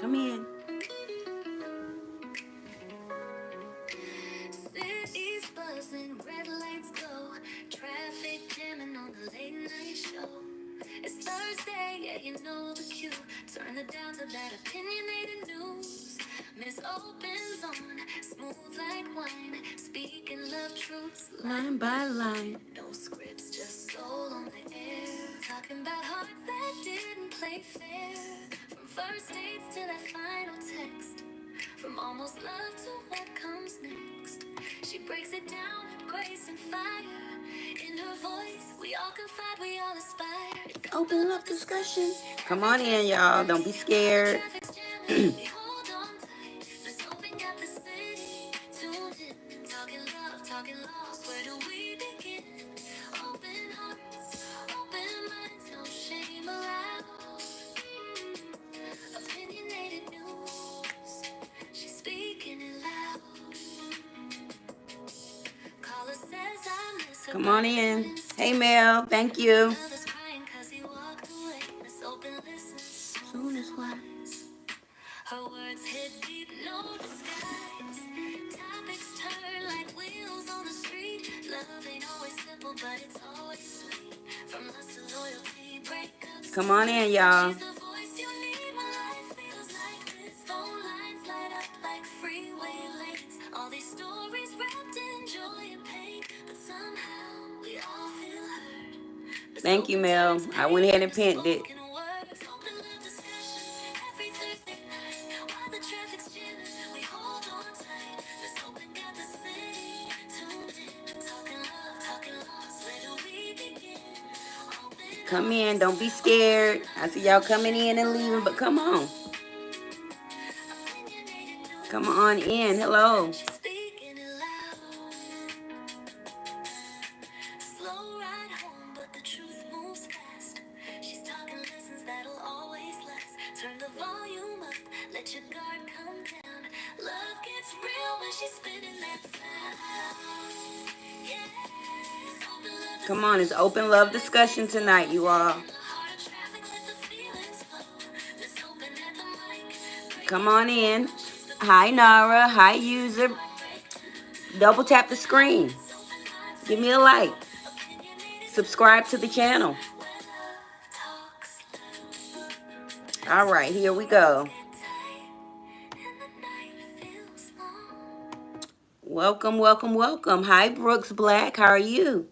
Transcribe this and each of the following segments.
Come in. Cities buzzing, red lights glow, traffic jamming on the late night show. It's Thursday, yeah, you know the cue. Turn it down to that opinionated news. Miss Opens on, smooth like wine, speaking love truths Line by line. no scripts, just soul on the air. Talking about hearts that didn't play fair. From first dates to that final text. From almost love to what comes next. She breaks it down, grace and fire. In her voice, we all confide, we all aspire. It's Open up discussion. Come on in, y'all. Don't be scared. traffic's jamming, we hold on tight. Let's open up the city. Tuned in, talking love, talking lost. Where do we begin? Open hearts, open minds, no shame allowed. Opinionated news, she's speaking it loud. Caller says I miss her. Come on in. Hey, Mel. Thank you. Others crying 'cause he walked away. Miss Open listens, Soon as what? her words hit deep, no disguise. Topics turn like wheels on the street. Love ain't always simple, but it's always sweet. From lust to loyalty, breakups. Come on in, y'all. She's the voice you need when life feels like this. Phone lines light up like freeway lanes. All these stories wrapped in joy and pain, but somehow we all feel hurt. Thank you, Mel. I went ahead and pinned it. Come in. Don't be scared. I see y'all coming in and leaving, but come on. Come on in. Hello. Slow ride home, but the truth moves fast. She's talking lessons that'll always last. Turn the volume up, let your guard come down. Love gets real when she's spinning that sound. Yeah. Open love Come on. It's open love discussion tonight, you all. in the heart of traffic, let the feelings flow. Let's open at the mic. Come on in. Hi, Nara. Hi, user. Double tap the screen. Give me a like. Subscribe to the channel. All right, here we go. Welcome, welcome, welcome. Hi, Brooks Black. How are you?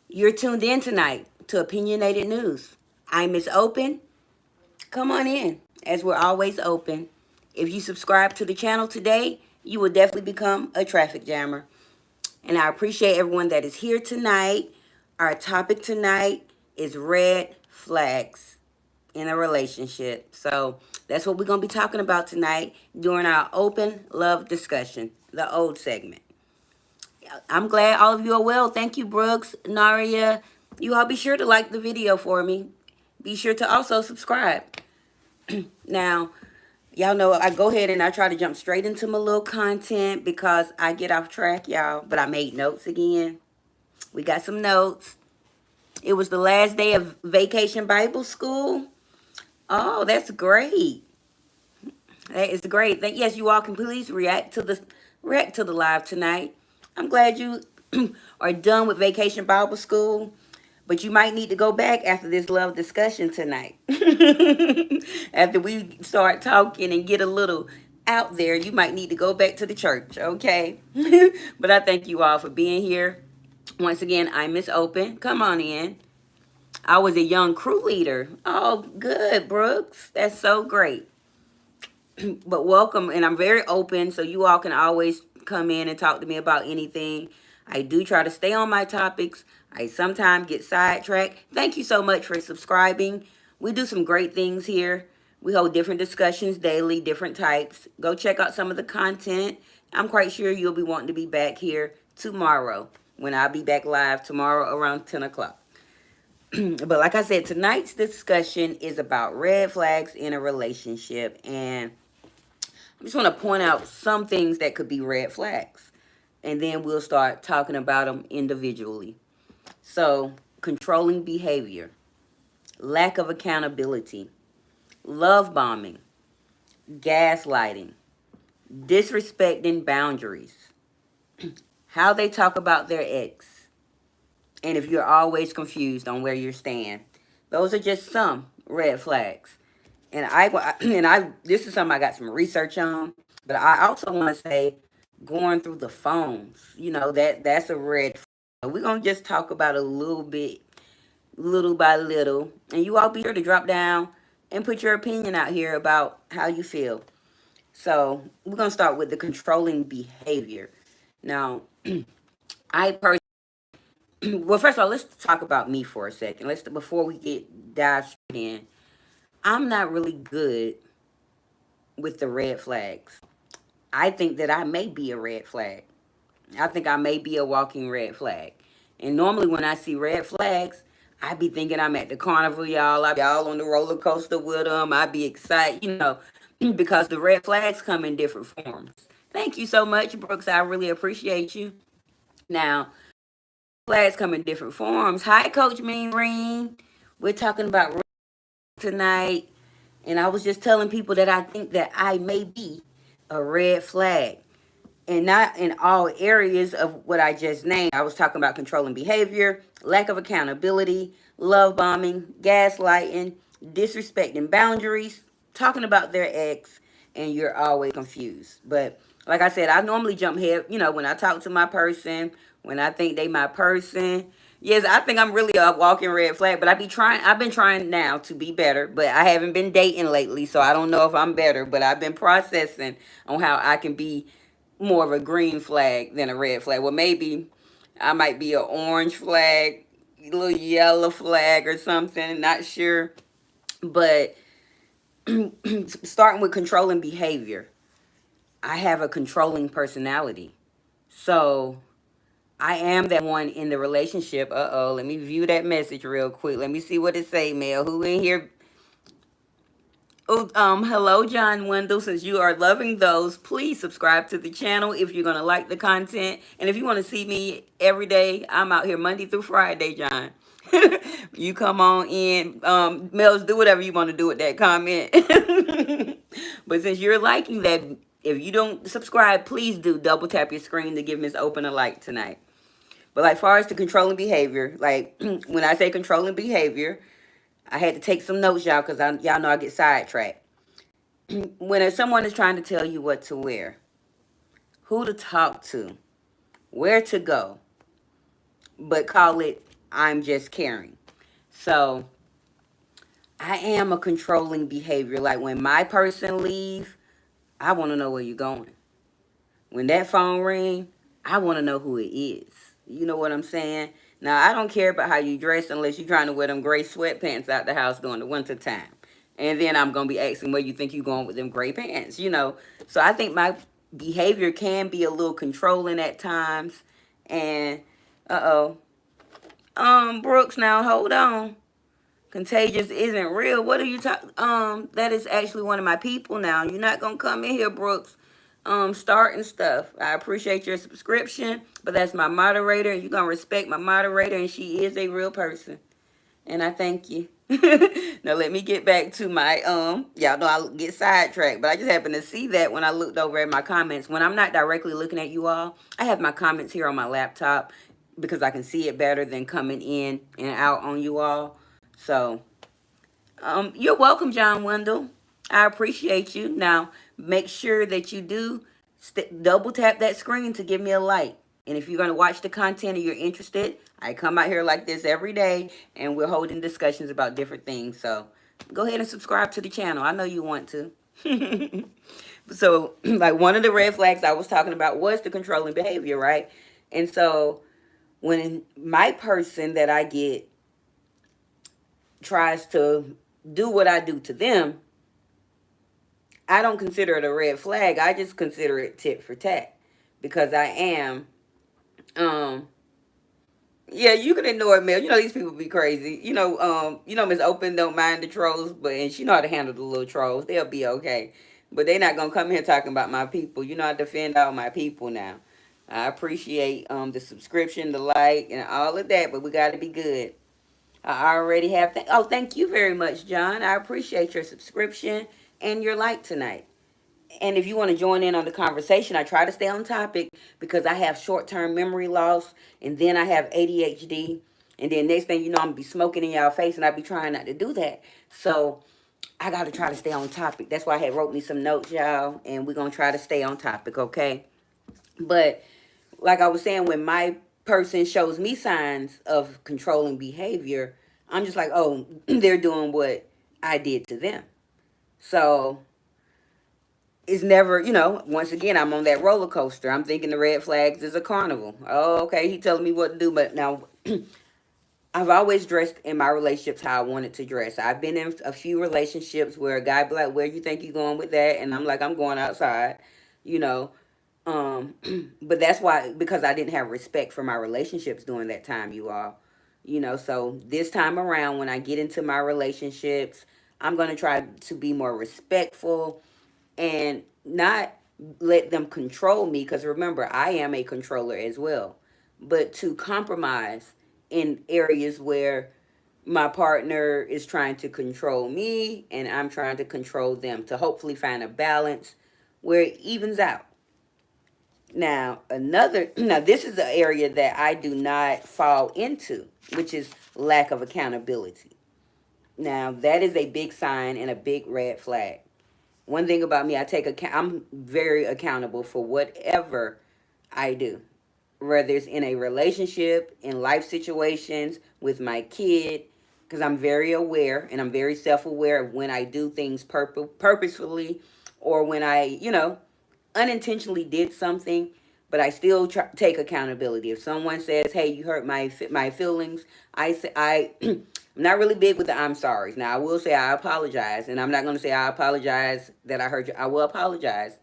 You're tuned in tonight to Opinionated News. I'm Miss Open. Come on in, as we're always open. If you subscribe to the channel today, you will definitely become a traffic jammer. And I appreciate everyone that is here tonight. Our topic tonight is red flags in a relationship. So that's what we're going to be talking about tonight during our open love discussion, the old segment. I'm glad all of you are well. Thank you, Brooks, Naria. You all be sure to like the video for me. Be sure to also subscribe. Now, y'all know I go ahead and I try to jump straight into my little content because I get off track, y'all. But I made notes again. We got some notes. It was the last day of Vacation Bible School. Oh, that's great. That is great. Yes, you all can please react to the live tonight. I'm glad you are done with Vacation Bible School, but you might need to go back after this love discussion tonight. After we start talking and get a little out there, you might need to go back to the church, okay? But I thank you all for being here. Once again, I'm Miss Open. Come on in. I was a young crew leader. Oh, good, Brooks. That's so great. But welcome, and I'm very open, so you all can always come in and talk to me about anything. I do try to stay on my topics. I sometimes get sidetracked. Thank you so much for subscribing. We do some great things here. We hold different discussions daily, different types. Go check out some of the content. I'm quite sure you'll be wanting to be back here tomorrow when I'll be back live tomorrow around 10 o'clock. But like I said, tonight's discussion is about red flags in a relationship. And I just want to point out some things that could be red flags. And then we'll start talking about them individually. So, controlling behavior, lack of accountability, love bombing, gaslighting, disrespecting boundaries, how they talk about their ex, and if you're always confused on where you stand. Those are just some red flags. And this is something I got some research on, but I also want to say going through the phones, that's a red flag. We're going to just talk about a little bit, little by little, and you all be sure to drop down and put your opinion out here about how you feel. So we're going to start with the controlling behavior. Now, I personally, well, first of all, let's talk about me for a second. Before we dive straight in, I'm not really good with the red flags. I think that I may be a red flag. I think I may be a walking red flag. And normally when I see red flags, I be thinking I'm at the carnival, y'all. I be all on the roller coaster with them. I be excited, because the red flags come in different forms. Thank you so much, Brooks. I really appreciate you. Now, flags come in different forms. Hi, Coach Mean Green. We're talking about tonight. And I was just telling people that I think that I may be a red flag. And not in all areas of what I just named. I was talking about controlling behavior, lack of accountability, love bombing, gaslighting, disrespecting boundaries, talking about their ex, and you're always confused. But like I said, I normally jump head, when I talk to my person, when I think they my person. Yes, I think I'm really a walking red flag, but I've been trying now to be better, but I haven't been dating lately, so I don't know if I'm better, but I've been processing on how I can be more of a green flag than a red flag. Well, maybe I might be an orange flag, a little yellow flag or something, not sure. But starting with controlling behavior, I have a controlling personality. So I am that one in the relationship. Let me view that message real quick. Let me see what it say, Mel. Who in here? Oh, hello, John Wendell. Since you are loving those, please subscribe to the channel if you're gonna like the content. And if you want to see me every day, I'm out here Monday through Friday, John. You come on in. Mels, do whatever you want to do with that comment. But since you're liking that, if you don't subscribe, please do double tap your screen to give Miss Open a like tonight. But like far as the controlling behavior, like when I say controlling behavior, I had to take some notes, y'all, because y'all know I get sidetracked. When someone is trying to tell you what to wear, who to talk to, where to go, but call it, I'm just caring. So I am a controlling behavior. Like when my person leave, I want to know where you're going. When that phone ring, I want to know who it is. You know what I'm saying? Now, I don't care about how you dress unless you're trying to wear them gray sweatpants out the house during the winter time. And then I'm going to be asking where you think you're going with them gray pants, So I think my behavior can be a little controlling at times. And, Brooks, now hold on. Contagious isn't real. What are you talking? That is actually one of my people now. You're not going to come in here, Brooks, starting stuff. I appreciate your subscription, but that's my moderator, and you're gonna respect my moderator, and she is a real person, and I thank you. Now let me get back to my y'all know I get sidetracked, but I just happened to see that when I looked over at my comments. When I'm not directly looking at you all, I have my comments here on my laptop because I can see it better than coming in and out on you all. So you're welcome, John Wendell. I appreciate you. Now, make sure that you do double tap that screen to give me a like. And if you're going to watch the content and you're interested, I come out here like this every day and we're holding discussions about different things. So go ahead and subscribe to the channel. I know you want to. So, like one of the red flags I was talking about was the controlling behavior, right? And so when my person that I get tries to do what I do to them, I don't consider it a red flag. I just consider it tit for tat because I am, yeah, you can ignore it, Mel. These people be crazy. Miss Open don't mind the trolls, and she know how to handle the little trolls. They'll be okay. But they not gonna come here talking about my people. I defend all my people now. I appreciate the subscription, the like, and all of that, but we gotta be good. I already have. Thank you very much, John. I appreciate your subscription and your like tonight. And if you want to join in on the conversation, I try to stay on topic because I have short term memory loss and then I have ADHD. And then next thing you know, I'm going to be smoking in y'all face and I be trying not to do that. So I got to try to stay on topic. That's why I had wrote me some notes, y'all. And we're going to try to stay on topic, okay? But like I was saying, when my person shows me signs of controlling behavior, I'm just like, oh, they're doing what I did to them. So it's never, once again, I'm on that roller coaster. I'm thinking the red flags is a carnival. Oh, okay, he telling me what to do. But now, I've always dressed in my relationships how I wanted to dress. I've been in a few relationships where a guy be like, where you think you going with that? And I'm like, I'm going outside, you know. Um, but that's why, because I didn't have respect for my relationships during that time, you all. So this time around, when I get into my relationships, I'm going to try to be more respectful and not let them control me, because remember, I am a controller as well, but to compromise in areas where my partner is trying to control me and I'm trying to control them, to hopefully find a balance where it evens out. Now this is an area that I do not fall into, which is lack of accountability. Now that is a big sign and a big red flag. One thing about me, I'm very accountable for whatever I do, whether it's in a relationship, in life situations, with my kid, because I'm very aware and I'm very self-aware of when I do things purposefully, or when I, unintentionally did something, but I still take accountability. If someone says, "Hey, you hurt my feelings," I say I'm not really big with the I'm sorry. Now I will say I apologize, and I'm not going to say I apologize that I hurt you. I will apologize,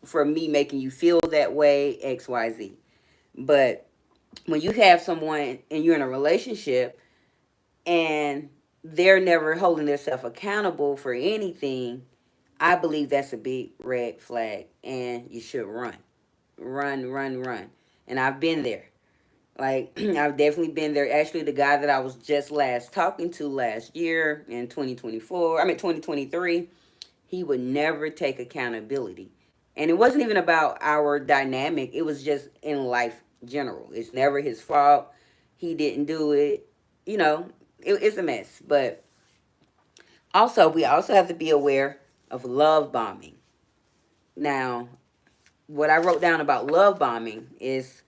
for me making you feel that way, X, Y, Z. But when you have someone and you're in a relationship and they're never holding themselves accountable for anything, I believe that's a big red flag, and you should run, run, run, run. And I've been there. Like, I've definitely been there. Actually, the guy that I was just last talking to last year in 2024, 2023, he would never take accountability. And it wasn't even about our dynamic, it was just in life general. It's never his fault. He didn't do it. It's a mess. But also, we also have to be aware of love bombing. Now, what I wrote down about love bombing is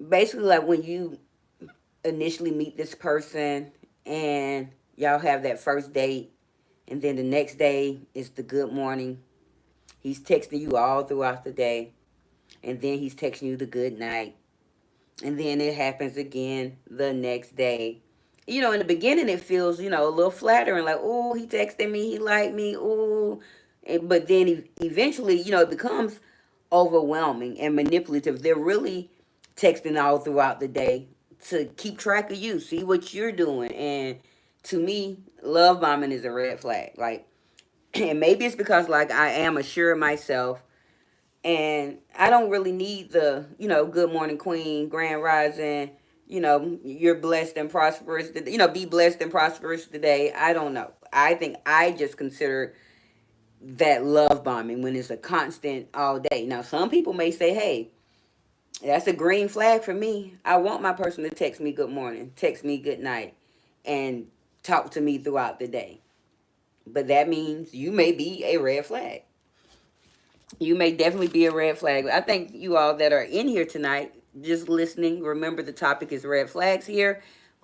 basically like when you initially meet this person and y'all have that first date, and then the next day is the good morning. He's texting you all throughout the day, and then he's texting you the good night, and then it happens again the next day. In the beginning, it feels, a little flattering, like, oh, he texted me, he liked me, oh. But then eventually, it becomes overwhelming and manipulative. They're really texting all throughout the day to keep track of you, see what you're doing. And to me, love bombing is a red flag. Like, and maybe it's because, like, I am assured of myself and I don't really need the, good morning queen, grand rising, you're blessed and prosperous, be blessed and prosperous today. I don't know. I think I just consider that love bombing when it's a constant all day. Now, some people may say, hey, that's a green flag for me. I want my person to text me good morning, text me good night, and talk to me throughout the day. But that means you may be a red flag. You may definitely be a red flag. I think you all that are in here tonight, just listening, remember the topic is red flags here.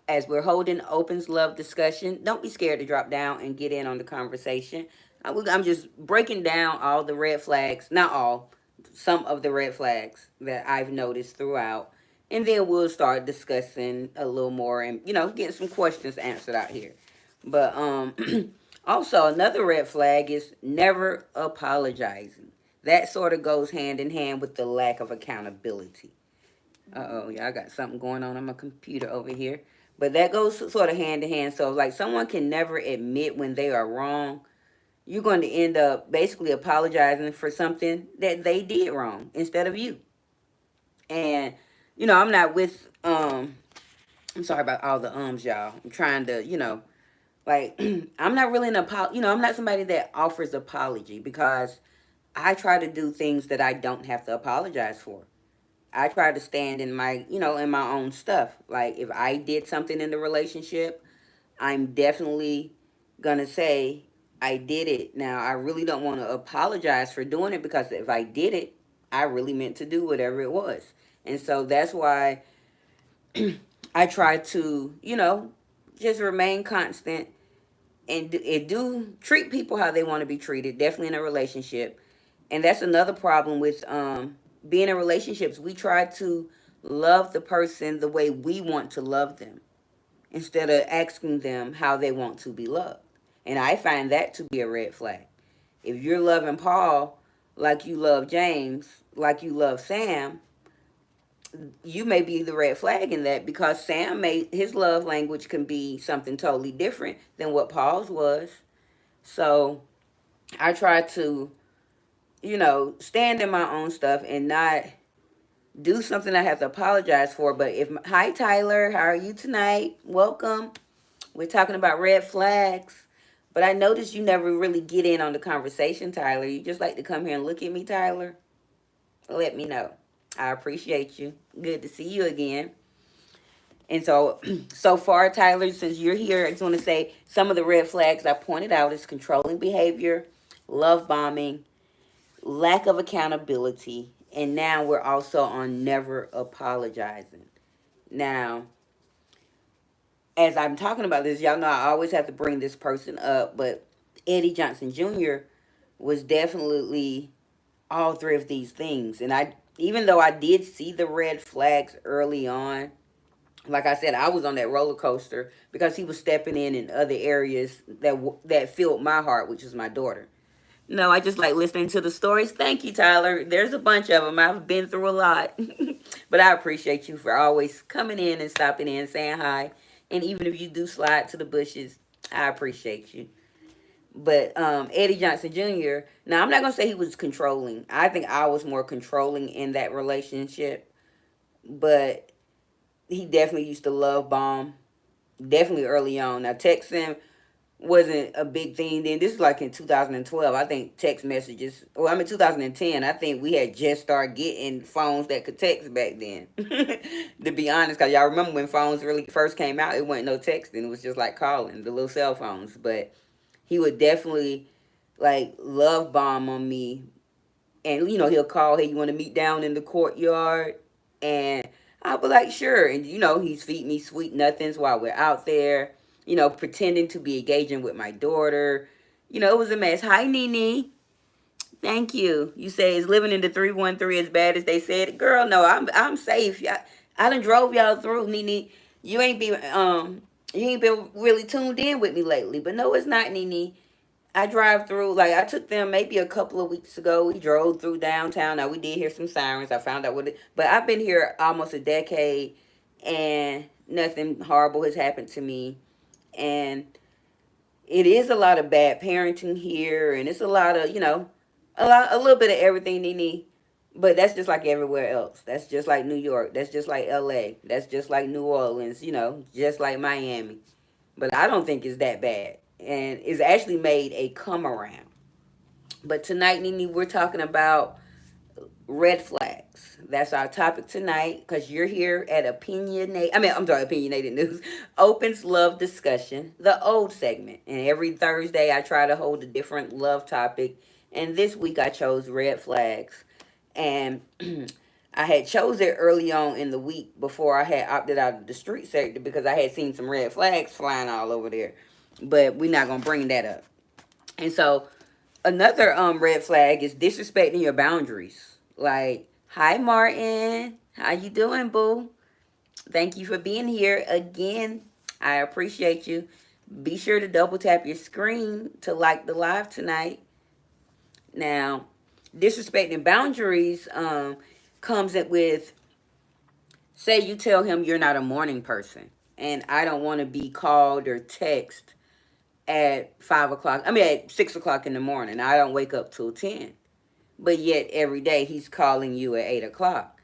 As we're holding opens love discussion, don't be scared to drop down and get in on the conversation. I'm just breaking down all the red flags, not all, some of the red flags that I've noticed throughout. And then we'll start discussing a little more and, getting some questions answered out here. But also, another red flag is never apologizing. That sort of goes hand in hand with the lack of accountability. Uh-oh, yeah, I got something going on my computer over here. But that goes sort of hand in hand. So, like, someone can never admit when they are wrong. You're going to end up basically apologizing for something that they did wrong instead of you. And, I'm not with, I'm sorry about all the y'all. I'm trying to, Like, I'm not really I'm not somebody that offers apology because I try to do things that I don't have to apologize for. I try to stand in my, in my own stuff. Like, if I did something in the relationship, I'm definitely gonna say I did it. Now, I really don't want to apologize for doing it because if I did it, I really meant to do whatever it was. And so that's why I try to, just remain constant and do treat people how they want to be treated, definitely in a relationship. And that's another problem with being in relationships. We try to love the person the way we want to love them instead of asking them how they want to be loved. And I find that to be a red flag. If you're loving Paul like you love James, like you love Sam, you may be the red flag in that because Sam may his love language can be something totally different than what Paul's was. So I try to, stand in my own stuff and not do something I have to apologize for. But hi Tyler, how are you tonight? Welcome. We're talking about red flags. But I noticed you never really get in on the conversation, Tyler. You just like to come here and look at me, Tyler. Let me know. I appreciate you. Good to see you again. And so, so far, Tyler, since you're here, I just want to say some of the red flags I pointed out is controlling behavior, love bombing, lack of accountability, and now we're also on never apologizing. Now, as I'm talking about this, y'all know I always have to bring this person up, but Eddie Johnson Jr. was definitely all three of these things. And even though I did see the red flags early on, like I said, I was on that roller coaster because he was stepping in other areas that filled my heart, which is my daughter. No, I just like listening to the stories. Thank you, Tyler. There's a bunch of them. I've been through a lot. But I appreciate you for always coming in and stopping in, saying hi. And even if you do slide to the bushes, I appreciate you. But Eddie Johnson Jr., now I'm not going to say he was controlling. I think I was more controlling in that relationship. But he definitely used to love bomb. Definitely early on. Now, texting wasn't a big thing then. This is like in 2012. I think text messages, well, I mean 2010. I think we had just started getting phones that could text back then. To be honest, because y'all remember when phones really first came out, it wasn't no texting. It was just like calling, the little cell phones. But he would definitely like love bomb on me. And, he'll call, hey, you want to meet down in the courtyard? And I'll be like, sure. And, he's feeding me sweet nothings while we're out there, pretending to be engaging with my daughter. It was a mess. Hi, Nene. Thank you. You say, is living in the 313 as bad as they said? Girl, no, I'm safe. I done drove y'all through, Nene. You ain't been really tuned in with me lately. But no, it's not, Nene. I drive through, like, I took them maybe a couple of weeks ago. We drove through downtown. Now, we did hear some sirens. I found out what it, but I've been here almost a decade and nothing horrible has happened to me. And it is a lot of bad parenting here, and it's a lot of, a little bit of everything they need. But that's just like everywhere else. That's just like New York. That's just like LA. That's just like New Orleans, just like Miami. But I don't think it's that bad. And it's actually made a come around. But tonight, Nene, we're talking about red flags. That's our topic tonight because you're here at Opinionated News, Opens Love Discussion, the old segment. And every Thursday, I try to hold a different love topic. And this week, I chose red flags. And I had chose it early on in the week before I had opted out of the street sector because I had seen some red flags flying all over there. But we're not gonna bring that up. And so another red flag is disrespecting your boundaries. Like, hi Martin, how you doing, boo? Thank you for being here again. I appreciate you. Be sure to double tap your screen to like the live tonight. Now, disrespecting boundaries comes it with, say you tell him you're not a morning person and I don't want to be called or text at 5 o'clock. At 6 o'clock in the morning. I don't wake up till 10. But yet every day he's calling you at 8 o'clock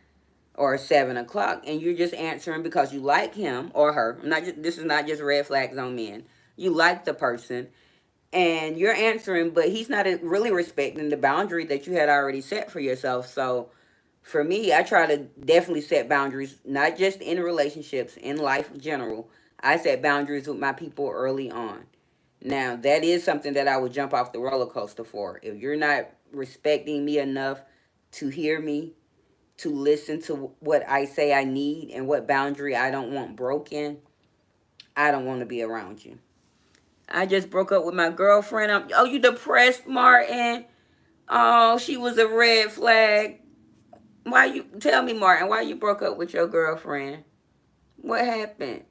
or 7 o'clock, and you're just answering because you like him or her. This is not just red flags on men. you like the person, and you're answering, but he's not really respecting the boundary that you had already set for yourself. So for me, I try to definitely set boundaries, not just in relationships, in life in general. I set boundaries with my people early on. Now, that is something that I would jump off the roller coaster for. If you're not respecting me enough to hear me, to listen to what I say I need and what boundary I don't want broken, I don't want to be around you. I just broke up with my girlfriend. Oh, you depressed, Martin? Oh, she was a red flag. Why you tell me, Martin? Why you broke up with your girlfriend? What happened?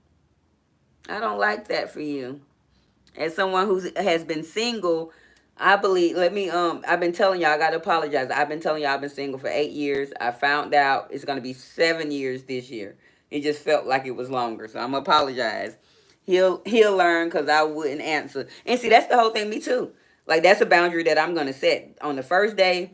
I don't like that for you. As someone who has been single, I believe. Let me. I've been telling y'all. I gotta apologize. I've been telling y'all I've been single for 8 years. I found out it's gonna be 7 years this year. It just felt like it was longer, so I'm gonna apologize. He'll learn because I wouldn't answer. And see, that's the whole thing. Me too. Like that's a boundary that I'm gonna set on the first day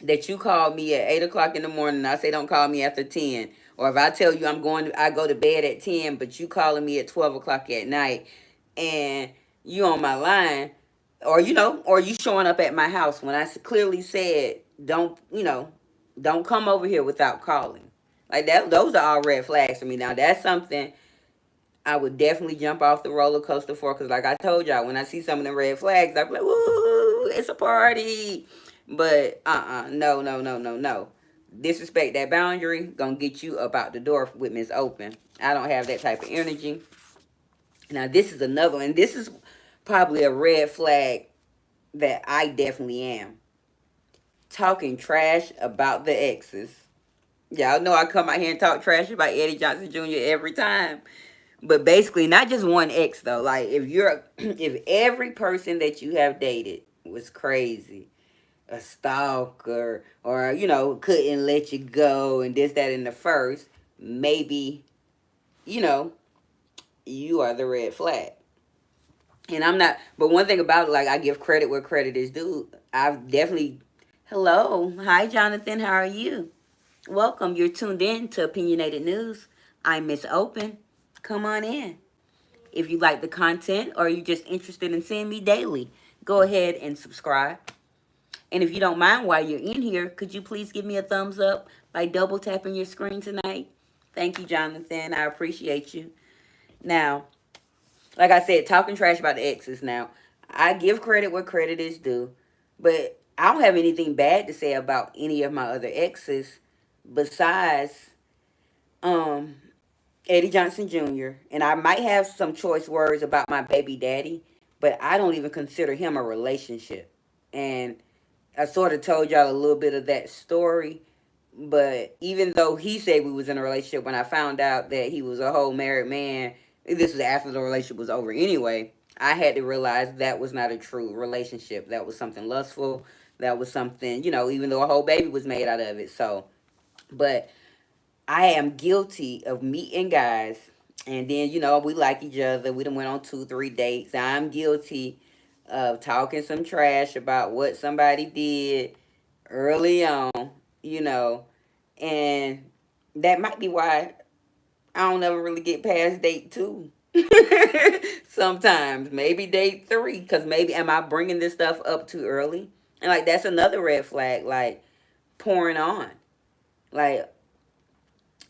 that you call me at 8 o'clock in the morning. I say don't call me after 10. Or if I tell you I go to bed at 10, but you calling me at 12 o'clock at night, and you on my line, or you showing up at my house when I clearly said don't come over here without calling. Like that, those are all red flags for me. Now that's something I would definitely jump off the roller coaster for, because like I told y'all, when I see some of the red flags, I'm like, woo, it's a party. But no, no, no, no, no. Disrespect that boundary, gonna get you up out the door with Miss Open. I don't have that type of energy. Now this is another one. This is probably a red flag that I definitely am. Talking trash about the exes. Y'all know I come out here and talk trash about Eddie Johnson Jr. every time. But basically, not just one ex though. Like if every person that you have dated was crazy, a stalker, or couldn't let you go, and this, that, and the first, maybe you know you are the red flag. And I'm not. But one thing about it, like I give credit where credit is due. I've definitely. Hello, hi Jonathan. How are you? Welcome. You're tuned in to Opinionated News. I'm Miss Open. Come on in. If you like the content or you're just interested in seeing me daily, go ahead and subscribe. And if you don't mind while you're in here, could you please give me a thumbs up by double tapping your screen tonight? Thank you, Jonathan. I appreciate you. Now, like I said, talking trash about the exes now. I give credit where credit is due, but I don't have anything bad to say about any of my other exes besides um Eddie Johnson Jr. And I might have some choice words about my baby daddy, but I don't even consider him a relationship. And I sort of told y'all a little bit of that story, but even though he said we was in a relationship, when I found out that he was a whole married man, this was after the relationship was over anyway, I had to realize that was not a true relationship. That was something lustful. That was something, even though a whole baby was made out of it. So, but I am guilty of meeting guys, and then we like each other. We done went on 2, 3 dates. I'm guilty of talking some trash about what somebody did early on, you know, and that might be why I don't ever really get past date 2. Sometimes maybe date 3, because maybe am I bringing this stuff up too early? And like that's another red flag, like pouring on, like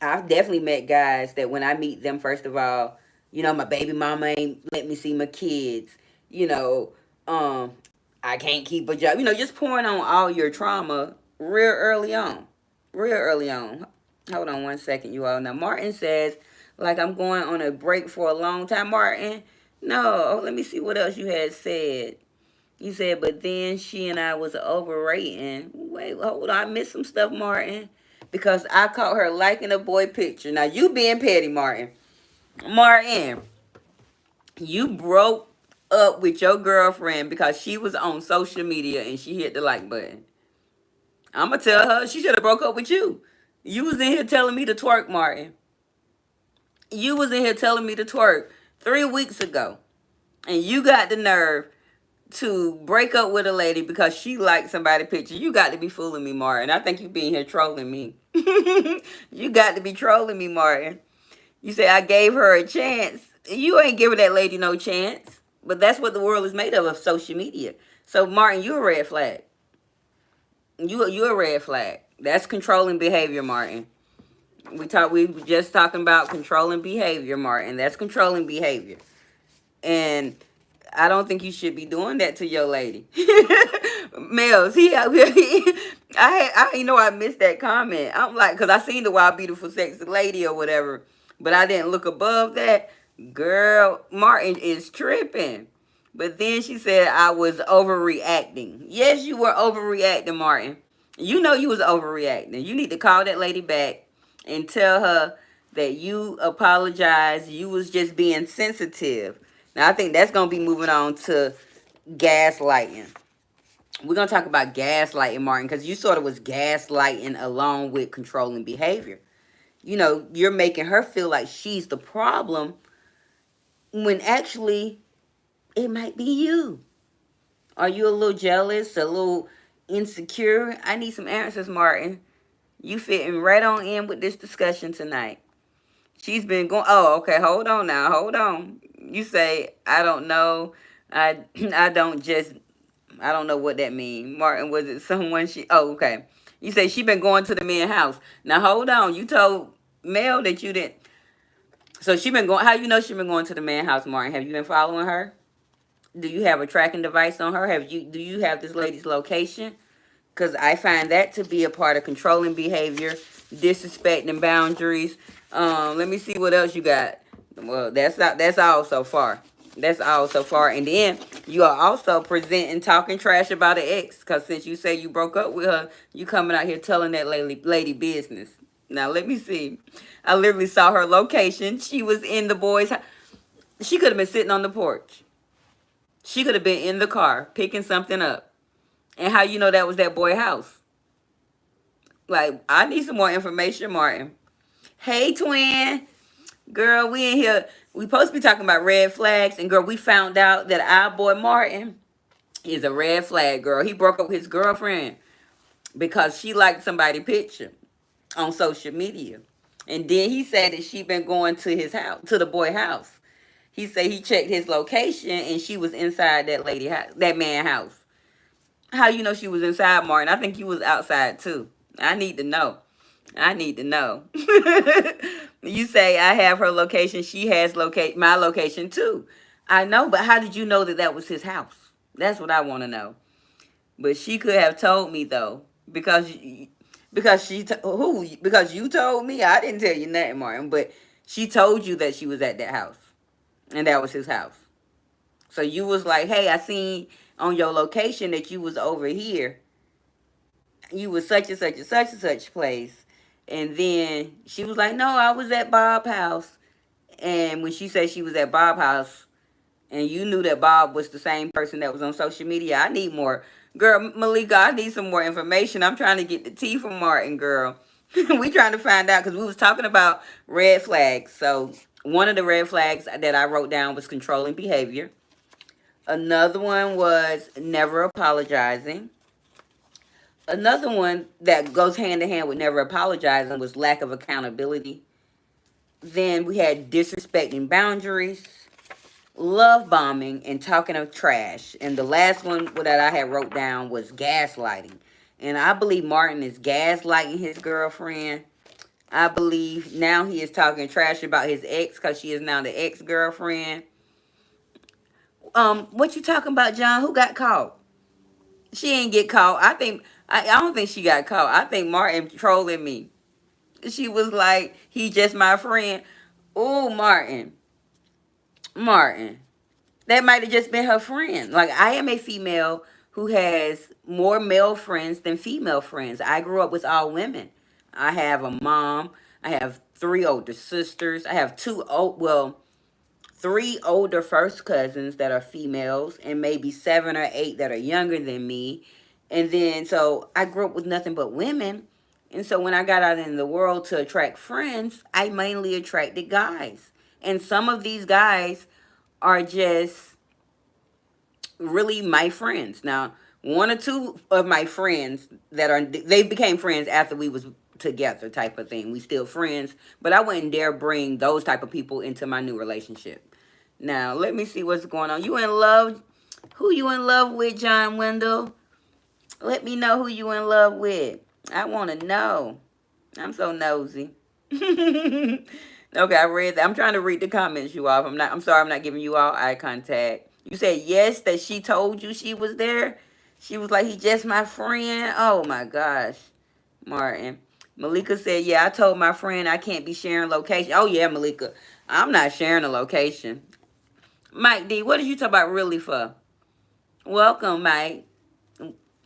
I've definitely met guys that when I meet them, first of all, my baby mama ain't let me see my kids. You know, um, I can't keep a job. Just pouring on all your trauma real early on. Real early on. Hold on one second, you all. Now, Martin says, like I'm going on a break for a long time. Martin, no, let me see what else you had said. You said, but then she and I was overrating. Wait, hold on. I missed some stuff, Martin. Because I caught her liking a boy picture. Now, you being petty, Martin. Martin, you broke up with your girlfriend because she was on social media and she hit the like button. I'm going to tell her she should have broke up with you. You was in here telling me to twerk, Martin. You was in here telling me to twerk 3 weeks ago. And you got the nerve to break up with a lady because she liked somebody's picture. You got to be fooling me, Martin. I think you being here trolling me. You got to be trolling me, Martin. You say I gave her a chance. You ain't giving that lady no chance. But that's what the world is made of social media. So Martin, you're a red flag. You're a red flag. That's controlling behavior, Martin. We were just talking about controlling behavior, Martin. That's controlling behavior. And I don't think you should be doing that to your lady. Males, I missed that comment. I'm like, because I seen the wild, beautiful, sexy lady or whatever, but I didn't look above that. Girl, Martin is tripping. But then she said I was overreacting. Yes, you were overreacting, Martin. You know you was overreacting. You need to call that lady back and tell her that you apologize. You was just being sensitive. Now I think that's gonna be moving on to gaslighting. We're gonna talk about gaslighting, Martin, because you sort of was gaslighting along with controlling behavior. You know, you're making her feel like she's the problem when actually it might be you. Are you a little jealous, a little insecure? I need some answers, Martin. You fitting right on in with this discussion tonight. She's been going. Oh, okay. Hold on now. Hold on. You say I don't know. I I don't just. I don't know what that means. Martin, was it someone she? Oh, okay. You say she been going to the man's house. Now hold on. You told Mel that you didn't. So she been going. How you know she been going to the man's house, Martin? Have you been following her? Do you have a tracking device on her? Have you? Do you have this lady's location? Because I find that to be a part of controlling behavior, disrespecting boundaries. Let me see what else you got. Well, that's all so far. That's all so far. And then you are also presenting, talking trash about an ex. Because since you say you broke up with her, you coming out here telling that lady business. Now, let me see. I literally saw her location. She was in the boy's house. She could have been sitting on the porch. She could have been in the car picking something up. And how you know that was that boy house? Like, I need some more information, Martin. Hey, twin. Girl, we in here. We supposed to be talking about red flags. And, girl, we found out that our boy Martin is a red flag, girl. He broke up with his girlfriend because she liked somebody's picture on social media. And then he said that she been going to his house, to the boy house. He said he checked his location and she was inside that lady house, that man house. How you know she was inside, Martin? I think you was outside too. I need to know. I need to know. You say I have her location. She has my location too. I know, but how did you know that that was his house? That's what I want to know. But she could have told me though, because you told me. I didn't tell you nothing, Martin. But she told you that she was at that house, and that was his house. So you was like, hey, I seen on your location that you was over here. You was such and such and such and such place. And then she was like, no, I was at Bob's house. And when she said she was at Bob's house, and you knew that Bob was the same person that was on social media, I need more. Girl, Malika, I need some more information. I'm trying to get the tea from Martin, girl. We trying to find out because we was talking about red flags. So one of the red flags that I wrote down was controlling behavior. Another one was never apologizing. Another one that goes hand in hand with never apologizing was lack of accountability. Then we had disrespecting boundaries, love bombing, and talking of trash. And the last one that I had wrote down was gaslighting. And I believe Martin is gaslighting his girlfriend. I believe now he is talking trash about his ex because she is now the ex-girlfriend. What you talking about, John? Who got caught? She ain't get caught. I don't think she got caught. I think Martin trolling me. She was like, he just my friend. Oh, Martin. Martin. That might have just been her friend. Like, I am a female who has more male friends than female friends. I grew up with all women. I have a mom. I have 3 older sisters. I have three older first cousins that are females, and maybe 7 or 8 that are younger than me. And then, so I grew up with nothing but women. And so when I got out in the world to attract friends, I mainly attracted guys. And some of these guys are just really my friends. Now, 1 or 2 of my friends they became friends after we was together type of thing. We still friends, but I wouldn't dare bring those type of people into my new relationship. Now, let me see what's going on. You in love? Who you in love with, John Wendell? Let me know who you in love with. I want to know. I'm so nosy. Okay, I read that. I'm trying to read the comments, you all. I'm sorry I'm not giving you all eye contact. You said yes, that she told you she was there. She was like, he just my friend. Oh my gosh. Martin. Malika said, yeah, I told my friend I can't be sharing location. Oh yeah, Malika. I'm not sharing a location. Mike D, what did you talk about really for? Welcome, Mike.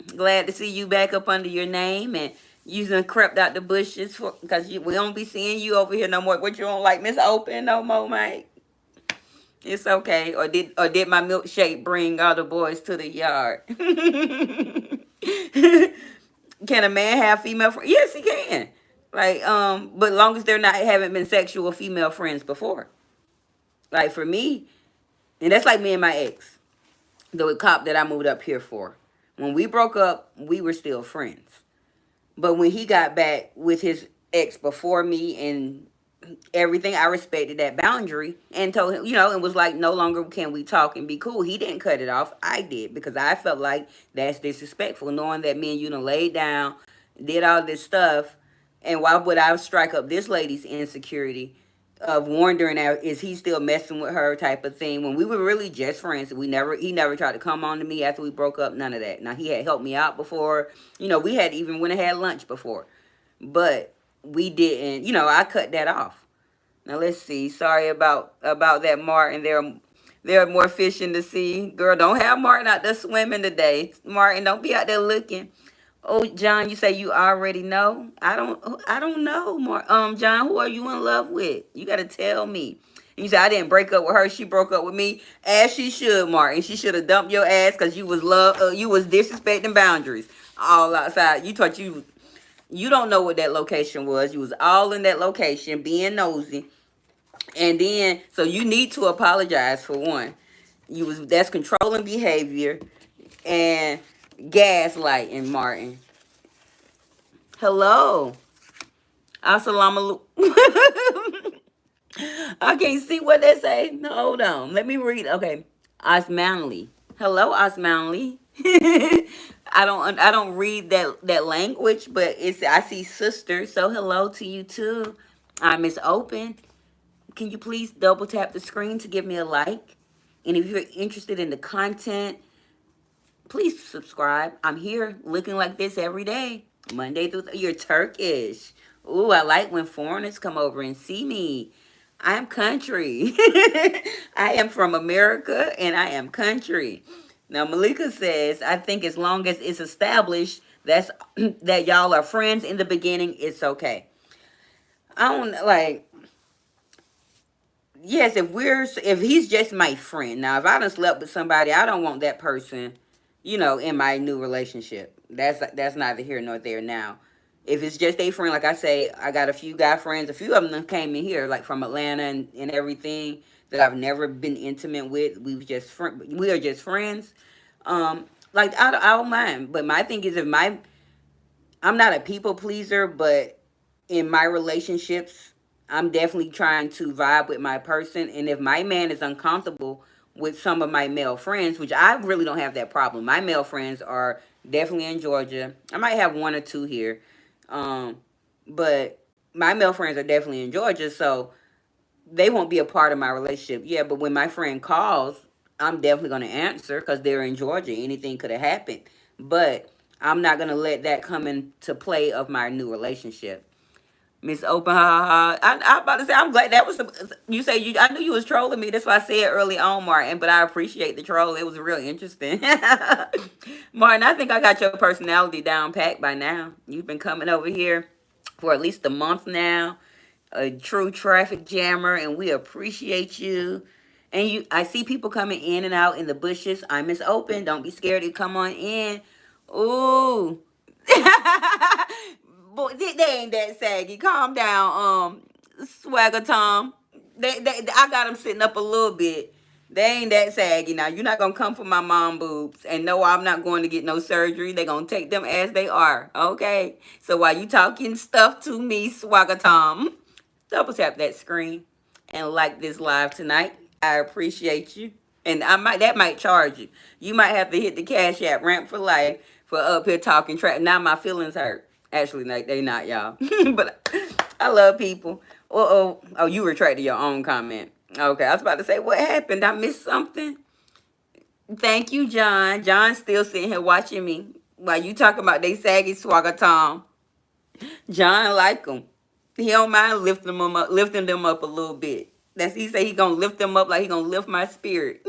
Glad to see you back up under your name, and you done crept out the bushes for because we don't be seeing you over here no more. What, you don't like Miss Open no more, Mike? It's okay. Or did my milkshake bring all the boys to the yard? Can a man have female friends? Yes, he can. Like, but long as they're not haven't been sexual female friends before. Like for me, and that's like me and my ex, the cop that I moved up here for. When we broke up, we were still friends. But when he got back with his ex before me and everything, I respected that boundary and told him, and was like, no longer can we talk and be cool. He didn't cut it off. I did, because I felt like that's disrespectful, knowing that me and you done laid down, did all this stuff. And why would I strike up this lady's insecurity of wondering is he still messing with her type of thing, when we were really just friends. He never tried to come on to me after we broke up, none of that. Now, he had helped me out before, we had even went and had lunch before, but we didn't, I cut that off. Now let's see. Sorry about that, Martin. There are more fish in the sea. Girl, don't have Martin out there swimming today. Martin, don't be out there looking. Oh, John, you say you already know? I don't know. More John, who are you in love with? You gotta tell me. And you say I didn't break up with her. She broke up with me, as she should, Martin. She should have dumped your ass because you was disrespecting boundaries all outside. You don't know what that location was. You was all in that location being nosy. And then, so you need to apologize for one. That's controlling behavior and gaslighting, Martin. Hello. Assalamu alaikum. I can't see what they say. Hold on. Let me read. Okay. Osmanli. Hello, Osmanli. I don't read that language, but I see sister. So hello to you too. I'm Miss Open. Can you please double tap the screen to give me a like? And if you're interested in the content, please subscribe. I'm here looking like this every day, Monday through you're Turkish. Ooh, I like when foreigners come over and see me. I am country. I am from America and I am country. Now Malika says, I think as long as it's established that's that y'all are friends in the beginning, it's okay. I don't like, yes, if he's just my friend. Now, if I done slept with somebody, I don't want that person, in my new relationship. That's neither here nor there now. If it's just a friend, like I say, I got a few guy friends. A few of them came in here, like from Atlanta and everything, that I've never been intimate with. We are just friends. Like I don't mind. But my thing is, I'm not a people pleaser, but in my relationships, I'm definitely trying to vibe with my person. And if my man is uncomfortable with some of my male friends, which I really don't have that problem. My male friends are definitely in Georgia. I might have one or two here. Um, but my male friends are definitely in Georgia, so they won't be a part of my relationship. Yeah, but when my friend calls, I'm definitely going to answer because they're in Georgia. Anything could have happened. But I'm not going to let that come into play of my new relationship. Miss Open, ha ha ha. I'm about to say, I'm glad that was, you say, I knew you was trolling me. That's why I said early on, Martin, but I appreciate the troll. It was really interesting. Martin, I think I got your personality down packed by now. You've been coming over here for at least a month now, a true traffic jammer, and we appreciate you. And I see people coming in and out in the bushes. I'm Miss Open. Don't be scared to come on in. Ooh. Boy, they ain't that saggy. Calm down, Swagger Tom. I got them sitting up a little bit. They ain't that saggy. Now, you're not going to come for my mom boobs. And no, I'm not going to get no surgery. They going to take them as they are. Okay? So while you talking stuff to me, Swagger Tom, double tap that screen and like this live tonight. I appreciate you. And that might charge you. You might have to hit the Cash App Ramp for Life for up here talking trash. Now my feelings hurt. Actually, no, they not, y'all. But I love people. Oh, you retracted your own comment. Okay, I was about to say, what happened? I missed something. Thank you, John. John's still sitting here watching me while you talking about they saggy swagger Tom. John like them. He don't mind lifting them up a little bit. He say he gonna lift them up like he gonna lift my spirit.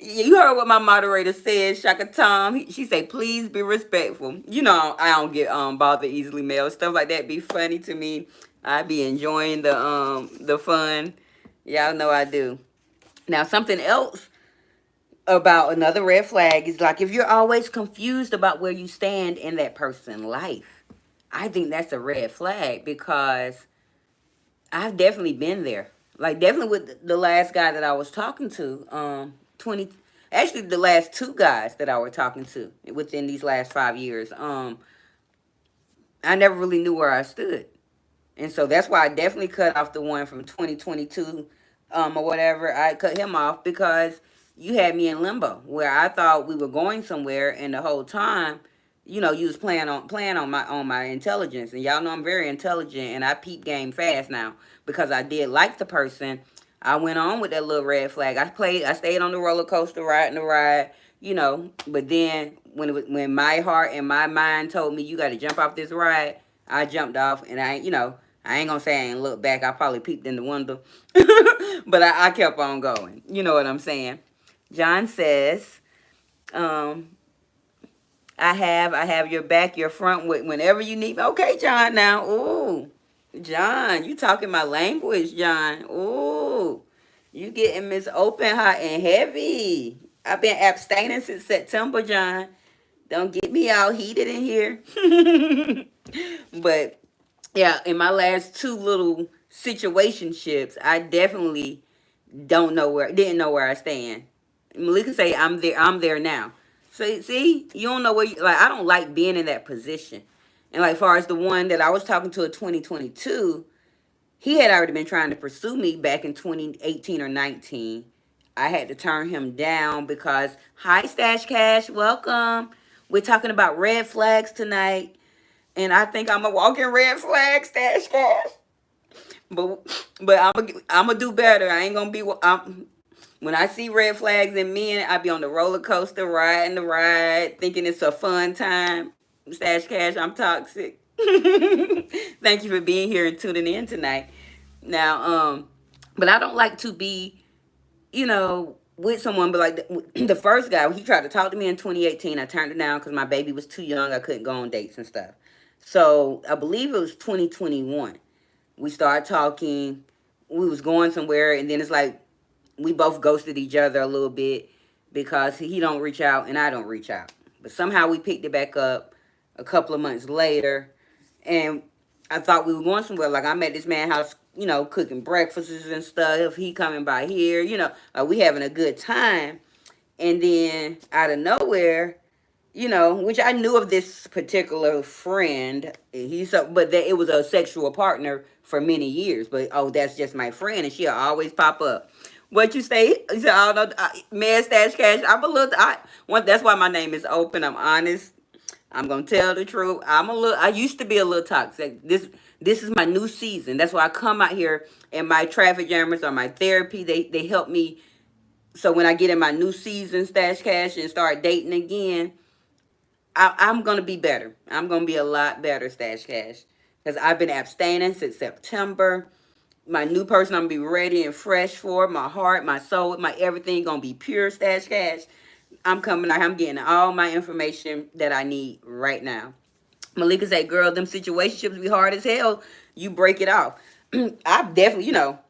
You heard what my moderator said, Shaka Tom. She say, please be respectful. You know, I don't get bothered easily, Mel. Stuff like that be funny to me. I be enjoying the fun. Y'all know I do. Now, something else about another red flag is like if you're always confused about where you stand in that person's life. I think that's a red flag because I've definitely been there. Like definitely with the last guy that I was talking to, 20 actually the last two guys that I was talking to within these last 5 years. I never really knew where I stood. And so that's why I definitely cut off the one from 2022 or whatever. I cut him off because you had me in limbo where I thought we were going somewhere and the whole time, you know, you was playing on my intelligence. And y'all know I'm very intelligent and I peep game fast now because I did like the person. I went on with that little red flag. I stayed on the roller coaster riding the ride, you know, but then when my heart and my mind told me you got to jump off this ride, I jumped off and I ain't gonna say I ain't look back. I probably peeped in the window, but I kept on going. You know what I'm saying? John says, I have your back, your front, whenever you need me. Okay, John. Now, ooh, John, you talking my language, John. Ooh, you getting Miss Open hot and heavy. I've been abstaining since September, John. Don't get me all heated in here. But yeah, in my last two little situationships, I definitely didn't know where I stand. Malika say I'm there now. So see, you don't know where like I don't like being in that position. And like far as the one that I was talking to in 2022, he had already been trying to pursue me back in 2018 or 19. I had to turn him down because hi Stash Cash, welcome. We're talking about red flags tonight. And I think I'm a walking red flag, Stash Cash. But I'm gonna do better. I ain't gonna be. When I see red flags in men, I be on the roller coaster riding the ride, thinking it's a fun time. Stash Cash, I'm toxic. Thank you for being here and tuning in tonight. Now, but I don't like to be, you know, with someone. But like the first guy, he tried to talk to me in 2018. I turned it down because my baby was too young. I couldn't go on dates and stuff. So I believe it was 2021. We started talking. We was going somewhere, and then it's like we both ghosted each other a little bit because he don't reach out and I don't reach out. But somehow we picked it back up a couple of months later, and I thought we were going somewhere. Like I'm at this man's house, you know, cooking breakfasts and stuff. He coming by here, you know, we having a good time. And then out of nowhere, you know, which I knew of this particular friend. But that it was a sexual partner for many years. But oh, that's just my friend, and she'll always pop up. What you say? You say, oh no, man, Stash Cash. I'm a little. That's why my name is Open. I'm honest. I'm gonna tell the truth. I used to be a little toxic. This is my new season. That's why I come out here and my traffic jammers or my therapy. They help me. So when I get in my new season, Stash Cash, and start dating again, I'm going to be better. I'm going to be a lot better, Stash Cash. Because I've been abstaining since September. My new person I'm going to be ready and fresh for. My heart, my soul, my everything going to be pure, Stash Cash. I'm coming out. I'm getting all my information that I need right now. Malika say, girl, them situationships be hard as hell. You break it off. I definitely, you know,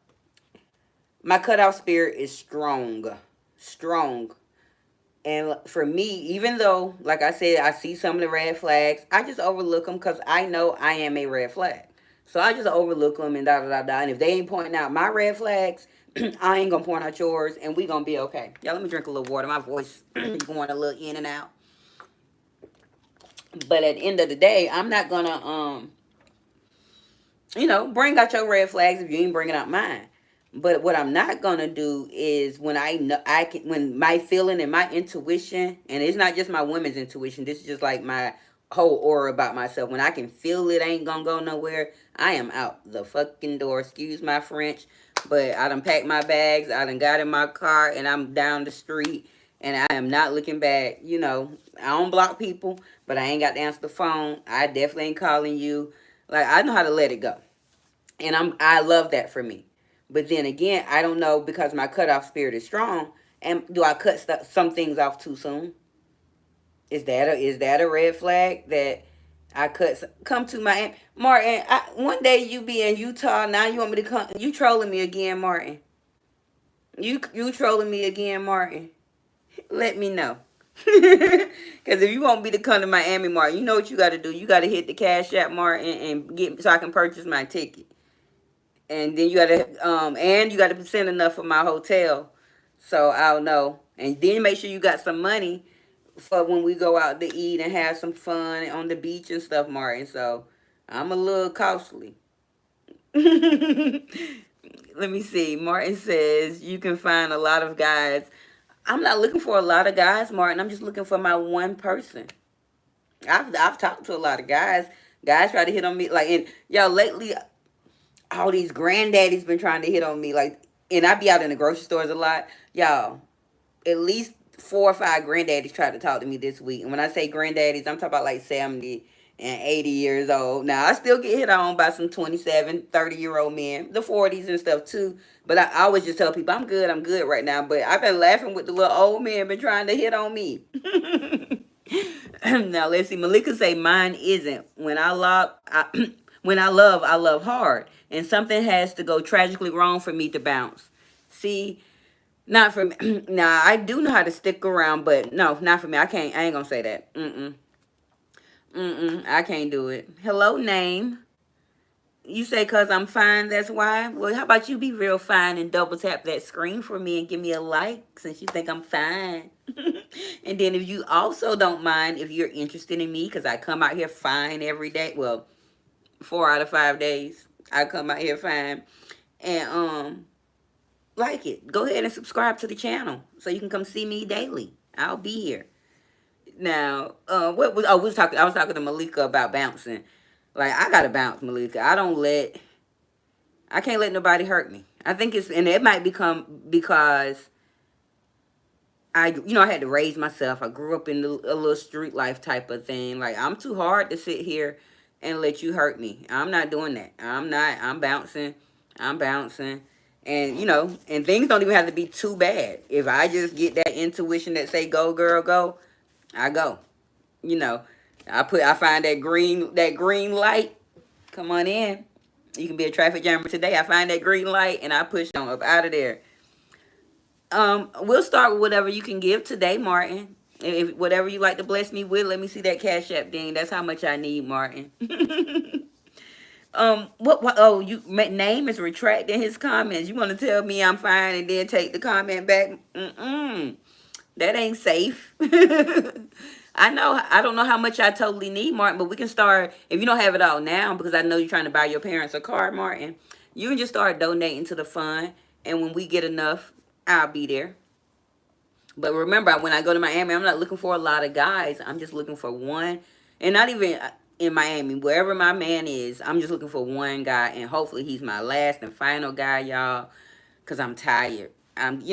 my cutoff spirit is strong. Strong. And for me, even though, like I said, I see some of the red flags, I just overlook them because I know I am a red flag. So I just overlook them and da-da-da-da. And if they ain't pointing out my red flags, I ain't going to point out yours, and we going to be okay. Y'all, let me drink a little water. My voice going a little in and out. But at the end of the day, I'm not going to You know, bring out your red flags if you ain't bringing out mine. But what I'm not gonna do is when I know I can, when my feeling and my intuition, and it's not just my women's intuition. This is just like my whole aura about myself. When I can feel it ain't gonna go nowhere, I am out the fucking door. Excuse my French, but I done packed my bags. I done got in my car and I'm down the street, and I am not looking back. You know, I don't block people, but I ain't got to answer the phone. I definitely ain't calling you. Like, I know how to let it go, and I love that for me. But then again, I don't know, because my cutoff spirit is strong. And do I cut some things off too soon? Is that a red flag that I cut? Come to my Martin. One day you be in Utah. Now you want me to come? You trolling me again, Martin? You trolling me again, Martin? Let me know. Because if you want me to come to Miami, Martin, you know what you got to do. You got to hit the Cash App, Martin, and get so I can purchase my ticket. And then you gotta send enough for my hotel, so I'll know. And then make sure you got some money for when we go out to eat and have some fun on the beach and stuff, Martin. So I'm a little costly. Let me see. Martin says you can find a lot of guys. I'm not looking for a lot of guys, Martin. I'm just looking for my one person. I've talked to a lot of guys. Guys try to hit on me, like, and y'all lately all these granddaddies been trying to hit on me, like, and I be out in the grocery stores a lot, y'all. At least 4 or 5 granddaddies tried to talk to me this week, and when I say granddaddies, I'm talking about like 70 and 80 years old. Now I still get hit on by some 27, 30-year-old men, the 40s and stuff too. But I always just tell people I'm good right now. But I've been laughing with the little old men been trying to hit on me. Now let's see. Malika say mine isn't. When I love hard, and something has to go tragically wrong for me to bounce. See, not for me. Now I do know how to stick around, but no, not for me. I can't. I ain't gonna say that. I can't do it. Hello, name. You say cause I'm fine, that's why? Well, how about you be real fine and double tap that screen for me and give me a like since you think I'm fine. And then if you also don't mind, if you're interested in me, because I come out here fine every day. Well, 4 out of 5 days I come out here fine. And like it. Go ahead and subscribe to the channel so you can come see me daily. I'll be here. Now, what was I was talking to Malika about bouncing. Like, I gotta bounce, Malika. I can't let nobody hurt me. I think and it might become because I had to raise myself. I grew up in a little street life type of thing. Like, I'm too hard to sit here and let you hurt me. I'm not doing that. I'm not. I'm bouncing. I'm bouncing. And, and things don't even have to be too bad. If I just get that intuition that say, go, girl, go, I go. You know, I find that green light. Come on in. You can be a traffic jammer today. I find that green light and I push on up out of there. We'll start with whatever you can give today, Martin. If whatever you like to bless me with, let me see that Cash App ding. That's how much I need, Martin. What? Oh, name is retracting his comments. You want to tell me I'm fine and then take the comment back? That ain't safe. I don't know how much I totally need, Martin, but we can start, if you don't have it all now, because I know you're trying to buy your parents a car, Martin, you can just start donating to the fund, and when we get enough, I'll be there. But remember, when I go to Miami, I'm not looking for a lot of guys. I'm just looking for one, and not even in Miami, wherever my man is, I'm just looking for one guy, and hopefully he's my last and final guy, y'all, because I'm tired. I'm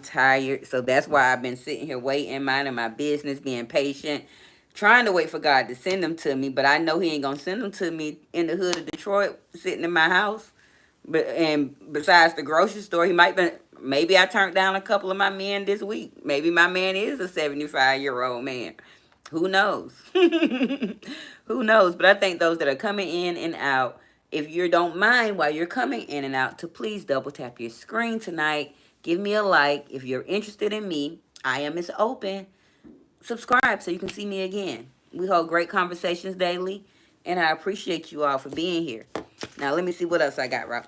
tired. So that's why I've been sitting here waiting, minding my business, being patient, trying to wait for God to send them to me. But I know he ain't going to send them to me in the hood of Detroit, sitting in my house. And besides the grocery store, maybe I turned down a couple of my men this week. Maybe my man is a 75-year-old man. Who knows? Who knows? But I think those that are coming in and out, if you don't mind while you're coming in and out, to please double tap your screen tonight. Give me a like. If you're interested in me, I am Miss Open. Subscribe so you can see me again. We hold great conversations daily, and I appreciate you all for being here. Now, let me see what else I got, Rob.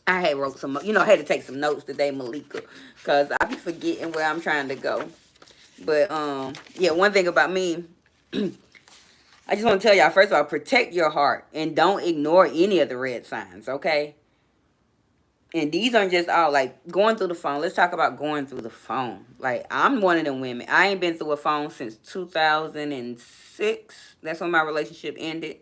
I had wrote some, I had to take some notes today, Malika, because I be forgetting where I'm trying to go. But, yeah, one thing about me, I just want to tell y'all, first of all, protect your heart and don't ignore any of the red signs, okay? And these aren't just all like going through the phone. Let's talk about going through the phone. Like, I'm one of them women. I ain't been through a phone since 2006. That's when my relationship ended.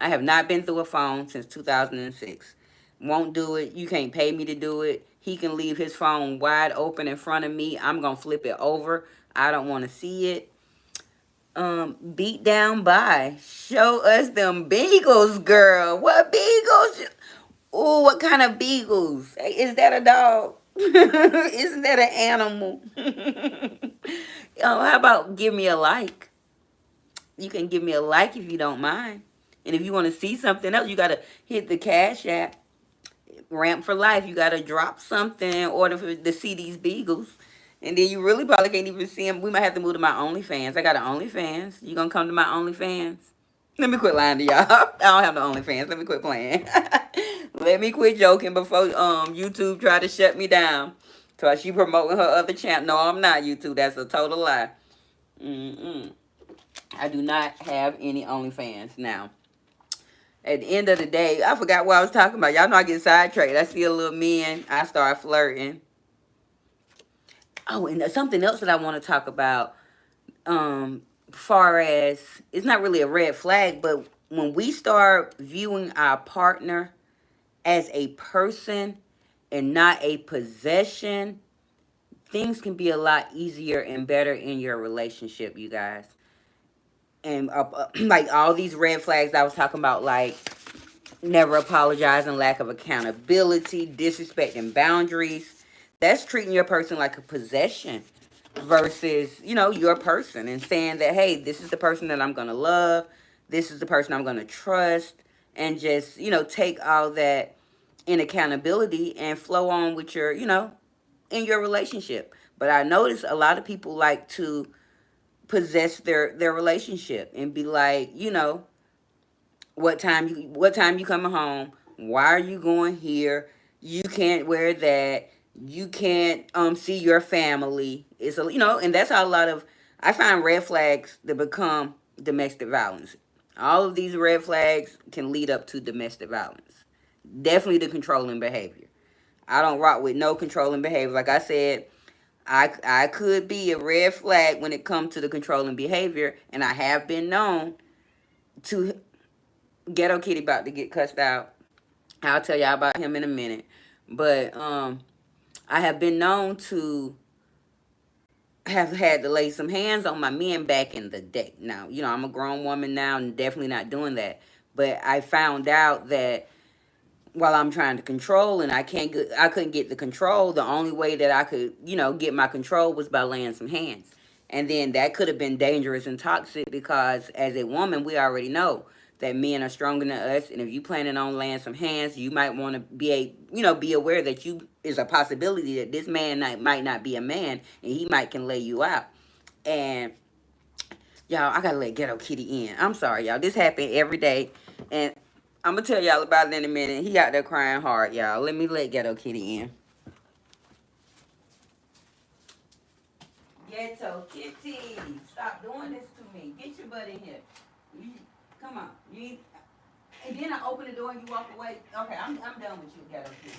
I have not been through a phone since 2006. Won't do it. You can't pay me to do it. He can leave his phone wide open in front of me. I'm going to flip it over. I don't want to see it. Beat down by. Show us them beagles, girl. What beagles? Oh, what kind of beagles? Hey, is that a dog? Isn't that an animal? How about give me a like? You can give me a like if you don't mind. And if you want to see something else, you got to hit the Cash App. Ramp for Life. You got to drop something in order for to see these beagles. And then you really probably can't even see them. We might have to move to my OnlyFans. I got an OnlyFans. You going to come to my OnlyFans? Let me quit lying to y'all. I don't have no OnlyFans. Let me quit playing. Let me quit joking before YouTube try to shut me down. So she promoting her other channel. No, I'm not YouTube. That's a total lie. I do not have any OnlyFans now. At the end of the day, I forgot what I was talking about. Y'all know I get sidetracked. I see a little man, I start flirting. Oh, and there's something else that I want to talk about. Far as it's not really a red flag, but when we start viewing our partner as a person and not a possession, things can be a lot easier and better in your relationship, you guys. And like all these red flags I was talking about, like never apologizing, lack of accountability, disrespecting boundaries. That's treating your person like a possession versus, your person and saying that, hey, this is the person that I'm going to love. This is the person I'm going to trust. And just, take all that in accountability and flow on with your, in your relationship. But I notice a lot of people like to possess their relationship and be like, what time you coming home? Why are you going here? You can't wear that. You can't see your family. And that's how a lot of I find red flags that become domestic violence. All of these red flags can lead up to domestic violence. Definitely the controlling behavior. I don't rock with no controlling behavior. Like I said, I could be a red flag when it comes to the controlling behavior, and I have been known to Ghetto Kitty about to get cussed out. I'll tell y'all about him in a minute. But I have been known to have had to lay some hands on my men back in the day. Now, I'm a grown woman now and definitely not doing that. But I found out that while I'm trying to control and I couldn't get the control, the only way that I could, get my control was by laying some hands. And then that could have been dangerous and toxic because as a woman, we already know that men are stronger than us. And if you planning on laying some hands, you might want to be aware that is a possibility that this man might not be a man and he might can lay you out. And y'all, I gotta let Ghetto Kitty in. I'm sorry, y'all. This happened every day. And I'm gonna tell y'all about it in a minute. He out there crying hard, y'all. Let me let Ghetto Kitty in. Ghetto Kitty, stop doing this to me. Get your butt in here. Come on. And then I open the door and you walk away. Okay, I'm done with you, Ghetto Kitty.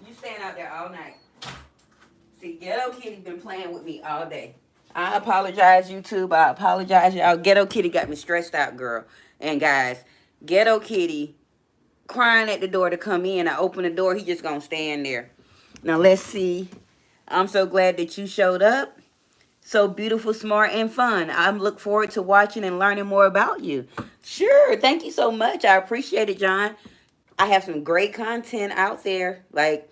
You staying out there all night. See, Ghetto Kitty been playing with me all day. I apologize, YouTube. I apologize, y'all. Ghetto Kitty got me stressed out, girl. And guys, Ghetto Kitty crying at the door to come in. I open the door. He just gonna stand there. Now, let's see. I'm so glad that you showed up. So beautiful, smart, and fun. I look forward to watching and learning more about you. Sure. Thank you so much. I appreciate it, John. I have some great content out there. Like,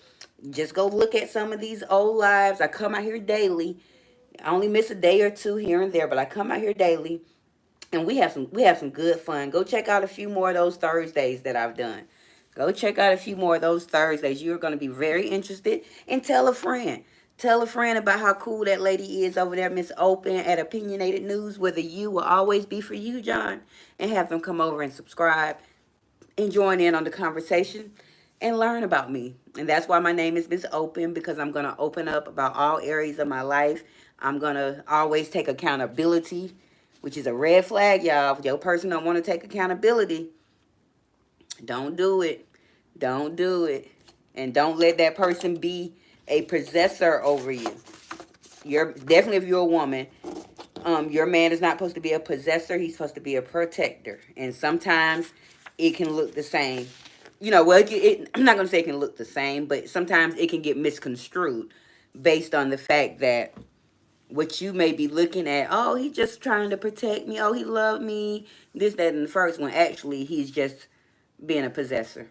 just go look at some of these old lives. I come out here daily. I only miss a day or two here and there, but I come out here daily. And we have some good fun. Go check out a few more of those Thursdays that I've done. Go check out a few more of those Thursdays. You're going to be very interested. And tell a friend. Tell a friend about how cool that lady is over there, Miss Open at Opinionated News, where the you will always be for you, John. And have them come over and subscribe and join in on the conversation and learn about me. And that's why my name is Miss Open, because I'm going to open up about all areas of my life. I'm going to always take accountability. which is a red flag, y'all. If your person don't want to take accountability, don't do it. Don't do it. And don't let that person be a possessor over you. You're definitely, if you're a woman, your man is not supposed to be a possessor. He's supposed to be a protector. And sometimes it can look the same. Well, I'm not going to say it can look the same, but sometimes it can get misconstrued based on the fact that what you may be looking at, oh, he's just trying to protect me. Oh, he loved me. This, that, and the first one. Actually, he's just being a possessor.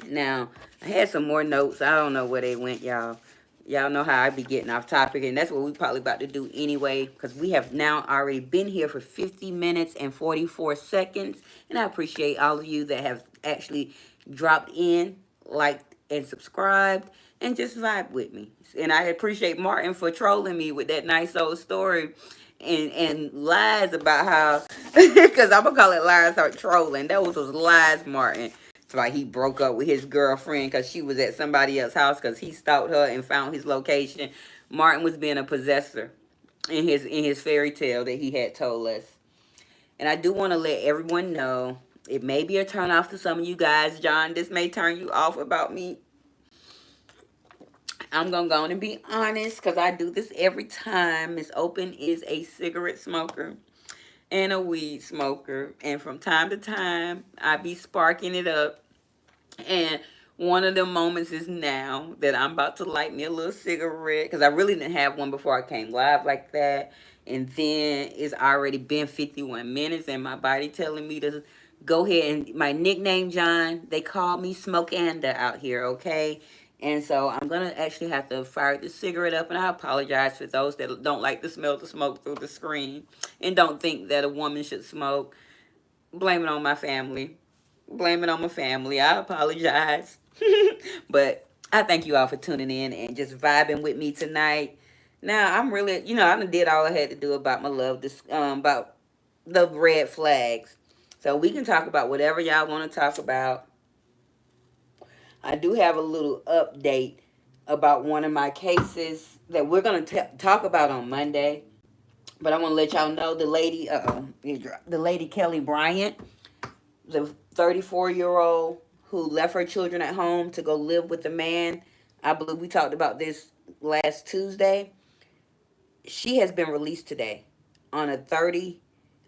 Now, I had some more notes. I don't know where they went, y'all. Y'all know how I be getting off topic, and that's what we probably about to do anyway, because we have now already been here for 50 minutes and 44 seconds, and I appreciate all of you that have actually dropped in, liked, and subscribed, and just vibe with me. And I appreciate Martin for trolling me with that nice old story and lies about how, because I'm going to call it lies or trolling. Those was lies, Martin. It's like he broke up with his girlfriend because she was at somebody else's house because he stalked her and found his location. Martin was being a possessor in his fairy tale that he had told us. And I do want to let everyone know, it may be a turn off to some of you guys. John, this may turn you off about me. I'm going to go on and be honest because I do this every time. Miss Open is a cigarette smoker and a weed smoker. And from time to time, I be sparking it up. And one of the moments is now that I'm about to light me a little cigarette because I really didn't have one before I came live like that. And then it's already been 51 minutes and my body telling me to go ahead. And my nickname, John, they call me Smokanda out here, okay? And so I'm going to actually have to fire the cigarette up. And I apologize for those that don't like to smell the smoke through the screen and don't think that a woman should smoke. Blame it on my family. Blame it on my family. I apologize. But I thank you all for tuning in and just vibing with me tonight. Now, I'm really, I done did all I had to do about my love, about the red flags. So we can talk about whatever y'all want to talk about. I do have a little update about one of my cases that we're going to talk about on Monday. But I want to let y'all know the lady Kelly Bryant, the 34-year-old who left her children at home to go live with a man. I believe we talked about this last Tuesday. She has been released today on a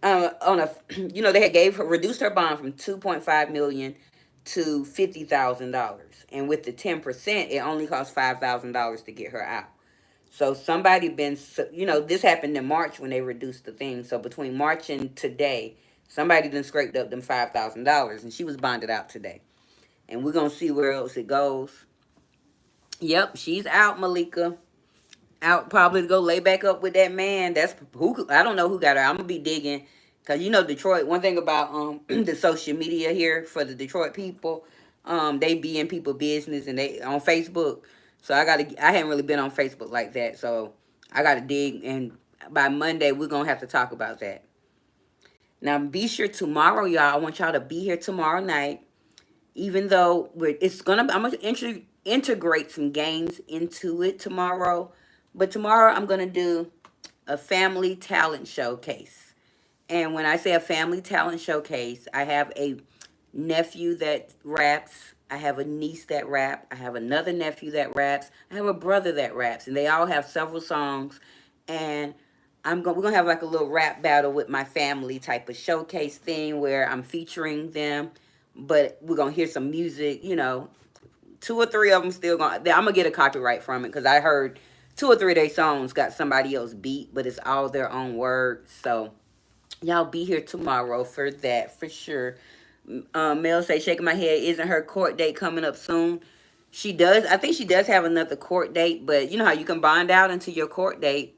they had reduced her bond from 2.5 million to $50,000, and with the 10%, it only costs $5,000 to get her out. So somebody this happened in March when they reduced the thing. So between March and today, somebody done scraped up them $5,000, and she was bonded out today. And we're going to see where else it goes. Yep, she's out, Malika. Out probably to go lay back up with that man. That's who, I don't know who got her. I'm going to be digging. Because, Detroit, one thing about the social media here for the Detroit people, they be in people's business and they on Facebook. So I hadn't really been on Facebook like that. So I got to dig. And by Monday, we're going to have to talk about that. Now, be sure tomorrow, y'all. I want y'all to be here tomorrow night. Even though I'm going to integrate some games into it tomorrow. But tomorrow, I'm going to do a family talent showcase. And when I say a family talent showcase, I have a nephew that raps. I have a niece that raps. I have another nephew that raps. I have a brother that raps. And they all have several songs. And we're going to have like a little rap battle with my family type of showcase thing where I'm featuring them. But we're going to hear some music, 2 or 3 of them still going to... I'm going to get a copyright from it because I heard 2 or 3 of their songs got somebody else beat, but it's all their own words. So y'all be here tomorrow for that, for sure. Mel say, shaking my head, isn't her court date coming up soon? She does. I think she does have another court date, but you know how you can bond out until your court date.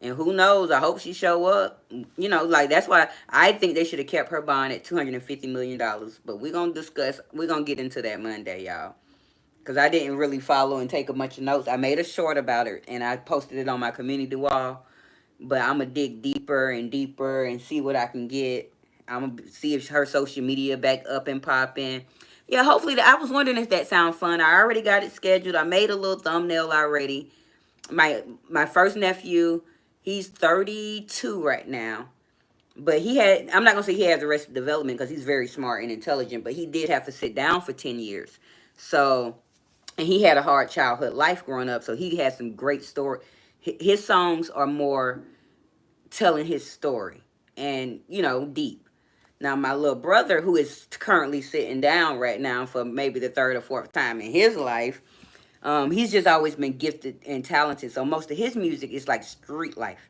And who knows? I hope she show up. That's why I think they should have kept her bond at $250 million. But we're going to get into that Monday, y'all. Because I didn't really follow and take a bunch of notes. I made a short about it, and I posted it on my community wall. But I'm going to dig deeper and deeper and see what I can get. I'm going to see if her social media back up and popping. Yeah, hopefully. I was wondering if that sounds fun. I already got it scheduled. I made a little thumbnail already. My first nephew, he's 32 right now. But he had, I'm not going to say he has arrested development because he's very smart and intelligent, but he did have to sit down for 10 years. So, and he had a hard childhood life growing up. So he has some great story. His songs are more telling his story and, deep. Now, my little brother, who is currently sitting down right now for maybe the third or fourth time in his life, he's just always been gifted and talented. So most of his music is like street life.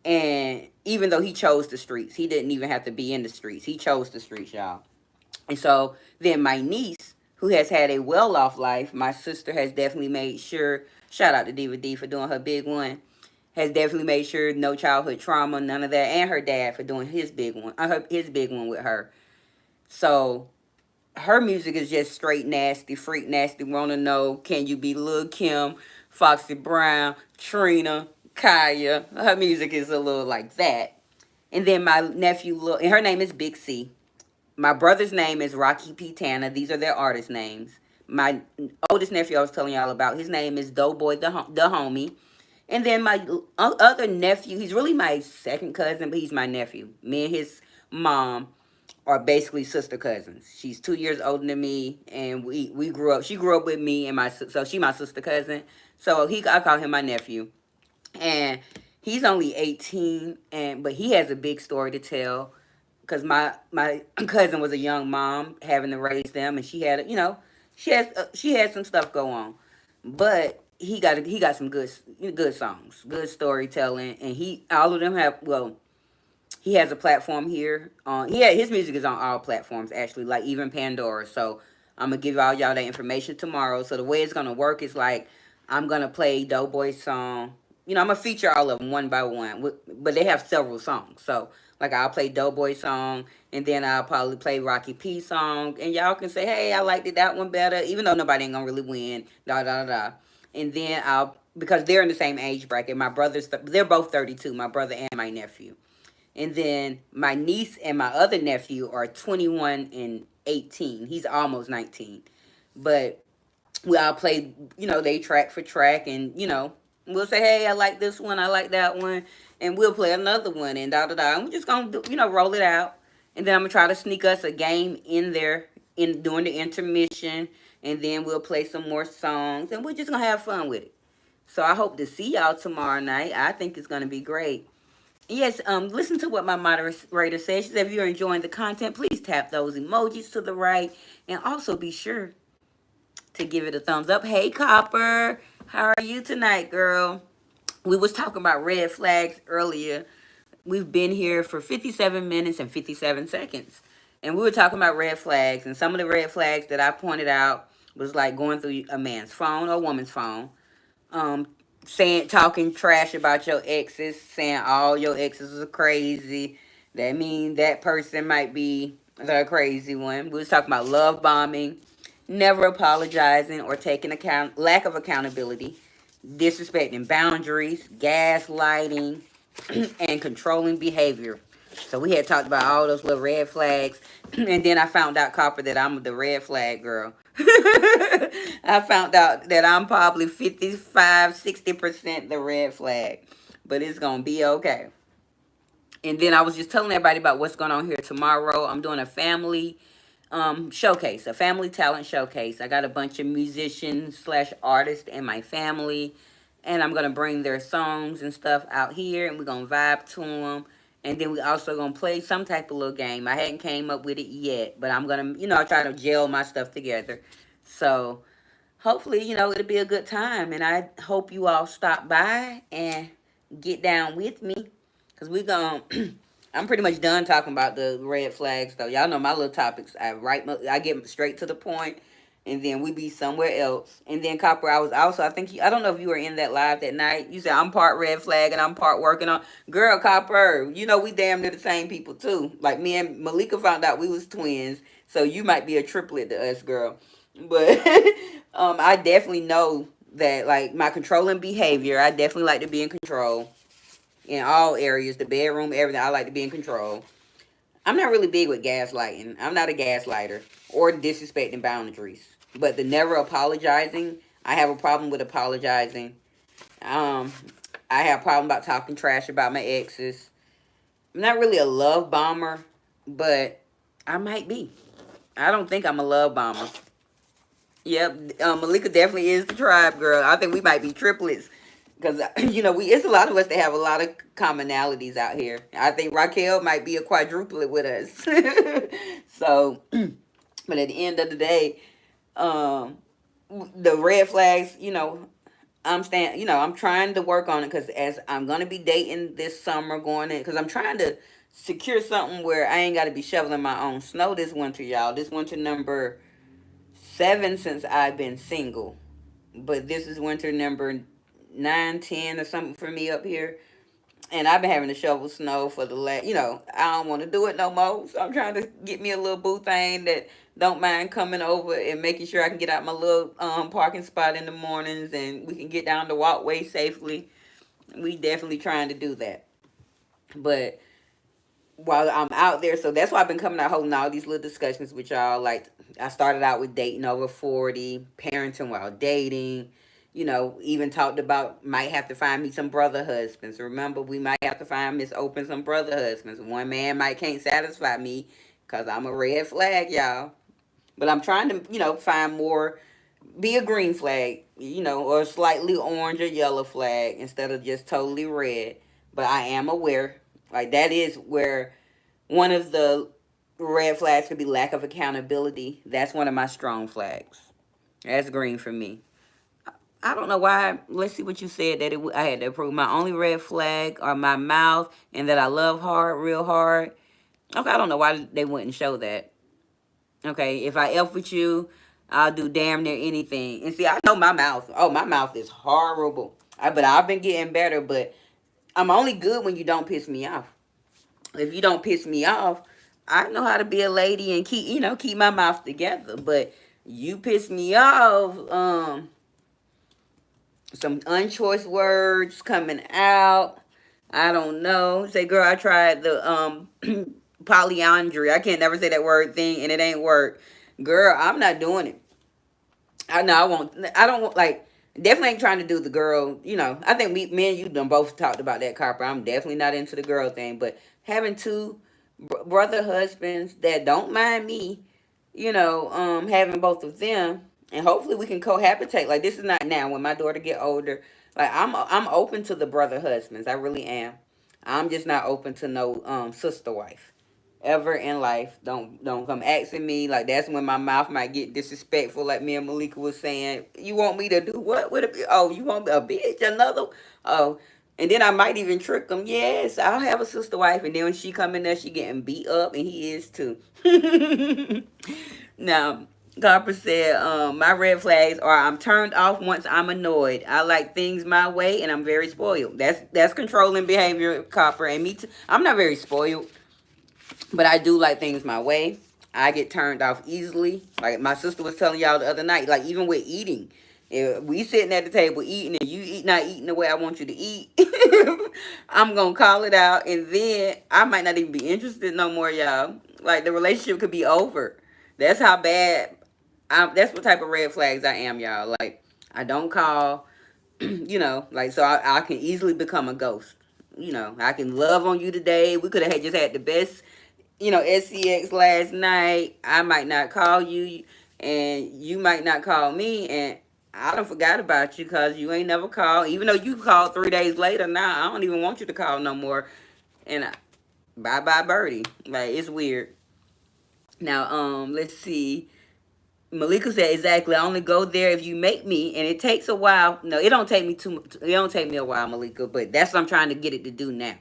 And even though he chose the streets, he didn't even have to be in the streets. He chose the streets, y'all. And so then my niece, who has had a well off life, my sister has definitely made sure, shout out to Diva D for doing her big one, has definitely made sure no childhood trauma, none of that, and her dad for doing his big one, his big one with her. So her music is just straight nasty, freak nasty. Wanna know? Can you be Lil Kim, Foxy Brown, Trina, Kaya? Her music is a little like that. And then my nephew, and her name is Big C. My brother's name is Rocky P. Tana. These are their artist names. My oldest nephew I was telling y'all about, his name is Doughboy the Homie. And then my other nephew, he's really my second cousin, but he's my nephew. Me and his mom are basically sister cousins. She's 2 years older than me, and we grew up. She grew up with me, and so she my sister cousin. So I call him my nephew, and he's only 18, but he has a big story to tell because my cousin was a young mom having to raise them, and she had she had some stuff go on, but he got some good songs, good storytelling, and he all of them have he has a platform here on his music is on all platforms actually, like even Pandora. So I'm gonna give all y'all that information tomorrow. So the way it's gonna work is like I'm gonna play Doughboy's song. I'm gonna feature all of them one by one, but they have several songs. So like I'll play Doughboy song, and then I'll probably play Rocky P song, and y'all can say, hey, I liked that one better, even though nobody ain't gonna really win. Da da da. And then because they're in the same age bracket. My brothers, they're both 32. My brother and my nephew. And then my niece and my other nephew are 21 and 18. He's almost 19. But we all play, they track for track. And, we'll say, hey, I like this one. I like that one. And we'll play another one and da da da. And we're just going to, roll it out. And then I'm going to try to sneak us a game in there during the intermission. And then we'll play some more songs. And we're just going to have fun with it. So I hope to see y'all tomorrow night. I think it's going to be great. Yes, listen to what my moderator says. She said, if you're enjoying the content, please tap those emojis to the right. And also be sure to give it a thumbs up. Hey, Copper, how are you tonight, girl? We was talking about red flags earlier. We've been here for 57 minutes and 57 seconds. And we were talking about red flags. And some of the red flags that I pointed out was like going through a man's phone or a woman's phone. Talking trash about your exes, saying all your exes are crazy. That means that person might be the crazy one. We was talking about love bombing, never apologizing or taking lack of accountability, disrespecting boundaries, gaslighting, and controlling behavior. So we had talked about all those little red flags, and then I found out, Copper, that I'm the red flag girl. I found out that I'm probably 55, 60% the red flag, but it's gonna be okay. And then I was just telling everybody about what's going on here tomorrow. I'm doing a family showcase, a family talent showcase. I got a bunch of musicians slash artists in my family, and I'm gonna bring their songs and stuff out here, and we're gonna vibe to them. And then we also gonna play some type of little game. I hadn't came up with it yet, but I'm gonna, I try to gel my stuff together. So hopefully, it'll be a good time, and I hope you all stop by and get down with me, cause we gonna. I'm pretty much done talking about the red flags, though. Y'all know my little topics. I get straight to the point, and then we be somewhere else. And then Copper, I was also, I don't know if you were in that live that night. You said I'm part red flag and I'm part working on. Girl, Copper, we damn near the same people too. Like me and Malika found out we was twins, so you might be a triplet to us, girl. But I definitely know that, like, my controlling behavior, I definitely like to be in control in all areas, the bedroom, everything. I like to be in control. I'm not really big with gaslighting. I'm not a gaslighter or disrespecting boundaries. But the never apologizing, I have a problem with apologizing. I have a problem about talking trash about my exes. I'm not really a love bomber, but I might be. I don't think I'm a love bomber. Yep, Malika definitely is the tribe girl. I think we might be triplets because it's a lot of us that have a lot of commonalities out here. I think Raquel might be a quadruplet with us. So, but at the end of the day, um, the red flags, I'm trying to work on it because as I'm gonna be dating this summer, going in because I'm trying to secure something where I ain't got to be shoveling my own snow this winter, y'all. This winter number 7 since I've been single, but this is winter number 9, 10, or something for me up here. And I've been having to shovel snow for the last, I don't want to do it no more. So I'm trying to get me a little boo thing that don't mind coming over and making sure I can get out my little parking spot in the mornings and we can get down the walkway safely. We definitely trying to do that. But while I'm out there, so that's why I've been coming out holding all these little discussions with y'all. Like I started out with dating over 40, parenting while dating. Even talked about might have to find me some brother husbands. Remember, we might have to find Miss Open some brother husbands. One man might can't satisfy me because I'm a red flag, y'all. But I'm trying to, find more, be a green flag, or a slightly orange or yellow flag instead of just totally red. But I am aware, like that is where one of the red flags could be lack of accountability. That's one of my strong flags. That's green for me. I don't know why. Let's see what you said that I had to approve. My only red flag are my mouth and that I love hard, real hard. Okay, I don't know why they wouldn't show that. Okay, if I F with you, I'll do damn near anything. And see, I know my mouth. Oh, my mouth is horrible. But I've been getting better. But I'm only good when you don't piss me off. If you don't piss me off, I know how to be a lady and keep my mouth together. But you piss me off, some unchoice words coming out. I don't know. Say, girl, I tried the polyandry. I can't never say that word thing, and it ain't work. Girl, I'm not doing it. I know I won't. I don't want like. Definitely ain't trying to do the girl. I think me and you done both talked about that, Copper. I'm definitely not into the girl thing, but having two brother husbands that don't mind me, having both of them, and hopefully we can cohabitate. Like this is not now when my daughter get older. Like I'm open to the brother husbands. I really am. I'm just not open to no sister wife ever in life. Don't come asking me. Like that's when my mouth might get disrespectful. Like me and Malika was saying, you want me to do what? Oh, you want a bitch? Another? Oh, and then I might even trick them. Yes, I'll have a sister wife, and then when she come in there, she getting beat up, and he is too. Now, Copper said, my red flags are I'm turned off once I'm annoyed. I like things my way, and I'm very spoiled. That's controlling behavior, Copper, and me too. I'm not very spoiled. But I do like things my way. I get turned off easily. Like my sister was telling y'all the other night, like even with eating. If we sitting at the table eating and you not eating the way I want you to eat, I'm going to call it out. And then I might not even be interested no more, y'all. Like the relationship could be over. That's how bad, that's what type of red flags I am, y'all. Like I don't call, like so I can easily become a ghost. I can love on you today. We could have just had the best SCX last night. I might not call you, and you might not call me, and I done forgot about you because you ain't never called. Even though you called 3 days later, now I don't even want you to call no more. And bye bye birdie. Like it's weird. Now let's see. Malika said exactly. I only go there if you make me, and it takes a while. No, it don't take me too. It don't take me a while, Malika. But that's what I'm trying to get it to do now.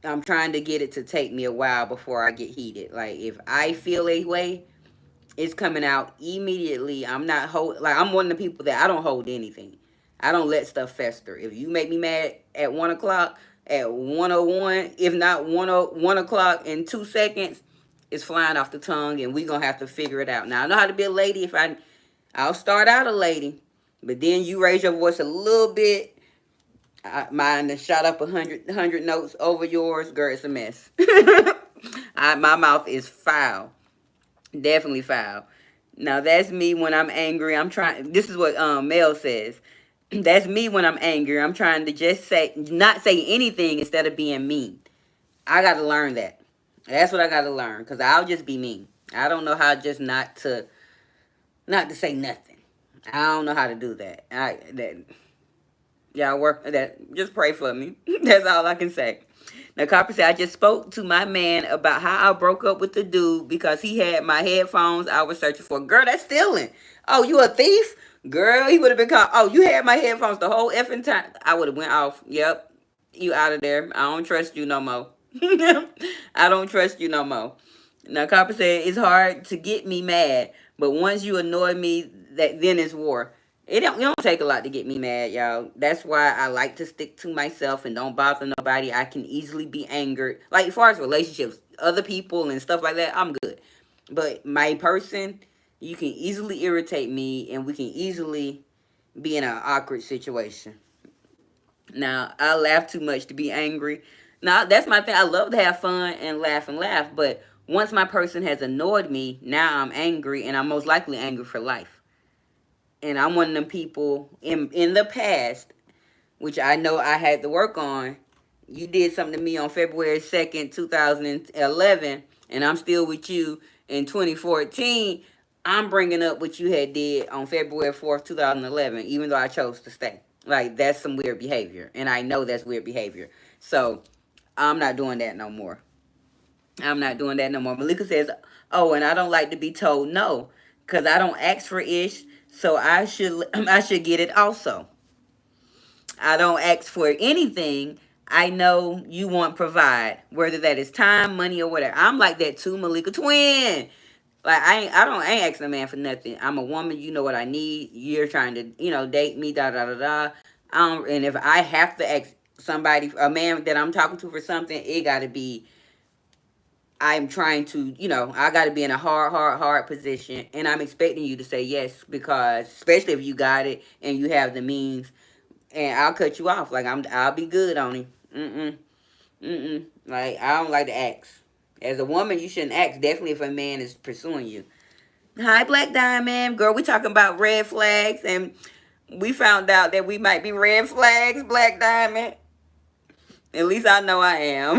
I'm trying to get it to take me a while before I get heated. Like if I feel a way, it's coming out immediately. I'm not I'm one of the people that I don't hold anything. I don't let stuff fester. If you make me mad at 1 o'clock, at 1:01, if not 1 o'clock in 2 seconds, it's flying off the tongue, and we gonna have to figure it out. Now I know how to be a lady. I'll start out a lady, but then you raise your voice a little bit. Mine that shot up 100 notes over yours, girl, it's a mess. My mouth is foul. Definitely foul. Now, that's me when I'm angry. This is what Mel says. That's me when I'm angry. I'm trying to just not say anything instead of being mean. I got to learn that. That's what I got to learn because I'll just be mean. I don't know how just not to say nothing. I don't know how to do that. Y'all work that. Just pray for me. That's all I can say. Now, Copper said, I just spoke to my man about how I broke up with the dude because he had my headphones I was searching for. Girl, that's stealing. Oh, you a thief? Girl, he would have been caught. Oh, you had my headphones the whole effing time. I would have went off. Yep. You out of there. I don't trust you no more. I don't trust you no more. Now, Copper said, it's hard to get me mad, but once you annoy me, then it's war. It don't take a lot to get me mad, y'all. That's why I like to stick to myself and don't bother nobody. I can easily be angered. Like as far as relationships, other people and stuff like that, I'm good. But my person, you can easily irritate me and we can easily be in an awkward situation. Now, I laugh too much to be angry. Now, that's my thing. I love to have fun and laugh, but once my person has annoyed me, now I'm angry and I'm most likely angry for life. And I'm one of them people in the past, which I know I had to work on. You did something to me on February 2nd, 2011, and I'm still with you in 2014. I'm bringing up what you had did on February 4th, 2011, even though I chose to stay. Like, that's some weird behavior, and I know that's weird behavior. So, I'm not doing that no more. I'm not doing that no more. Malika says, oh, and I don't like to be told no, because I don't ask for ish, so I should get it also. I don't ask for anything. I know you want provide, whether that is time, money, or whatever. I'm like that too, Malika twin. Like I ain't asking a man for nothing. I'm a woman. You know what I need. You're trying to date me. Da da da da. And if I have to ask somebody, a man that I'm talking to for something, it got to be. I'm trying to, I got to be in a hard position, and I'm expecting you to say yes because, especially if you got it and you have the means, and I'll cut you off. Like I'll be good on him. Like I don't like to ask. As a woman, you shouldn't ask. Definitely if a man is pursuing you. Hi, Black Diamond, girl. We talking about red flags, and we found out that we might be red flags, Black Diamond. At least I know I am.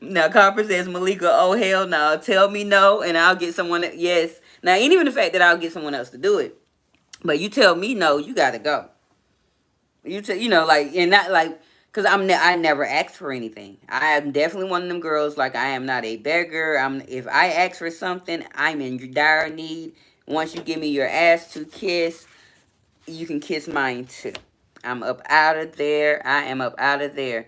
Now, Copper says, Malika, oh, hell no. Tell me no, and I'll get someone. Yes. Now, ain't even the fact that I'll get someone else to do it. But you tell me no, you got to go. Like, and not like, because I never ask for anything. I am definitely one of them girls, like, I am not a beggar. If I ask for something, I'm in dire need. Once you give me your ass to kiss, you can kiss mine too. I'm up out of there. I am up out of there.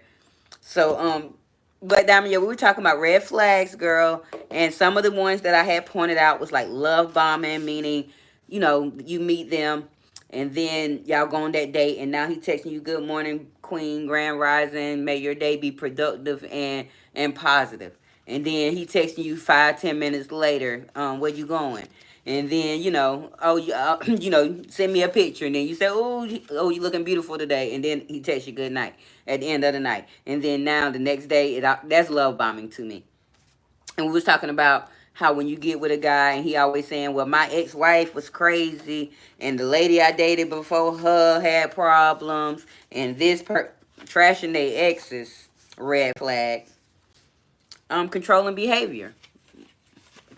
So, but Diamond, yeah, we were talking about red flags, girl, and some of the ones that I had pointed out was like love bombing, meaning, you meet them, and then y'all go on that date, and now he texting you, "Good morning, Queen, Grand Rising, may your day be productive and positive," and then he texting you 5-10 minutes later, where you going? And then oh send me a picture, and then you say, oh, you looking beautiful today, and then he texts you good night at the end of the night, and then now the next day that's love bombing to me. And we was talking about how when you get with a guy and he always saying, well, my ex-wife was crazy, and the lady I dated before her had problems, and trashing their exes, red flag. Controlling behavior.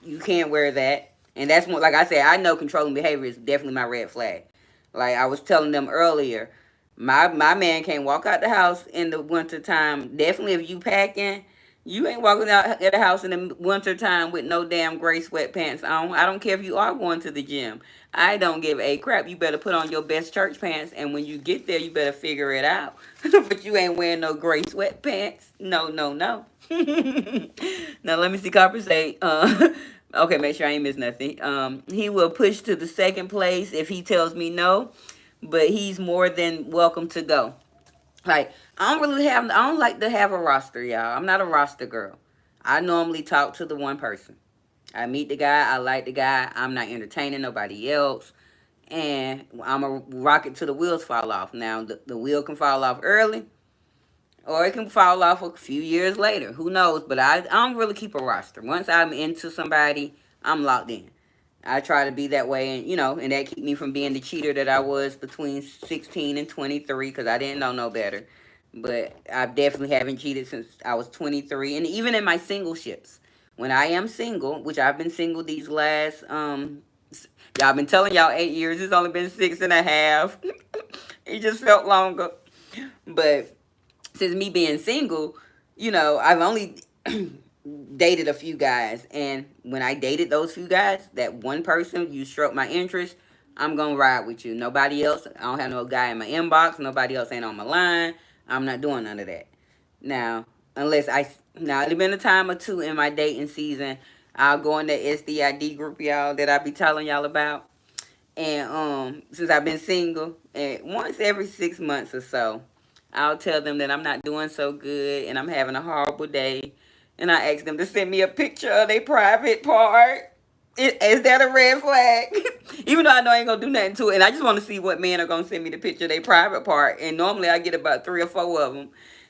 You can't wear that. And that's more, like I said, I know controlling behavior is definitely my red flag. Like I was telling them earlier, my man can't walk out the house in the winter time. Definitely if you packing, you ain't walking out at the house in the winter time with no damn gray sweatpants on. I don't care if you are going to the gym. I don't give a crap. You better put on your best church pants, and when you get there, you better figure it out. But you ain't wearing no gray sweatpants. No, no, no. Now let me see. Copper say, okay, make sure I ain't miss nothing. He will push to the second place if he tells me no, but he's more than welcome to go. Like, I don't like to have a roster, y'all. I'm not a roster girl. I normally talk to the one person. I meet the guy, I like the guy, I'm not entertaining nobody else, and I'm a rocket till the wheels fall off. Now, the wheel can fall off early, or it can fall off a few years later. Who knows? But I don't really keep a roster. Once I'm into somebody, I'm locked in. I try to be that way, and that keep me from being the cheater that I was between 16 and 23 because I didn't know no better. But I definitely haven't cheated since I was 23. And even in my single ships, when I am single, which I've been single these last, y'all been telling y'all 8 years. It's only been 6.5. It just felt longer. But since me being single, I've only dated a few guys. And when I dated those few guys, that one person, you struck my interest, I'm going to ride with you. Nobody else. I don't have no guy in my inbox. Nobody else ain't on my line. I'm not doing none of that. Now, now it's been a time or two in my dating season. I'll go in the SDID group, y'all, that I be telling y'all about. And since I've been single, and once every 6 months or so, I'll tell them that I'm not doing so good and I'm having a horrible day. And I ask them to send me a picture of their private part. Is that a red flag? Even though I know I ain't gonna do nothing to it. And I just want to see what men are gonna send me the picture of their private part. And normally I get about 3 or 4 of them.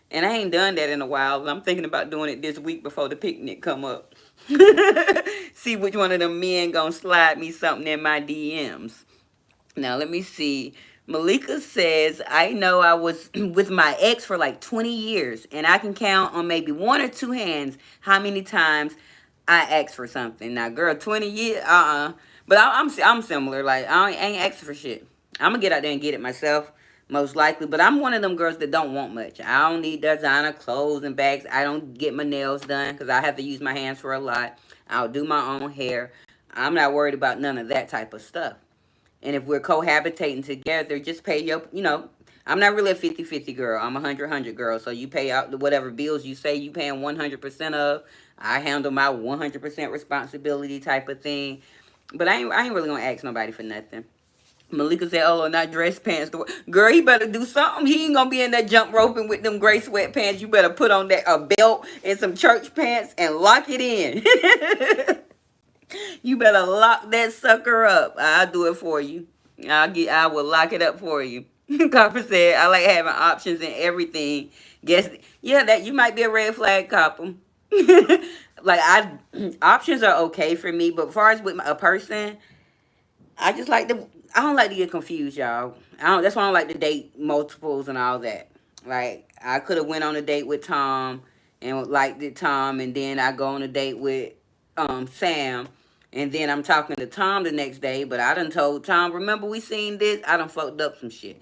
And I ain't done that in a while. And I'm thinking about doing it this week before the picnic come up. See which one of them men gonna slide me something in my DMs. Now let me see. Malika says, I know I was with my ex for like 20 years, and I can count on maybe one or two hands how many times I asked for something. Now, girl, 20 years, But I'm similar. Like, I ain't asking for shit. I'm gonna get out there and get it myself, most likely. But I'm one of them girls that don't want much. I don't need designer clothes and bags. I don't get my nails done because I have to use my hands for a lot. I'll do my own hair. I'm not worried about none of that type of stuff. And if we're cohabitating together, just pay I'm not really a 50-50 girl. I'm a 100-100 girl. So you pay out whatever bills you say you paying 100% of. I handle my 100% responsibility type of thing. But I ain't really gonna ask nobody for nothing. Malika said, oh, not dress pants. Girl, he better do something. He ain't gonna be in that jump roping with them gray sweatpants. You better put on that a belt and some church pants and lock it in. You better lock that sucker up. I'll do it for you. I will lock it up for you. Copper said, I like having options in everything. Guess yeah, that you might be a red flag, Copper. Like options are okay for me, but as far as with a person, I don't like to get confused, y'all. That's why I don't like to date multiples and all that. Like I could have went on a date with Tom and liked it Tom, and then I go on a date with Sam, and then I'm talking to Tom the next day, but I done told Tom, remember we seen this? I done fucked up some shit.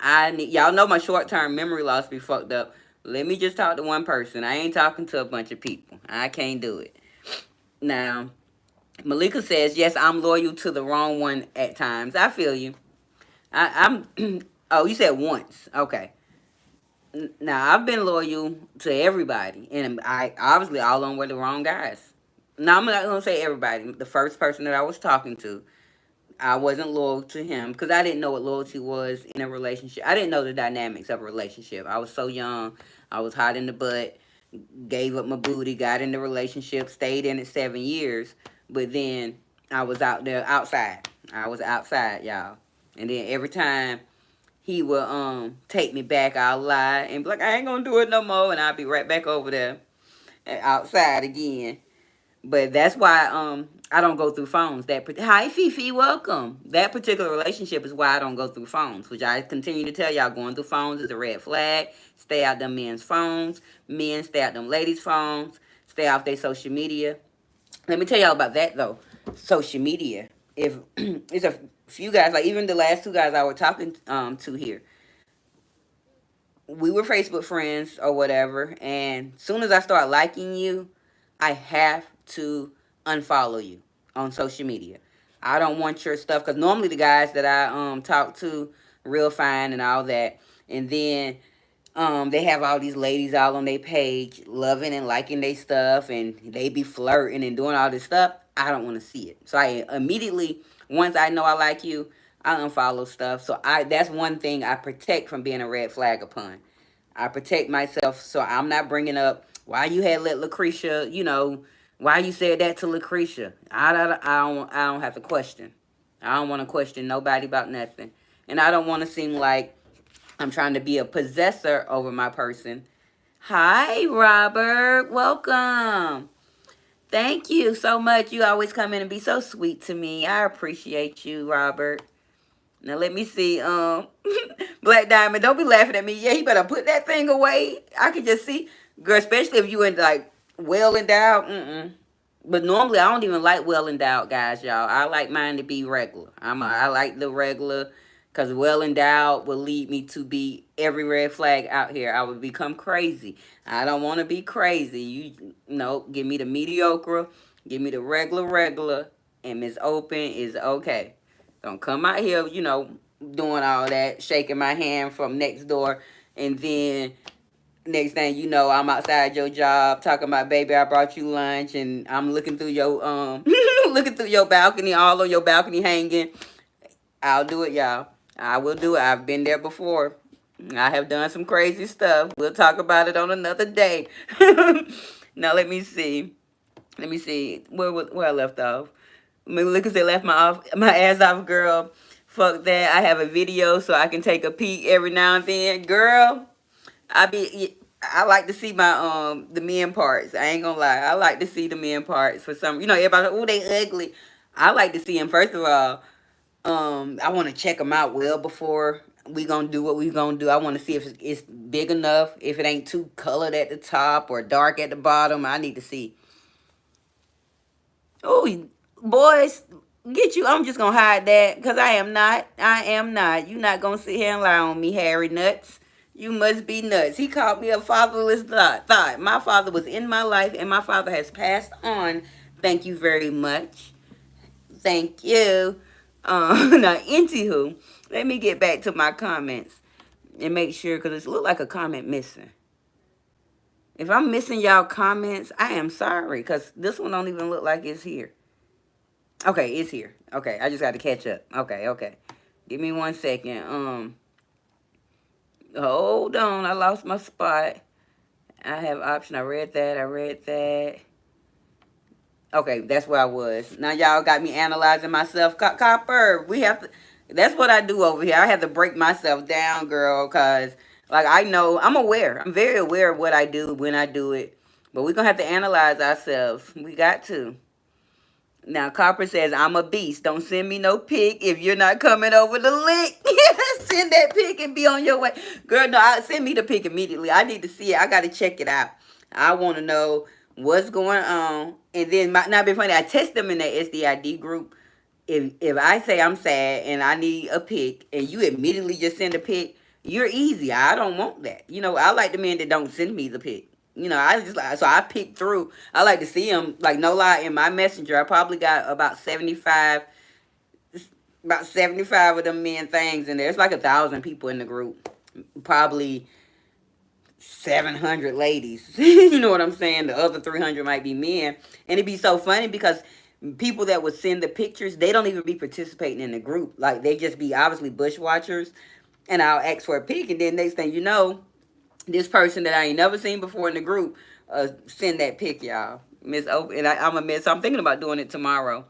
Y'all know my short term memory loss be fucked up. Let me just talk to one person. I ain't talking to a bunch of people. I can't do it. Now, Malika says, yes, I'm loyal to the wrong one at times. I feel you. I'm oh, you said once. Okay. Now I've been loyal to everybody, and I obviously all on were the wrong guys. Now I'm not gonna say everybody. The first person that I was talking to, I wasn't loyal to him because I didn't know what loyalty was in a relationship. I didn't know the dynamics of a relationship. I was so young. I was hot in the butt. Gave up my booty. Got in the relationship. Stayed in it 7 years. But then I was out there outside. I was outside, y'all. And then every time he would take me back, I'll lie and be like, I ain't gonna do it no more, and I'll be right back over there outside again. But that's why I don't go through phones. Hi Fifi, welcome. That particular relationship is why I don't go through phones, which I continue to tell y'all going through phones is a red flag. Stay out them men's phones. Men stay out them ladies' phones. Stay off their social media. Let me tell y'all about that though. Social media. If it's a few guys, like even the last two guys I was talking to here, we were Facebook friends or whatever, and soon as I start liking you, I have to unfollow you on social media. I don't want your stuff because normally the guys that I talk to real fine and all that, and then they have all these ladies all on their page loving and liking their stuff, and they be flirting and doing all this stuff. I don't want to see it. So I immediately, once I know I like you, I unfollow stuff. So that's one thing I protect from being a red flag upon. I protect myself so I'm not bringing up why you had let Lucretia, why you said that to Lucretia. I don't have to question. I don't want to question nobody about nothing. And I don't want to seem like I'm trying to be a possessor over my person. Hi, Robert. Welcome. Thank you so much. You always come in and be so sweet to me. I appreciate you, Robert. Now let me see. Black Diamond, don't be laughing at me. Yeah, he better put that thing away. I can just see, girl, especially if you in like well endowed. But normally I don't even like well endowed guys, y'all. I like mine to be regular. I like the regular, because well endowed will lead me to be every red flag out here. I would become crazy. I don't want to be crazy. You know, give me the mediocre, give me the regular, and Miss Open is okay. Don't come out here, doing all that, shaking my hand from next door, and then next thing you know, I'm outside your job talking about, baby, I brought you lunch, and I'm looking through your looking through your balcony, all on your balcony hanging. I'll do it, y'all. I will do it. I've been there before. I have done some crazy stuff. We'll talk about it on another day. Now let me see. Let me see where I left off. Look, they left my ass off, girl. Fuck that. I have a video so I can take a peek every now and then, girl. I like to see my the men parts. I ain't gonna lie. I like to see the men parts for some. Everybody, oh, they ugly. I like to see them. First of all, I want to check them out well before we gonna do what we gonna do. I want to see if it's big enough. If it ain't too colored at the top or dark at the bottom, I need to see. Oh, boys, get you. I'm just gonna hide that because I am not. I am not. You not gonna sit here and lie on me, Harry Nuts. You must be nuts. He called me a fatherless thought. My father was in my life, and my father has passed on. Thank you very much. Thank you. Now, anywho, let me get back to my comments and make sure, because it look like a comment missing. If I'm missing y'all comments, I am sorry, because this one don't even look like it's here. Okay, it's here. Okay, I just got to catch up. Okay. Give me 1 second. Hold on, I lost my spot. I have option. I read that. Okay, that's where I was. Now y'all got me analyzing myself. Copper, we have to. That's what I do over here. I have to break myself down, girl, because like I know, I'm aware. I'm very aware of what I do when I do it. But we're gonna have to analyze ourselves. We got to. Now, Copper says, I'm a beast. Don't send me no pic if you're not coming over the link. Send that pic and be on your way. Girl, no, send me the pic immediately. I need to see it. I got to check it out. I want to know what's going on. And then, not be funny, I test them in that SDID group. If I say I'm sad and I need a pic and you immediately just send a pic, you're easy. I don't want that. I like the men that don't send me the pic. I just like, so I picked through. I like to see them, like, no lie, in my messenger. I probably got about 75 of them men things in there. It's like 1,000 people in the group. Probably 700 ladies. You know what I'm saying? The other 300 might be men. And it'd be so funny because people that would send the pictures, they don't even be participating in the group. Like, they just be obviously bush watchers. And I'll ask for a pic, and then next thing you know, this person that I ain't never seen before in the group send that pic, y'all. Miss Open, and I'm a miss. So I'm thinking about doing it tomorrow,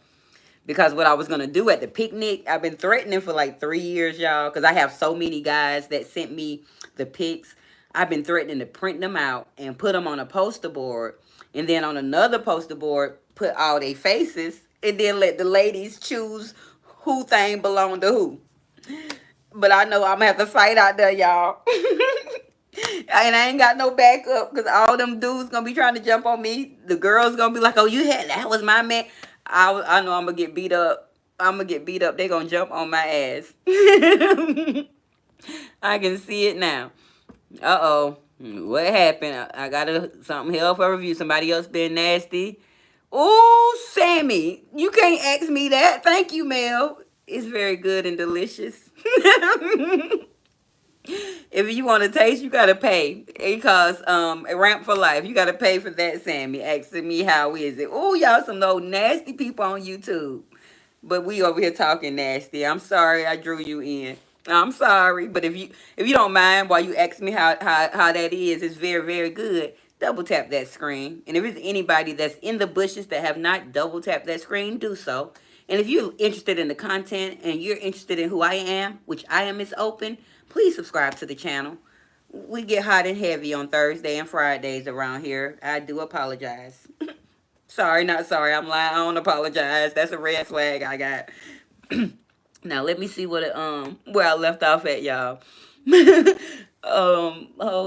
because what I was gonna do at the picnic, I've been threatening for like 3 years, y'all, because I have so many guys that sent me the pics. I've been threatening to print them out and put them on a poster board, and then on another poster board put all their faces, and then let the ladies choose who thing belong to who. But I know I'm gonna have to fight out there, y'all. And I ain't got no backup because all them dudes gonna be trying to jump on me. The girls gonna be like, "Oh, that was my man." I know I'm gonna get beat up. They gonna jump on my ass. I can see it now. Uh-oh. What happened? I got something here for review. Somebody else been nasty. Oh, Sammy, you can't ask me that. Thank you, Mel. It's very good and delicious. If you want to taste, you gotta pay. It costs a ramp for life. You gotta pay for that, Sammy. Asking me how is it. Oh, y'all some old nasty people on YouTube. But we over here talking nasty. I'm sorry I drew you in. I'm sorry. But if you don't mind while you ask me how that is, it's very, very good. Double tap that screen. And if there's anybody that's in the bushes that have not double tapped that screen, do so. And if you're interested in the content and you're interested in who I am, which I am Miss Open, please subscribe to the channel. We get hot and heavy on Thursday and Fridays around here. I do apologize. Sorry, not sorry. I'm lying. I don't apologize. That's a red flag I got. Now let me see where I left off at, y'all. Hold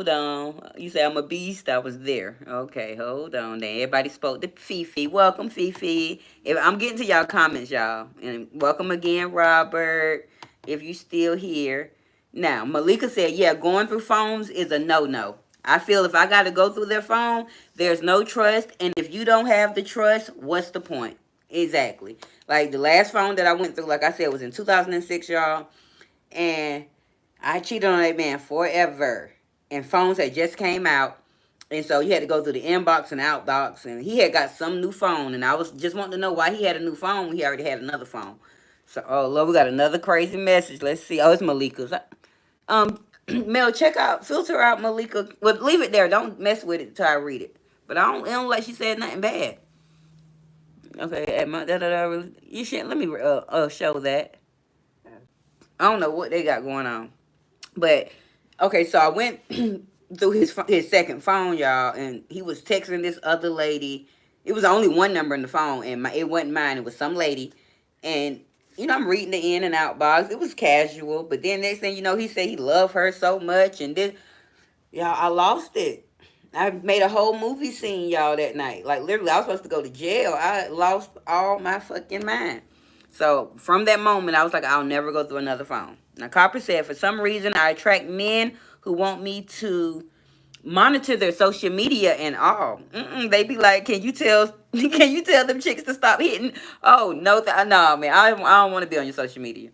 on. You say I'm a beast. I was there. Okay, hold on. Then everybody spoke to Fifi. Welcome, Fifi. If I'm getting to y'all comments, y'all, and welcome again, Robert. If you still here. Now, Malika said, yeah, going through phones is a no-no. I feel if I got to go through their phone, there's no trust, and if you don't have the trust, what's the point? Exactly. Like the last phone that I went through, like I said, was in 2006, y'all, and I cheated on that man forever. And phones had just came out. And so you had to go through the inbox and outbox. And he had got some new phone. And I was just wanting to know why he had a new phone when he already had another phone. So, oh, Lord, we got another crazy message. Let's see. Oh, it's Malika's. Mel, check out, filter out Malika. Well, leave it there. Don't mess with it until I read it. But I don't like she said nothing bad. Okay, at my, you shouldn't, let me show that. I don't know what they got going on. But okay, so I went through his second phone, y'all, and he was texting this other lady. It was only one number in the phone, and it wasn't mine. It was some lady, and I'm reading the in and out box. It was casual, but then next thing you know, he said he loved her so much, and this, y'all, I lost it. I made a whole movie scene, y'all, that night. Like literally, I was supposed to go to jail. I lost all my fucking mind. So from that moment, I was like, I'll never go through another phone. Now, Copper said, for some reason, I attract men who want me to monitor their social media and all. They be like, can you tell can you tell them chicks to stop hitting? Oh, no, no, man, I don't want to be on your social media.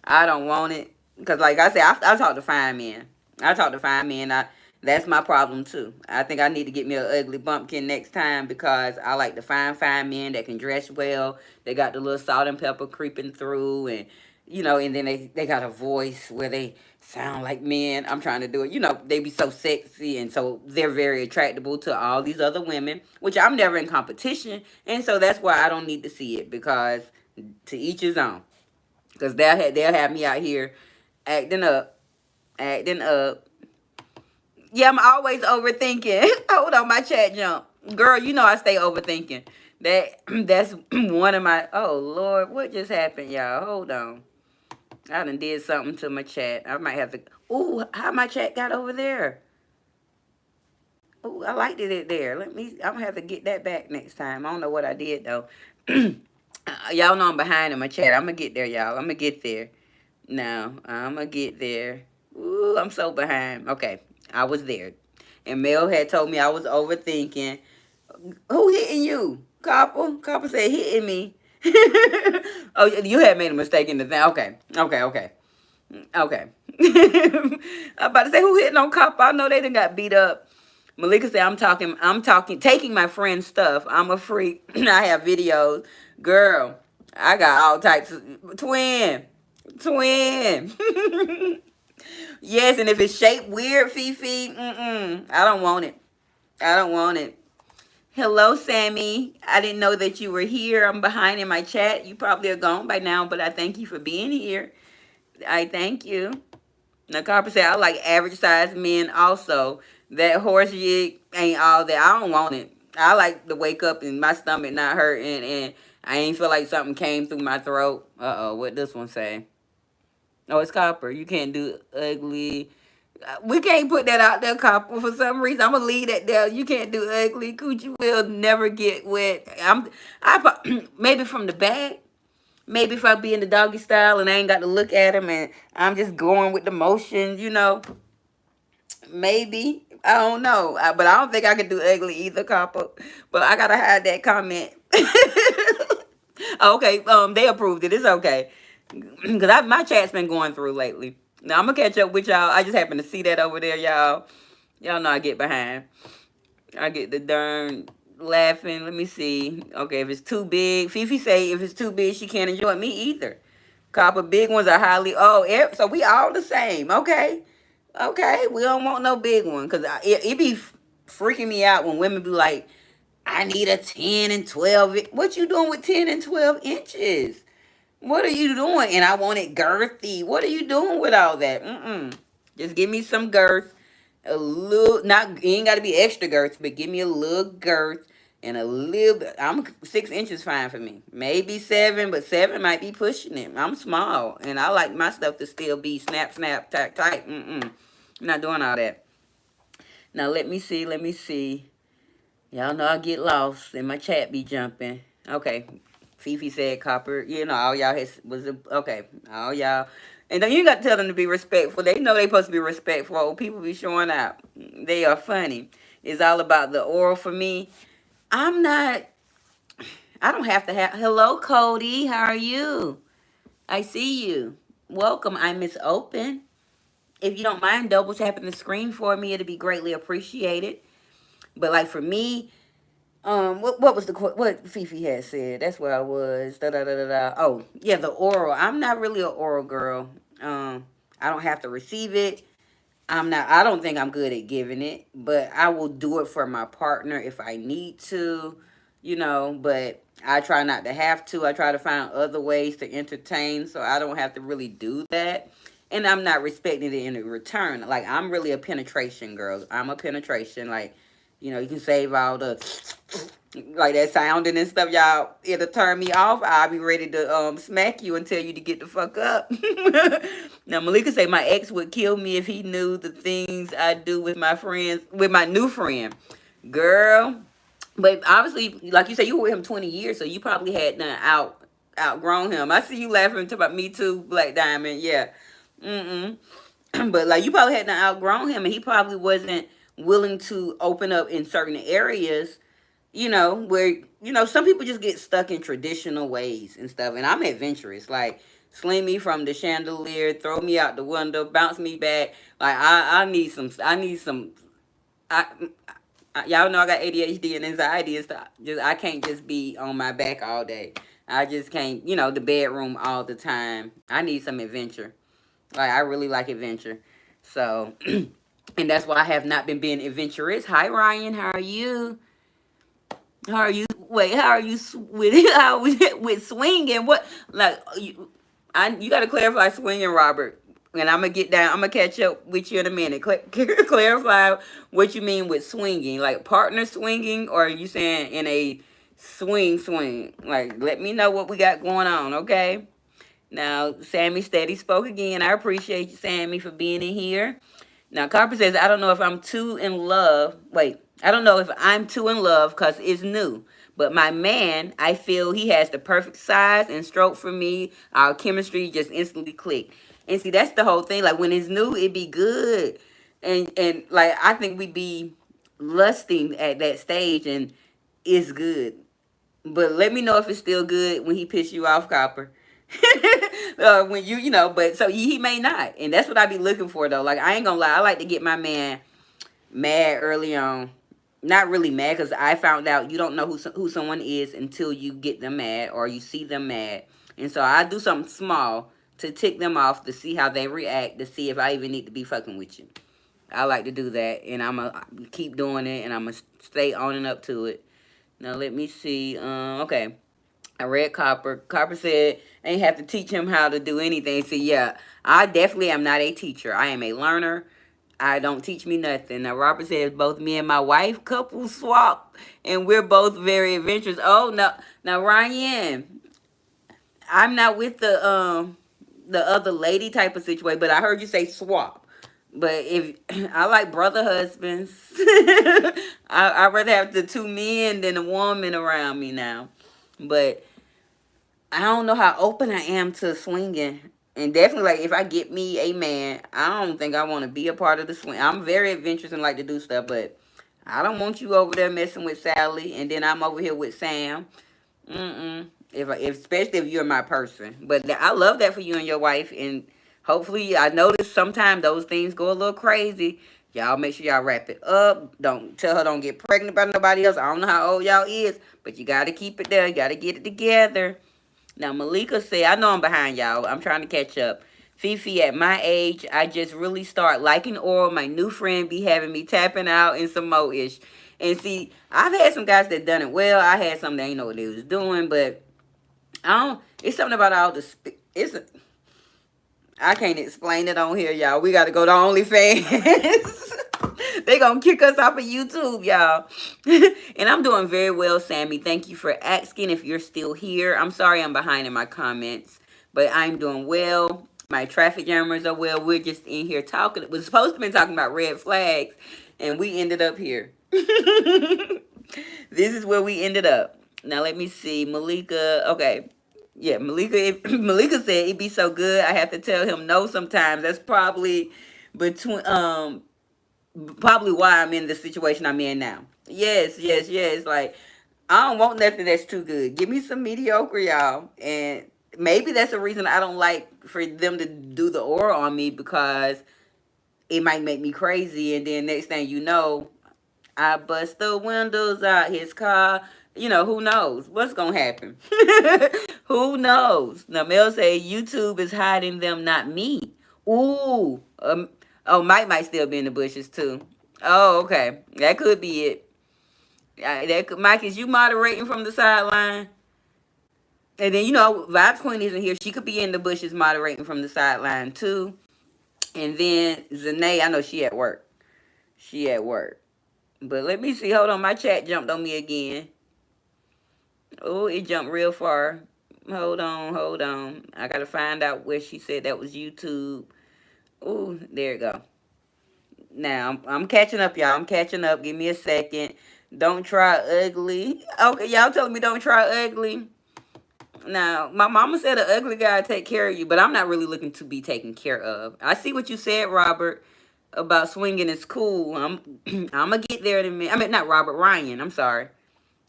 I don't want it. Because like I said, I talk to fine men. I talk to fine men. That's my problem too. I think I need to get me an ugly bumpkin next time because I like to fine men that can dress well. They got the little salt and pepper creeping through, and and then they got a voice where they sound like men. I'm trying to do it. They be so sexy, and so they're very attractable to all these other women, which I'm never in competition, and so that's why I don't need to see it because to each his own. Because they'll have me out here acting up, acting up. Yeah, I'm always overthinking. Hold on, my chat jump. Girl, I stay overthinking. That's one of my, oh Lord, what just happened, y'all? Hold on. I done did something to my chat. I might have to, ooh, how my chat got over there? Ooh, I liked it there. I'm gonna have to get that back next time. I don't know what I did though. Y'all know I'm behind in my chat. I'm gonna get there, y'all. I'm gonna get there. Now, I'm gonna get there. Ooh, I'm so behind. Okay, I was there. And Mel had told me I was overthinking. Who hitting you? Copper? Copper said hitting me. Oh, you had made a mistake in the thing. Okay. I'm about to say, who hitting on Copper? I know they done got beat up. Malika said, I'm talking, taking my friend's stuff. I'm a freak. I have videos. Girl, I got all types of, twin. Yes, and if it's shaped weird, Fifi, I don't want it. I don't want it. Hello, Sammy. I didn't know that you were here. I'm behind in my chat. You probably are gone by now, but I thank you for being here. I thank you. Now, Copper said, I like average sized men also. That horse jig ain't all that. I don't want it. I like to wake up and my stomach not hurting and I ain't feel like something came through my throat. Uh-oh, what this one say? Oh, it's Copper. You can't do ugly. We can't put that out there, Copper. For some reason, I'm gonna leave that there. You can't do ugly. Coochie will never get wet. Maybe from the back. Maybe if I be in the doggy style and I ain't got to look at him and I'm just going with the motion, maybe. I don't know. But I don't think I can do ugly either, Copper. But I gotta hide that comment. Okay, they approved it. It's okay. Because my chat's been going through lately. Now, I'm going to catch up with y'all. I just happened to see that over there, y'all. Y'all know I get behind. I get the darn laughing. Let me see. Okay, if it's too big. Fifi say if it's too big, she can't enjoy it. Me either. Copper, big ones are highly... Oh, so we all the same. Okay. Okay, we don't want no big one. Because it be freaking me out when women be like, I need a 10 and 12. What you doing with 10 and 12 inches? What are you doing? And I want it girthy. What are you doing with all that? Just give me some girth. A little, not, you ain't got to be extra girth, but give me a little girth. And a little bit, I'm 6 inches fine for me. Maybe 7, but 7 might be pushing it. I'm small, and I like my stuff to still be snap, snap, tight, tight. I'm not doing all that. Now let me see. Let me see. Y'all know I get lost and my chat be jumping. Okay, Fifi said copper. You know, all y'all okay. All y'all, and then you got to tell them to be respectful. They know they supposed to be respectful. People be showing out. They are funny. It's all about the oral for me. I'm not. I don't have to have. Hello, Cody. How are you? I see you. Welcome. I'm Miss Open. If you don't mind double tapping the screen for me, it'd be greatly appreciated. But like for me, what was what Fifi had said? That's where I was. Da da da da da. Oh yeah, the oral. I'm not really an oral girl. I don't have to receive it. I'm not. I don't think I'm good at giving it, but I will do it for my partner if I need to, But I try not to have to. I try to find other ways to entertain, so I don't have to really do that. And I'm not respecting it in return. Like I'm really a penetration girl. I'm a penetration. Like, you can save all the like that sounding and stuff, y'all. It'll turn me off. I'll be ready to smack you and tell you to get the fuck up. Now Malika say my ex would kill me if he knew the things I do with my friends, with my new friend. Girl. But obviously, like you said, you were with him 20 years, so you probably had outgrown him. I see you laughing talking about me too, Black Diamond. Yeah. But like you probably hadn't outgrown him, and he probably wasn't willing to open up in certain areas, where some people just get stuck in traditional ways and stuff. And I'm adventurous, like sling me from the chandelier, throw me out the window, bounce me back. Like I need some. Y'all know I got ADHD and anxiety and stuff. I can't just be on my back all day. I just can't, the bedroom all the time. I need some adventure. Like I really like adventure. So, and that's why I have not been being adventurous. Hi Ryan, how are you? How are you? Wait, how are you with swinging? What like you got to clarify swinging, Robert. And I'm gonna get down. I'm gonna catch up with you in a minute. Clarify what you mean with swinging, like partner swinging, or are you saying in a swing? Like, let me know what we got going on, okay? Now, Sammy Steady spoke again. I appreciate you, Sammy, for being in here. Now, Copper says, I don't know if I'm too in love. Wait, I don't know if I'm too in love because it's new. But my man, I feel he has the perfect size and stroke for me. Our chemistry just instantly clicked. And see, that's the whole thing. Like, when it's new, it be good. And like, I think we be lusting at that stage, and it's good. But let me know if it's still good when he piss you off, Copper. When but so he may not. And that's what I be looking for, though. Like, I ain't gonna lie. I like to get my man mad early on. Not really mad, because I found out you don't know who someone is until you get them mad or you see them mad. And so I do something small to tick them off to see how they react, to see if I even need to be fucking with you. I like to do that, and I'm going to keep doing it, and I'm going to stay on and up to it. Now, let me see. Okay. I read Copper. Copper said, I ain't have to teach him how to do anything. So, yeah, I definitely am not a teacher. I am a learner. I don't teach me nothing. Now, Robert says both me and my wife couple swap, and we're both very adventurous. Oh, no. Now, Ryan, I'm not with the other lady type of situation, but I heard you say swap. But if I like brother husbands, I'd rather have the two men than a woman around me now. But I don't know how open I am to swinging. And definitely, like, if I get me a man, I don't think I want to be a part of the swing. I'm very adventurous and like to do stuff, but I don't want you over there messing with Sally, and then I'm over here with Sam. Especially if you're my person. But I love that for you and your wife, and hopefully, I notice sometimes those things go a little crazy. Y'all make sure y'all wrap it up. Don't tell her don't get pregnant by nobody else. I don't know how old y'all is, but you got to keep it there. You got to get it together. Now, Malika said, I know I'm behind y'all. I'm trying to catch up. Fifi, at my age, I just really start liking oral. My new friend be having me tapping out and some more-ish. And see, I've had some guys that done it well. I had some that ain't know what they was doing, but it's something about all the, I can't explain it on here, y'all. We got to go to OnlyFans. They gonna kick us off of YouTube, y'all. And I'm doing very well, Sammy. Thank you for asking. If you're still here, I'm sorry I'm behind in my comments, but I'm doing well. My traffic jammers are well. We're just in here talking. We're supposed to be talking about red flags, and we ended up here. This is where we ended up. Now let me see, Malika. Okay, yeah, Malika. Malika said it'd be so good. I have to tell him no sometimes. That's between probably why I'm in the situation I'm in now. Yes, yes, yes. Like I don't want nothing that's too good. Give me some mediocre, y'all. And maybe that's the reason I don't like for them to do the oral on me, because it might make me crazy, and then next thing you know, I bust the windows out his car. You know, who knows what's gonna happen? Who knows? Now Mel say YouTube is hiding them, not me. Ooh, oh, Mike might still be in the bushes too. Oh, okay, that could be it. Mike, is you moderating from the sideline? And then Vibes Queen isn't here. She could be in the bushes moderating from the sideline too. And then Zanae, I know she at work. She at work. But let me see. Hold on, my chat jumped on me again. Oh, it jumped real far. Hold on, hold on. I gotta find out where she said that was YouTube. Oh, there it go. Now I'm catching up, y'all. I'm catching up. Give me a second. Don't try ugly. Okay, y'all telling me don't try ugly. Now, my mama said an ugly guy take care of you, but I'm not really looking to be taken care of. I see what you said, Robert, about swinging is cool. I'm gonna get there in a minute. I mean, not Robert, Ryan. I'm sorry.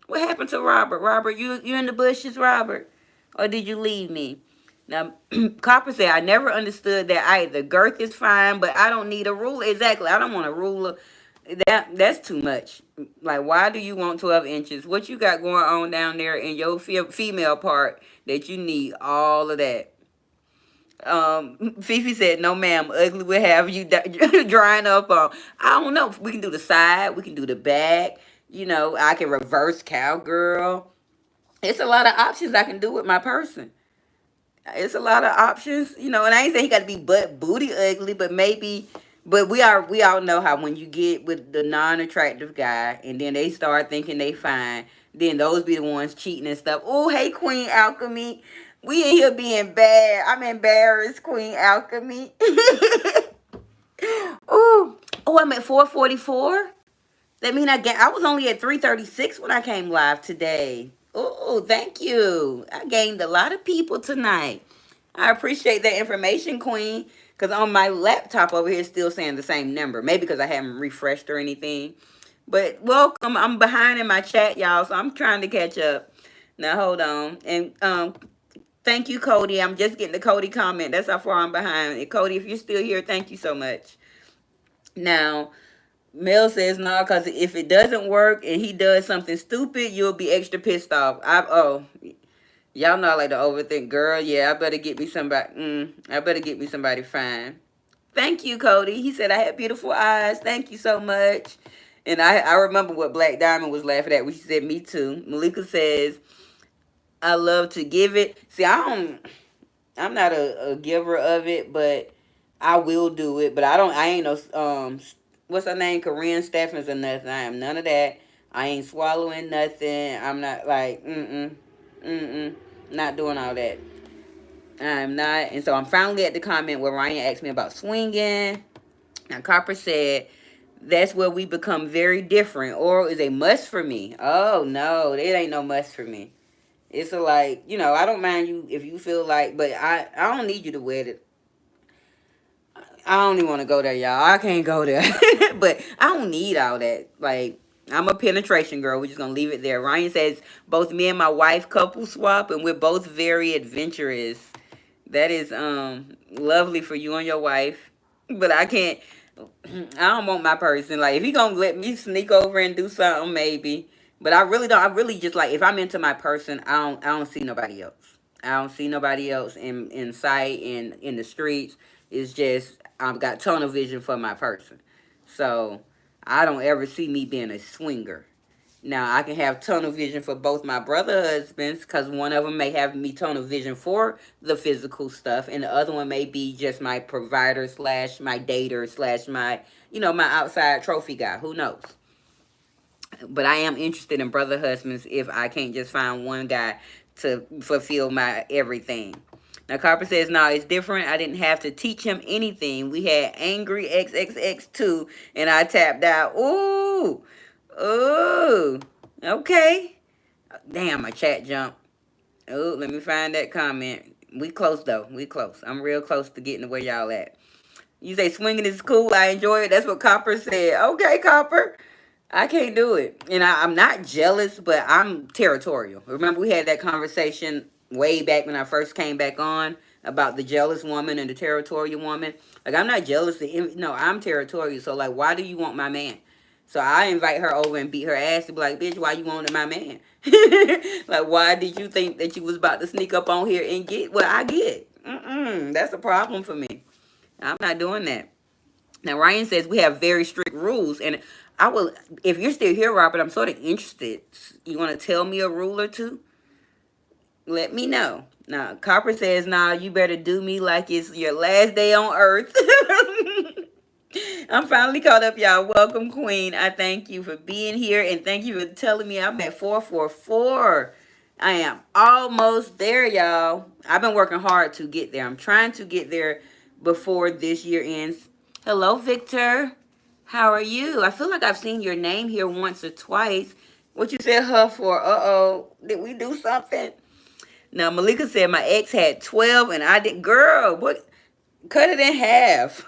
What happened to Robert? Robert, you in the bushes, Robert? Or did you leave me? Now, Copper said, I never understood that either. Girth is fine, but I don't need a ruler. Exactly. I don't want a ruler. That's too much. Like, why do you want 12 inches? What you got going on down there in your female part that you need all of that? Fifi said, no, ma'am. Ugly will have you drying up on. I don't know. We can do the side. We can do the back. I can reverse cowgirl. It's a lot of options I can do with my person. It's a lot of options, and I ain't saying he got to be butt booty ugly, but maybe. But we all know how when you get with the non-attractive guy, and then they start thinking they fine, then those be the ones cheating and stuff. Oh, hey, Queen Alchemy, we in here being bad. I'm embarrassed, Queen Alchemy. Oh, I'm at 444. That mean I was only at 336 when I came live today. Oh, thank you. I gained a lot of people tonight. I appreciate that information, Queen. Because on my laptop over here, it's still saying the same number. Maybe because I haven't refreshed or anything. But welcome. I'm behind in my chat, y'all. So I'm trying to catch up. Now, hold on. And thank you, Cody. I'm just getting the Cody comment. That's how far I'm behind. And Cody, if you're still here, thank you so much. Now, Mel says no, because if it doesn't work and he does something stupid, you'll be extra pissed off. Y'all know I like to overthink, girl. Yeah, I better get me somebody. I better get me somebody fine. Thank you, Cody. He said I had beautiful eyes. Thank you so much. And I remember what Black Diamond was laughing at when she said me too. Malika says I love to give it. See, I'm not a giver of it, but I will do it. But I ain't no what's her name? Corinne Steffens or nothing. I am none of that. I ain't swallowing nothing. I'm not like not doing all that. I'm not. And so I'm finally at the comment where Ryan asked me about swinging. Now Copper said that's where we become very different. Oral is a must for me. Oh no, it ain't no must for me. It's a like, I don't mind you if you feel like, but I don't need you to wear it. I don't even want to go there, y'all. I can't go there. But I don't need all that. Like, I'm a penetration girl. We're just going to leave it there. Ryan says, both me and my wife couple swap, and we're both very adventurous. That is lovely for you and your wife. But I can't, I don't want my person. Like, if he going to let me sneak over and do something, maybe. But I really don't. I really just, like, if I'm into my person, I don't see nobody else. I don't see nobody else in sight, in the streets. It's just, I've got tunnel vision for my person. So I don't ever see me being a swinger. Now I can have tunnel vision for both my brother husbands because one of them may have me tunnel vision for the physical stuff, and the other one may be just my provider slash my dater slash my my outside trophy guy. Who knows? But I am interested in brother husbands if I can't just find one guy to fulfill my everything. Now Carper says, no, it's different. I didn't have to teach him anything. We had Angry XXX2 and I tapped out. Ooh. Ooh. Okay. Damn, my chat jumped. Ooh, let me find that comment. We close though. We close. I'm real close to getting to where y'all at. You say swinging is cool. I enjoy it. That's what Copper said. Okay, Copper. I can't do it. And I'm not jealous, but I'm territorial. Remember, we had that conversation way back when I first came back on about the jealous woman and the territorial woman. Like, I'm not jealous. No, I'm territorial. So, like, why do you want my man? So I invite her over and beat her ass to be like, bitch, why you wanted my man? Like, why did you think that you was about to sneak up on here and get what I get? That's a problem for me. I'm not doing that. Now, Ryan says we have very strict rules, and I will, if you're still here, Robert, I'm sort of interested. You want to tell me a rule or two? Let me know. Now, Copper says, nah, you better do me like it's your last day on earth. I'm finally caught up, y'all. Welcome, Queen. I thank you for being here, and thank you for telling me I'm at 444. I am almost there, y'all. I've been working hard to get there. I'm trying to get there before this year ends. Hello, Victor. How are you? I feel like I've seen your name here once or twice. What you said, huh, for? Uh-oh. Did we do something? Now, Malika said my ex had 12 and I did. Girl, what? Cut it in half.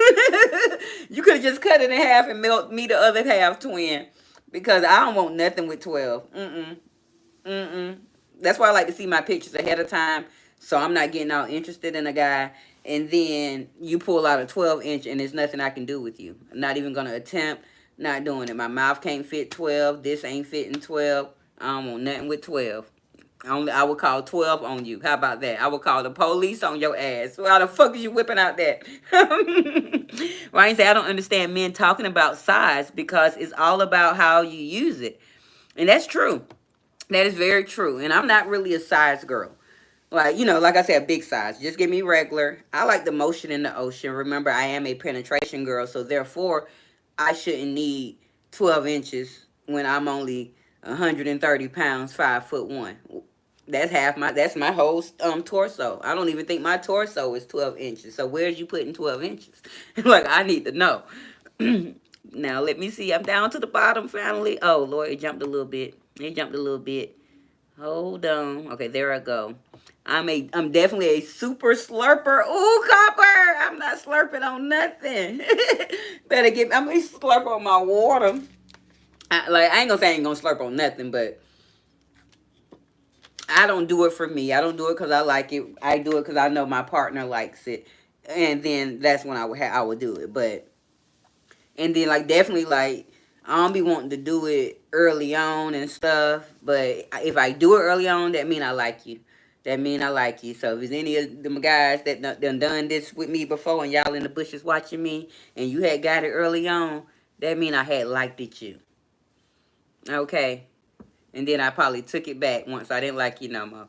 You could have just cut it in half and melt me the other half, twin. Because I don't want nothing with 12. That's why I like to see my pictures ahead of time. So I'm not getting all interested in a guy. And then you pull out a 12-inch and there's nothing I can do with you. I'm not even going to attempt. Not doing it. My mouth can't fit 12. This ain't fitting 12. I don't want nothing with 12. I would call 12 on you. How about that? I would call the police on your ass. Why the fuck is you whipping out that? Ryan said, I don't understand men talking about size because it's all about how you use it. And that's true. That is very true. And I'm not really a size girl. Like, like I said, big size. Just give me regular. I like the motion in the ocean. Remember, I am a penetration girl. So therefore, I shouldn't need 12 inches when I'm only 130 pounds, 5'1". That's my whole torso. I don't even think my torso is 12 inches. So where's you putting 12 inches? Like, I need to know. Now let me see. I'm down to the bottom finally. Oh Lord, it jumped a little bit. Hold on. Okay, there I go. I'm definitely a super slurper. Ooh, Copper! I'm not slurping on nothing. I'm gonna slurp on my water. I ain't gonna say I ain't gonna slurp on nothing, but I don't do it for me. I don't do it because I like it. I do it because I know my partner likes it, and then that's when I would do it. But and then definitely I don't be wanting to do it early on and stuff. But if I do it early on, that mean I like you. That mean I like you. So if there's any of them guys that done this with me before and y'all in the bushes watching me and you had got it early on, that mean I had liked it you. Okay. And then I probably took it back once I didn't like you no more.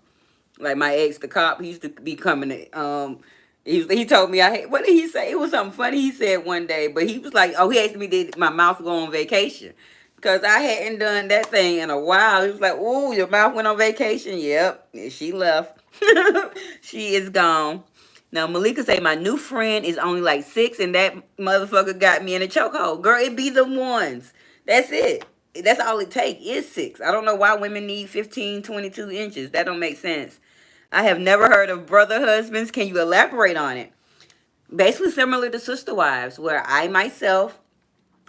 Like my ex, the cop, he used to be coming to, he told me what did he say? It was something funny he said one day, but he was like, oh, he asked me did my mouth go on vacation. Because I hadn't done that thing in a while. He was like, ooh, your mouth went on vacation. Yep, she left. She is gone. Now, Malika say, my new friend is only like 6, and that motherfucker got me in a chokehold. Girl, it be the ones. That's it. That's all it take is 6. I don't know why women need 15, 22 inches. That don't make sense. I have never heard of brother husbands. Can you elaborate on it? Basically similar to sister wives, where I myself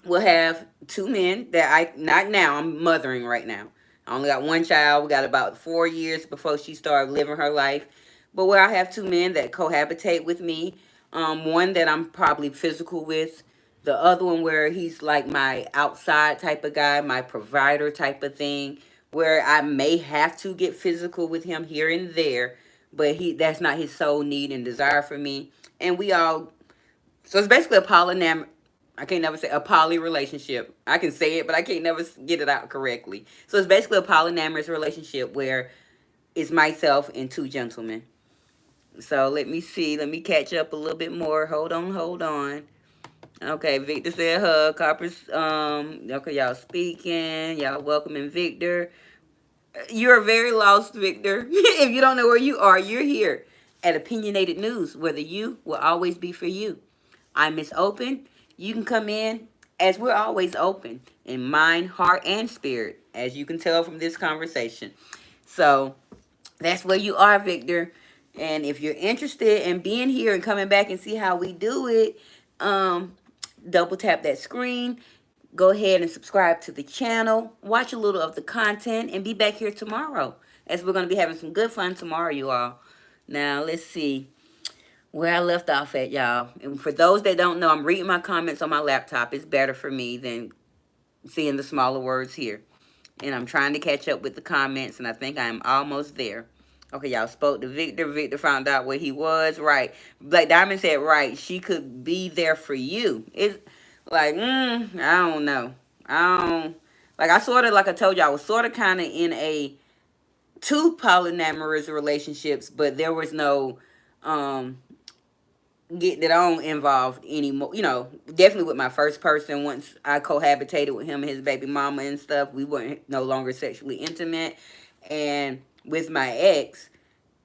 will have 2 men that not now, I'm mothering right now. I only got 1 child. We got about 4 years before she started living her life. But where I have 2 men that cohabitate with me. One that I'm probably physical with. The other one where he's like my outside type of guy, my provider type of thing, where I may have to get physical with him here and there, but that's not his sole need and desire for me. And so it's basically a I can't never say a poly relationship. I can say it, but I can't never get it out correctly. So it's basically a polyamorous relationship where it's myself and two gentlemen. So let me see. Let me catch up a little bit more. Hold on, hold on. Okay, Victor said hug. Copper's okay, y'all speaking. Y'all welcoming Victor. You're very lost, Victor. If you don't know where you are, you're here at Opinionated News, where the you will always be for you. I'm Miss Open. You can come in as we're always open in mind, heart, and spirit, as you can tell from this conversation. So that's where you are, Victor. And if you're interested in being here and coming back and see how we do it, double tap that screen. Go ahead and subscribe to the channel. Watch a little of the content and be back here tomorrow, as we're going to be having some good fun tomorrow, you all. Now, let's see where I left off at, y'all. And for those that don't know, I'm reading my comments on my laptop. It's better for me than seeing the smaller words here. And I'm trying to catch up with the comments, and I think I'm almost there. Okay, y'all spoke to Victor. Victor found out where he was. Right. Black Diamond said, right, she could be there for you. It's like, I don't know. Like I sort of, like I told you, I was sort of kind of in a two polyamorous relationships, but there was no getting it on involved anymore. You know, definitely with my first person, once I cohabitated with him and his baby mama and stuff, we weren't no longer sexually intimate. And with my ex,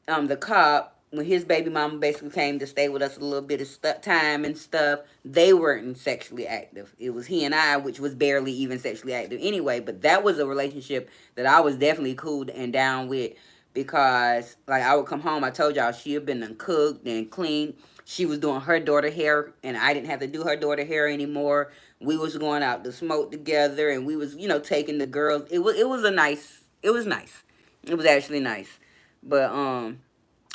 the cop, when his baby mama basically came to stay with us a little bit of time and stuff, they weren't sexually active. It was he and I, which was barely even sexually active anyway. But that was a relationship that I was definitely cool and down with, because like I would come home, I told y'all she had been cooked and cleaned. She was doing her daughter hair, and I didn't have to do her daughter hair anymore. We was going out to smoke together, and we was, taking the girls. It was nice. It was actually nice. But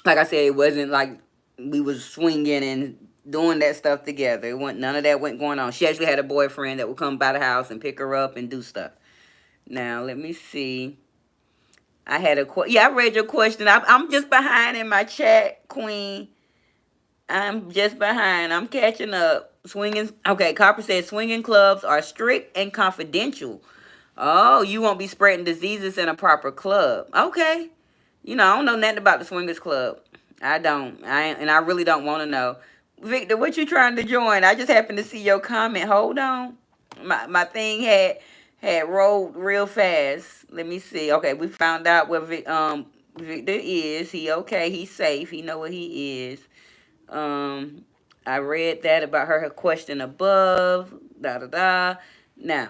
like I said, it wasn't like we was swinging and doing that stuff together. It wasn't, none of that went going on. She actually had a boyfriend that would come by the house and pick her up and do stuff. Now, let me see. I had I read your question. I'm just behind in my chat, Queen. I'm just behind. I'm catching up. Swinging. Okay, Copper says swinging clubs are strict and confidential. Oh, you won't be spreading diseases in a proper club. Okay. I don't know nothing about the swingers club. I don't. And I really don't want to know. Victor, what you trying to join? I just happened to see your comment. Hold on. My thing had rolled real fast. Let me see. Okay, we found out where Victor is. He okay. He's safe. He know where he is. I read that about her question above. Da da da. Now,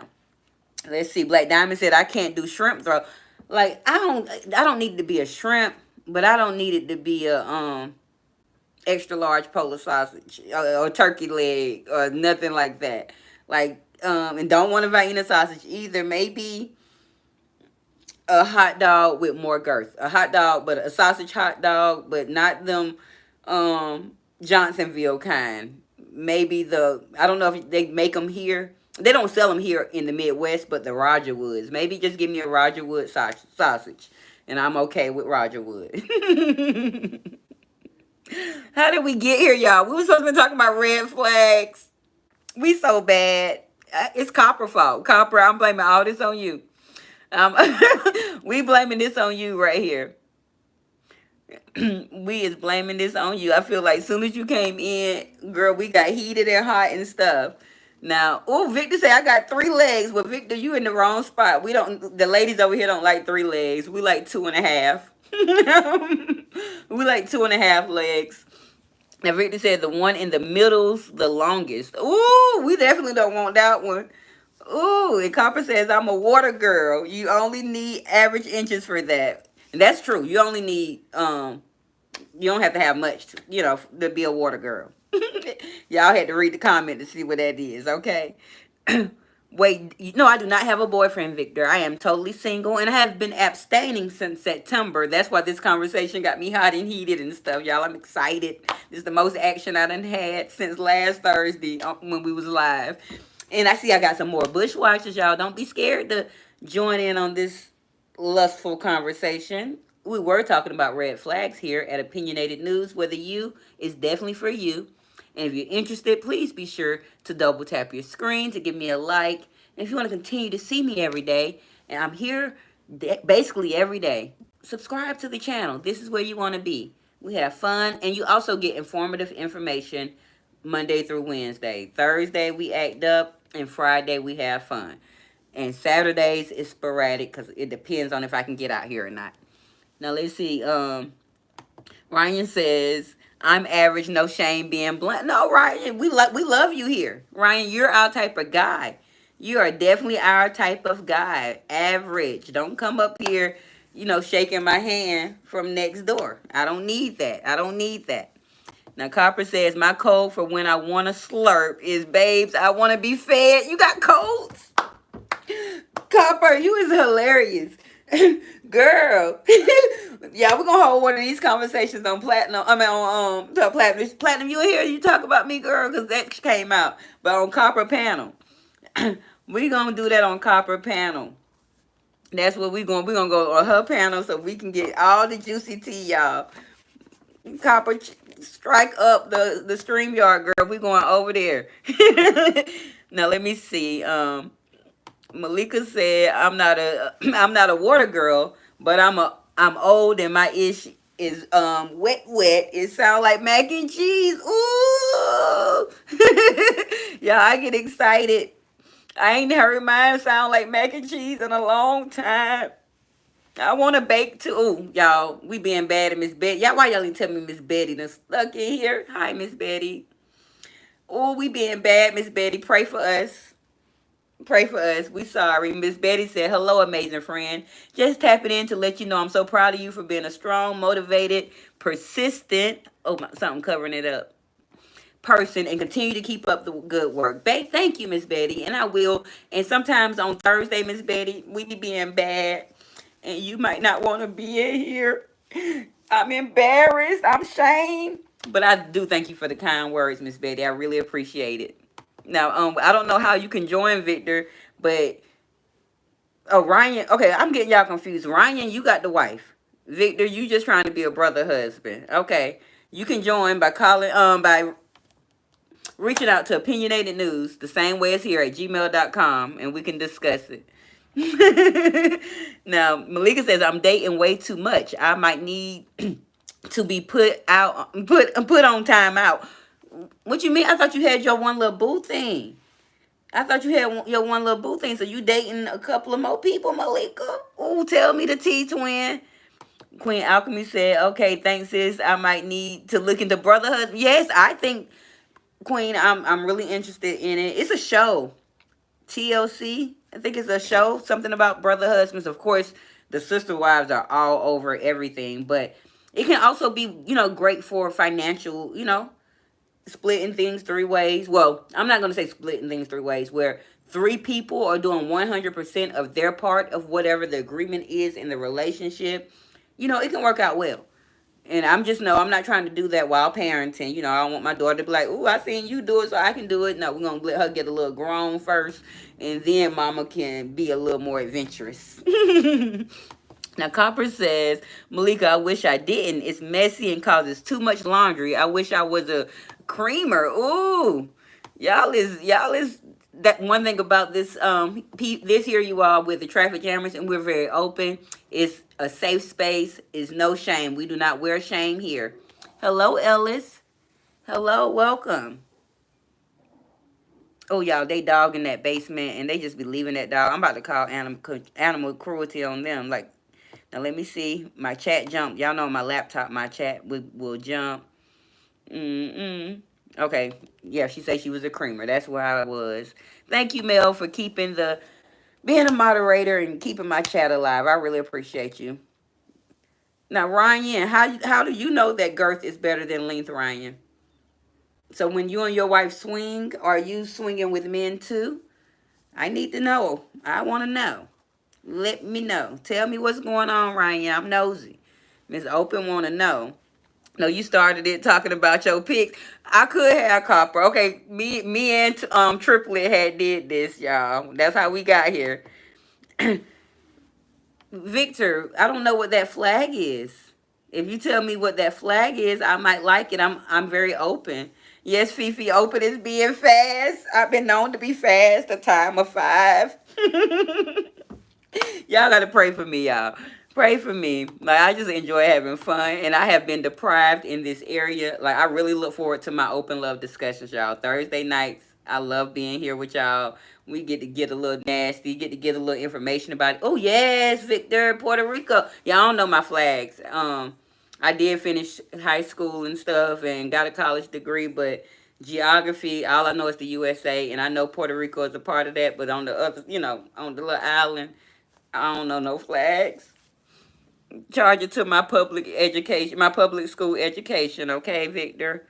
let's see. Black Diamond said I can't do shrimp throw. Like I don't need it to be a shrimp, but I don't need it to be a extra large Polish sausage or turkey leg or nothing like that. Like and don't want a Vienna sausage either. Maybe a hot dog with more girth. A hot dog, but a sausage hot dog, but not them Johnsonville kind. Maybe I don't know if they make them here. They don't sell them here in the Midwest, but the Roger Woods. Maybe just give me a Roger Wood sausage, and I'm okay with Roger Wood. How did we get here, y'all? We were supposed to be talking about red flags. We so bad. It's Copper fault. Copper, I'm blaming all this on you. We blaming this on you right here. We is blaming this on you. I feel like as soon as you came in, girl, we got heated and hot and stuff. Now, Victor said I got 3 legs. Well, Victor, you in the wrong spot. The ladies over here don't like 3 legs. We like 2.5. We like 2.5 legs. Now, Victor said the one in the middle's the longest. Ooh, we definitely don't want that one. Ooh, and Copper says I'm a water girl. You only need average inches for that. And that's true. You only need you don't have to have much to be a water girl. Y'all had to read the comment to see what that is, okay? Wait, no, I do not have a boyfriend, Victor. I am totally single, and I have been abstaining since September. That's why this conversation got me hot and heated and stuff, y'all. I'm excited. This is the most action I done had since last Thursday when we was live. And I see I got some more bushwhackers, y'all. Don't be scared to join in on this lustful conversation. We were talking about red flags here at Opinionated News, where the you is definitely for you. And if you're interested, please be sure to double tap your screen to give me a like. And if you want to continue to see me every day, and I'm here basically every day, subscribe to the channel. This is where you want to be. We have fun, and you also get informative information Monday through Wednesday. Thursday, we act up, and Friday, we have fun. And Saturdays is sporadic because it depends on if I can get out here or not. Now, let's see. Ryan says, I'm average, no shame being blunt. No, Ryan, we love you here. Ryan, you're our type of guy. You are definitely our type of guy. Average. Don't come up here, shaking my hand from next door. I don't need that. I don't need that. Now, Copper says, my code for when I want to slurp is, babes, I want to be fed. You got codes? Copper, you is hilarious. Girl. Yeah, we're gonna hold one of these conversations on Platinum. I mean on Platinum. Platinum, you in here? You talk about me, girl, because that came out. But on Copper Panel. We gonna do that on Copper Panel. That's what we're gonna go on her panel so we can get all the juicy tea, y'all. Copper, strike up the StreamYard, girl. We going over there. Now let me see. Malika said, I'm not a water girl, but I'm old and my ish is wet. It sound like mac and cheese. Ooh. Yeah, I get excited. I ain't heard mine sound like mac and cheese in a long time. I want to bake too. Ooh, y'all, we being bad at Miss Betty. Y'all, why y'all ain't tell me Miss Betty done stuck in here? Hi, Miss Betty. Oh, we being bad, Miss Betty. Pray for us. Pray for us. We sorry. Miss Betty said, hello, amazing friend. Just tapping in to let you know I'm so proud of you for being a strong, motivated, persistent, something covering it up, person, and continue to keep up the good work. Thank you, Miss Betty, and I will. And sometimes on Thursday, Miss Betty, we be being bad, and you might not want to be in here. I'm embarrassed. I'm ashamed. But I do thank you for the kind words, Miss Betty. I really appreciate it. Now, I don't know how you can join, Victor, but Ryan. Okay, I'm getting y'all confused. Ryan, you got the wife. Victor, you just trying to be a brother husband. Okay, you can join by calling by reaching out to Opinionated News the same way as here at gmail.com, and we can discuss it. Now, Malika says, I'm dating way too much. I might need to be put on time out. What you mean? I thought you had your one little boo thing. I thought you had your one little boo thing. So you dating a couple of more people, Malika? Ooh, tell me the tea, twin. Queen Alchemy said, okay, thanks, sis. I might need to look into brotherhood. Yes, I think, Queen, I'm really interested in it. It's a show. TLC. I think it's a show. Something about brother husbands. Of course, the sister wives are all over everything. But it can also be, great for financial, splitting things 3 ways. Well, I'm not going to say splitting things 3 ways, where 3 people are doing 100% of their part of whatever the agreement is in the relationship. It can work out well. And I'm not trying to do that while parenting. I don't want my daughter to be like, ooh, I seen you do it, so I can do it. No, we're going to let her get a little grown first, and then mama can be a little more adventurous. Now, Copper says, Malika, I wish I didn't. It's messy and causes too much laundry. I wish I was a creamer. Ooh, y'all is that one thing about this this here you are with the traffic cameras, and we're very open. It's a safe space. Is no shame. We do not wear shame here. Hello, Ellis. Hello, welcome. Oh, y'all, they dog in that basement, and they just be leaving that dog. I'm about to call animal cruelty on them. Like, now let me see. My chat jumped. Y'all know on my laptop, my chat will jump. Okay. Yeah, she said she was a creamer. That's where I was. Thank you, Mel, for being a moderator and keeping my chat alive. I really appreciate you. Now, Ryan, how do you know that girth is better than length, Ryan? So when you and your wife swing, are you swinging with men too? I need to know. I want to know. Let me know. Tell me what's going on, Ryan. I'm nosy. Miss Open want to know. No, you started it talking about your picks. I could have Copper. Okay, me and Triplet had did this, y'all. That's how we got here. Victor, I don't know what that flag is. If you tell me what that flag is, I might like it. I'm very open. Yes, Fifi, open is being fast. I've been known to be fast a time of 5. Y'all gotta pray for me, y'all. Pray for me. Like I just enjoy having fun, and I have been deprived in this area. Like I really look forward to my open love discussions, y'all. Thursday nights, I love being here with y'all. We get to get a little nasty, get to get a little information about it. Oh yes, Victor, Puerto Rico. Y'all don't know my flags. I did finish high school and stuff, and got a college degree, but geography, all I know is the USA, and I know Puerto Rico is a part of that. But on the other, on the little island. I don't know no flags. Charge it to my public education, my public school education, okay, Victor?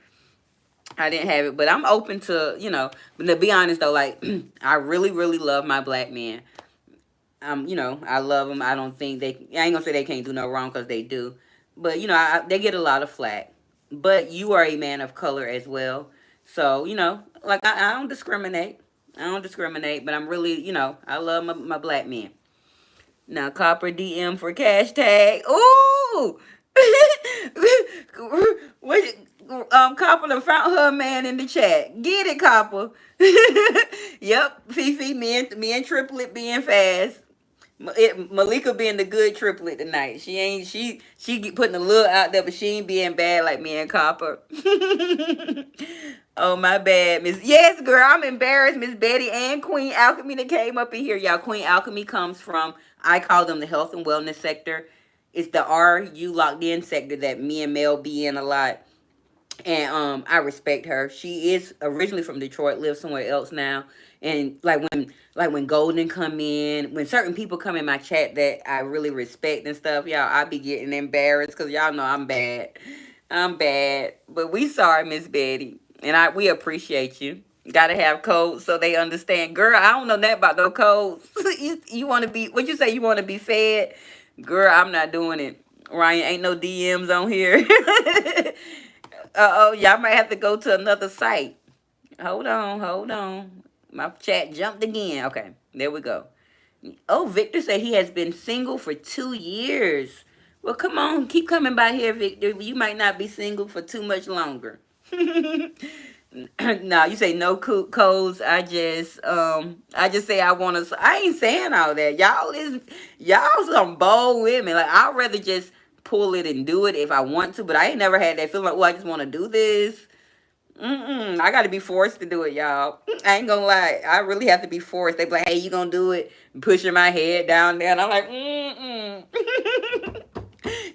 I didn't have it, but I'm open to, but to be honest though, like, I really, really love my black men. I love them. I don't think I ain't gonna say they can't do no wrong because they do. But, they get a lot of flack. But you are a man of color as well. So, like, I don't discriminate. I don't discriminate, but I'm really, I love my black men. Now, Copper DM for cash tag. Ooh! what, Copper done found her man in the chat. Get it, Copper. Yep, Fifi, me and Triplet being fast. Malika being the good triplet tonight. She putting a little out there, but she ain't being bad like me and Copper. Oh my bad, Miss. Yes, girl, I'm embarrassed. Miss Betty and Queen Alchemy that came up in here, y'all. Queen Alchemy comes from, I call them the health and wellness sector. It's the RU locked in sector that me and Mel be in a lot. And I respect her. She is originally from Detroit, lives somewhere else now. And like when Golden come in, when certain people come in my chat that I really respect and stuff, y'all, I be getting embarrassed because y'all know I'm bad. I'm bad. But we sorry, Miss Betty. And we appreciate you. Gotta have codes so they understand. Girl, I don't know nothing about those codes. you wanna be what you say you wanna be fed? Girl, I'm not doing it. Ryan, ain't no DMs on here. Uh-oh, y'all might have to go to another site. Hold on, hold on. My chat jumped again. Okay, there we go. Oh, Victor said he has been single for 2 years. Well, come on, keep coming by here, Victor. You might not be single for too much longer. No, you say no codes. I just say I want to. I ain't saying all that. Y'all some bold women. Like I'd rather just pull it and do it if I want to, but I ain't never had that feeling like, oh, I just want to do this. I got to be forced to do it, y'all. I ain't gonna lie. I really have to be forced. They be like, hey, you gonna do it? Pushing my head down there. And I'm like,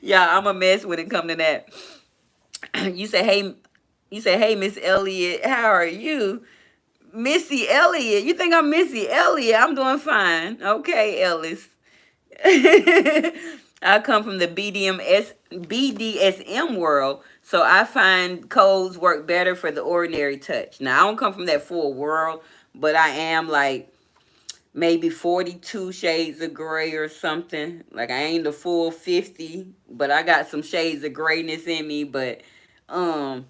Yeah, I'm a mess when it come to that. You say, hey, Miss Elliott, how are you? Missy Elliott. You think I'm Missy Elliott? I'm doing fine. Okay, Ellis. I come from the BDSM world, so I find codes work better for the ordinary touch. Now, I don't come from that full world, but I am like maybe 42 shades of gray or something. Like I ain't the full 50, but I got some shades of grayness in me, but um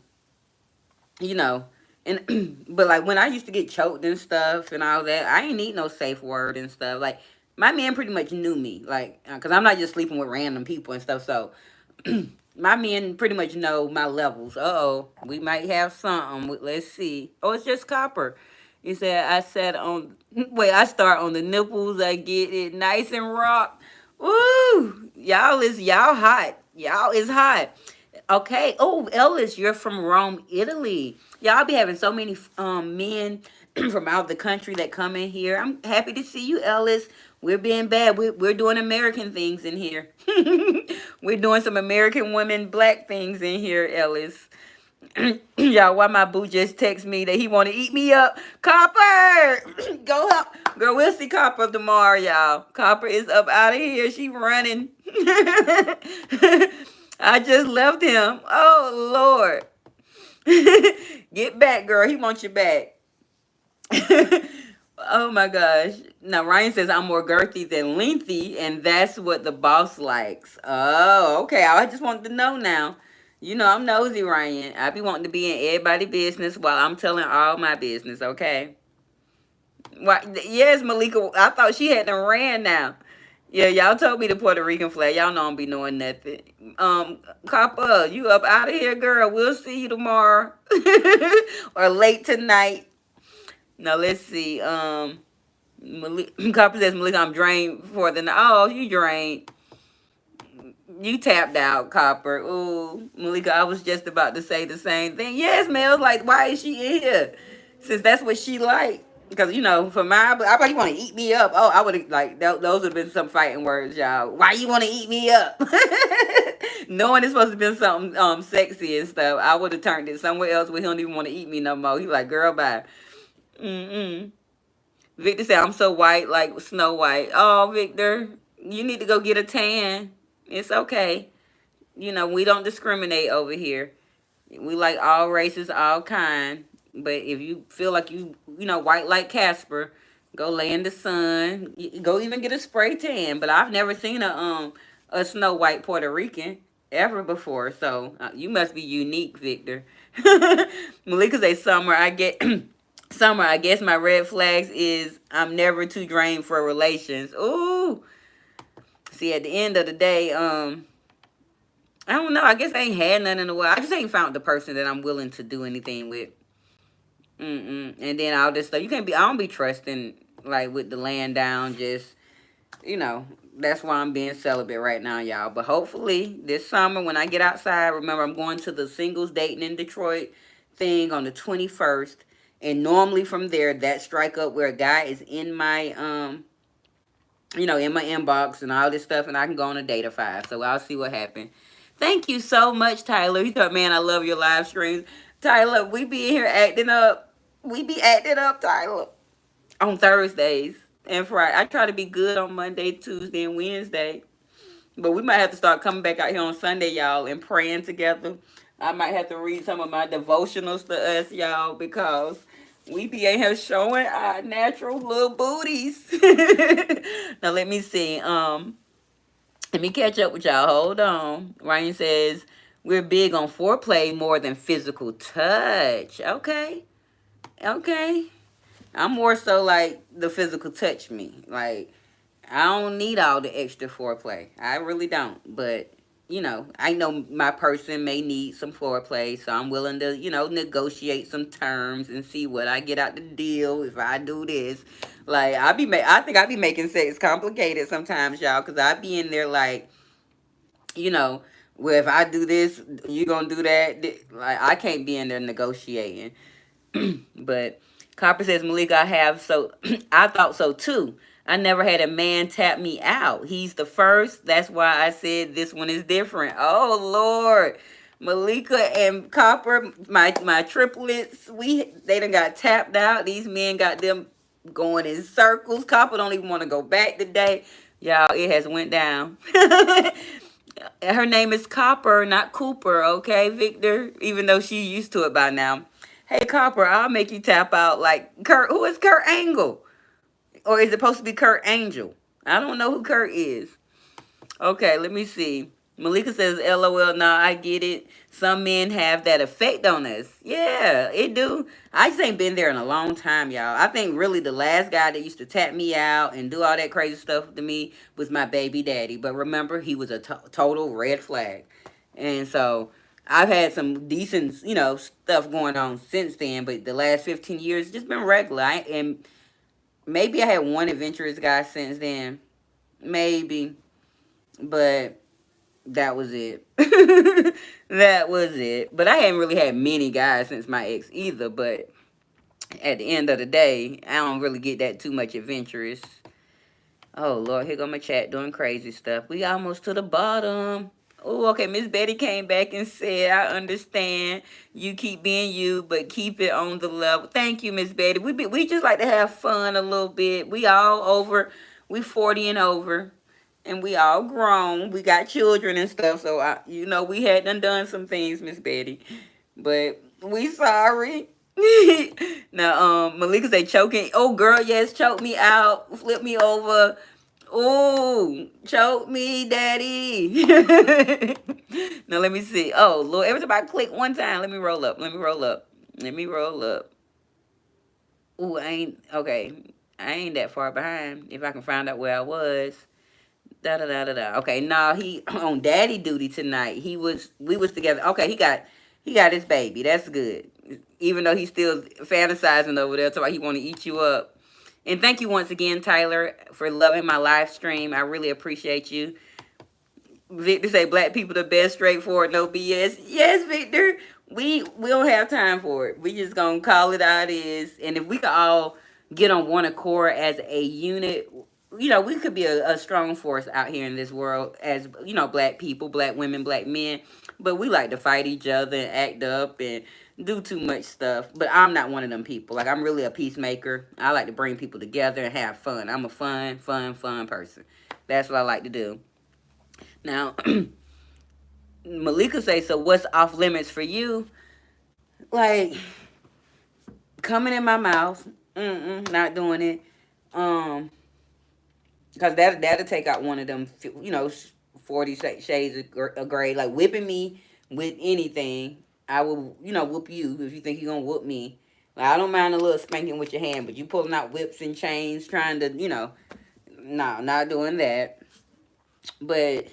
you know and but like when I used to get choked and stuff and all that, I ain't need no safe word and stuff. Like my man pretty much knew me, like because I'm not just sleeping with random people and stuff. So my men pretty much know my levels. Oh, we might have something. Let's see. Oh, it's just Copper. He said I sat on. Wait, I start on the nipples. I get it nice and rock. Woo! Y'all hot. Y'all is hot. Okay. Oh, Ellis, you're from Rome, Italy. Y'all be having so many men from out the country that come in here. I'm happy to see you, Ellis. We're being bad. We're doing American things in here. We're doing some American women black things in here, Ellis. Y'all, why my boo just text me that he want to eat me up? Copper, go help. Girl, we'll see Copper tomorrow, y'all. Copper is up out of here. She running. I just left him. Oh, Lord. Get back, girl. He wants you back. Oh my gosh. Now Ryan says I'm more girthy than lengthy, and that's what the boss likes. Oh, okay. I just wanted to know now. You know I'm nosy, Ryan. I be wanting to be in everybody's business while I'm telling all my business, okay? Why yes, Malika. I thought she had ran now. Yeah, y'all told me the Puerto Rican flag. Y'all know I don't be knowing nothing. Copper, you up out of here, girl. We'll see you tomorrow. Or late tonight. Now let's see. Copper says, Malika, I'm drained for the night. Oh, you drained. You tapped out, Copper. Ooh, Malika, I was just about to say the same thing. Yes, Mel's like, why is she in here? Since that's what she like. Because, you know, for my, I thought you want to eat me up. Oh, I would have, like, those would have been some fighting words, y'all. Why you want to eat me up? Knowing it's supposed to be something sexy and stuff, I would have turned it somewhere else where he don't even want to eat me no more. He like, girl, bye. Mm-mm. Victor said, I'm so white, like Snow White. Oh, Victor, you need to go get a tan. It's okay. You know, we don't discriminate over here. We like all races, all kind. But if you feel like you know, white like Casper, go lay in the sun. Go even get a spray tan. But I've never seen a Snow White Puerto Rican ever before. So you must be unique, Victor. Malika say, Summer, I get Summer, I guess my red flags is I'm never too drained for relations. Ooh. See, at the end of the day, I don't know. I guess I ain't had none in a while. I just ain't found the person that I'm willing to do anything with. And then all this stuff. You can't be. I don't be trusting like with the land down. Just that's why I'm being celibate right now, y'all. But hopefully this summer when I get outside, remember I'm going to the singles dating in Detroit thing on the 21st. And normally from there, that strike up where a guy is in my in my inbox and all this stuff, and I can go on a date of 5. So I'll see what happens. Thank you so much, Tyler. He thought, man, I love your live streams. Tyler, we be in here acting up. We be acting up, Tyler, on Thursdays and Friday. I try to be good on Monday, Tuesday, and Wednesday. But we might have to start coming back out here on Sunday, y'all, and praying together. I might have to read some of my devotionals to us, y'all, because we be in here showing our natural little booties. Now let me see. Let me catch up with y'all. Hold on. Ryan says we're big on foreplay more than physical touch. Okay. Okay. I'm more so like the physical touch me. Like I don't need all the extra foreplay. I really don't. But I know my person may need some foreplay, so I'm willing to, negotiate some terms and see what I get out the deal if I do this. Like I think I be making sex complicated sometimes, y'all, because I be in there like, well, if I do this, you gonna do that. Like I can't be in there negotiating. But Copper says, Malika, I have so I thought so too. I never had a man tap me out. He's the first. That's why I said this one is different. Oh Lord. Malika and Copper, my triplets, they done got tapped out. These men got them going in circles. Copper don't even want to go back today. Y'all, it has went down. Her name is Copper, not Cooper, okay, Victor? Even though she's used to it by now. Hey, Copper, I'll make you tap out like Kurt. Who is Kurt Angle? Or is it supposed to be Kurt Angel? I don't know who Kurt is. Okay, let me see. Malika says, LOL, nah, I get it. Some men have that effect on us. Yeah, it do. I just ain't been there in a long time, y'all. I think really the last guy that used to tap me out and do all that crazy stuff to me was my baby daddy. But remember, he was a total red flag. And so I've had some decent, stuff going on since then. But the last 15 years, just been regular. And maybe I had one adventurous guy since then. Maybe. But that was it. That was it. But I hadn't really had many guys since my ex either. But at the end of the day, I don't really get that too much adventurous. Oh, Lord, here go my chat doing crazy stuff. We almost to the bottom. Oh, okay. Miss Betty came back and said, I understand you keep being you, but keep it on the level. Thank you, Miss Betty. We just like to have fun a little bit. We all over. We 40 and over. And we all grown. We got children and stuff. So, we had done some things, Miss Betty. But we sorry. Now, Malika say choking. Oh, girl, yes, choke me out. Flip me over. Oh, choke me, daddy. Now, let me see. Oh, Lord, every time I click one time, let me roll up. Let me roll up. Let me roll up. Ooh, okay. I ain't that far behind if I can find out where I was. Da da da da da. Okay, nah, he on daddy duty tonight. We was together. Okay, he got his baby. That's good. Even though he's still fantasizing over there, so he want to eat you up. And thank you once again, Tyler, for loving my live stream. I really appreciate you. Victor say black people the best, straightforward, no BS. Yes, Victor. We don't have time for it. We just gonna call it how it is. And if we could all get on one accord as a unit, we could be a strong force out here in this world as black people, black women, black men. But we like to fight each other and act up and do too much stuff. But I'm not one of them people. Like, I'm really a peacemaker. I like to bring people together and have fun. I'm a fun person. That's what I like to do. Now, Malika say, so what's off limits for you? Like, coming in my mouth, not doing it. Because that'll take out one of them, 40 shades of gray. Like, whipping me with anything, I will, whoop you if you think you're going to whoop me. Like, I don't mind a little spanking with your hand, but you pulling out whips and chains, trying to, no, not doing that. But,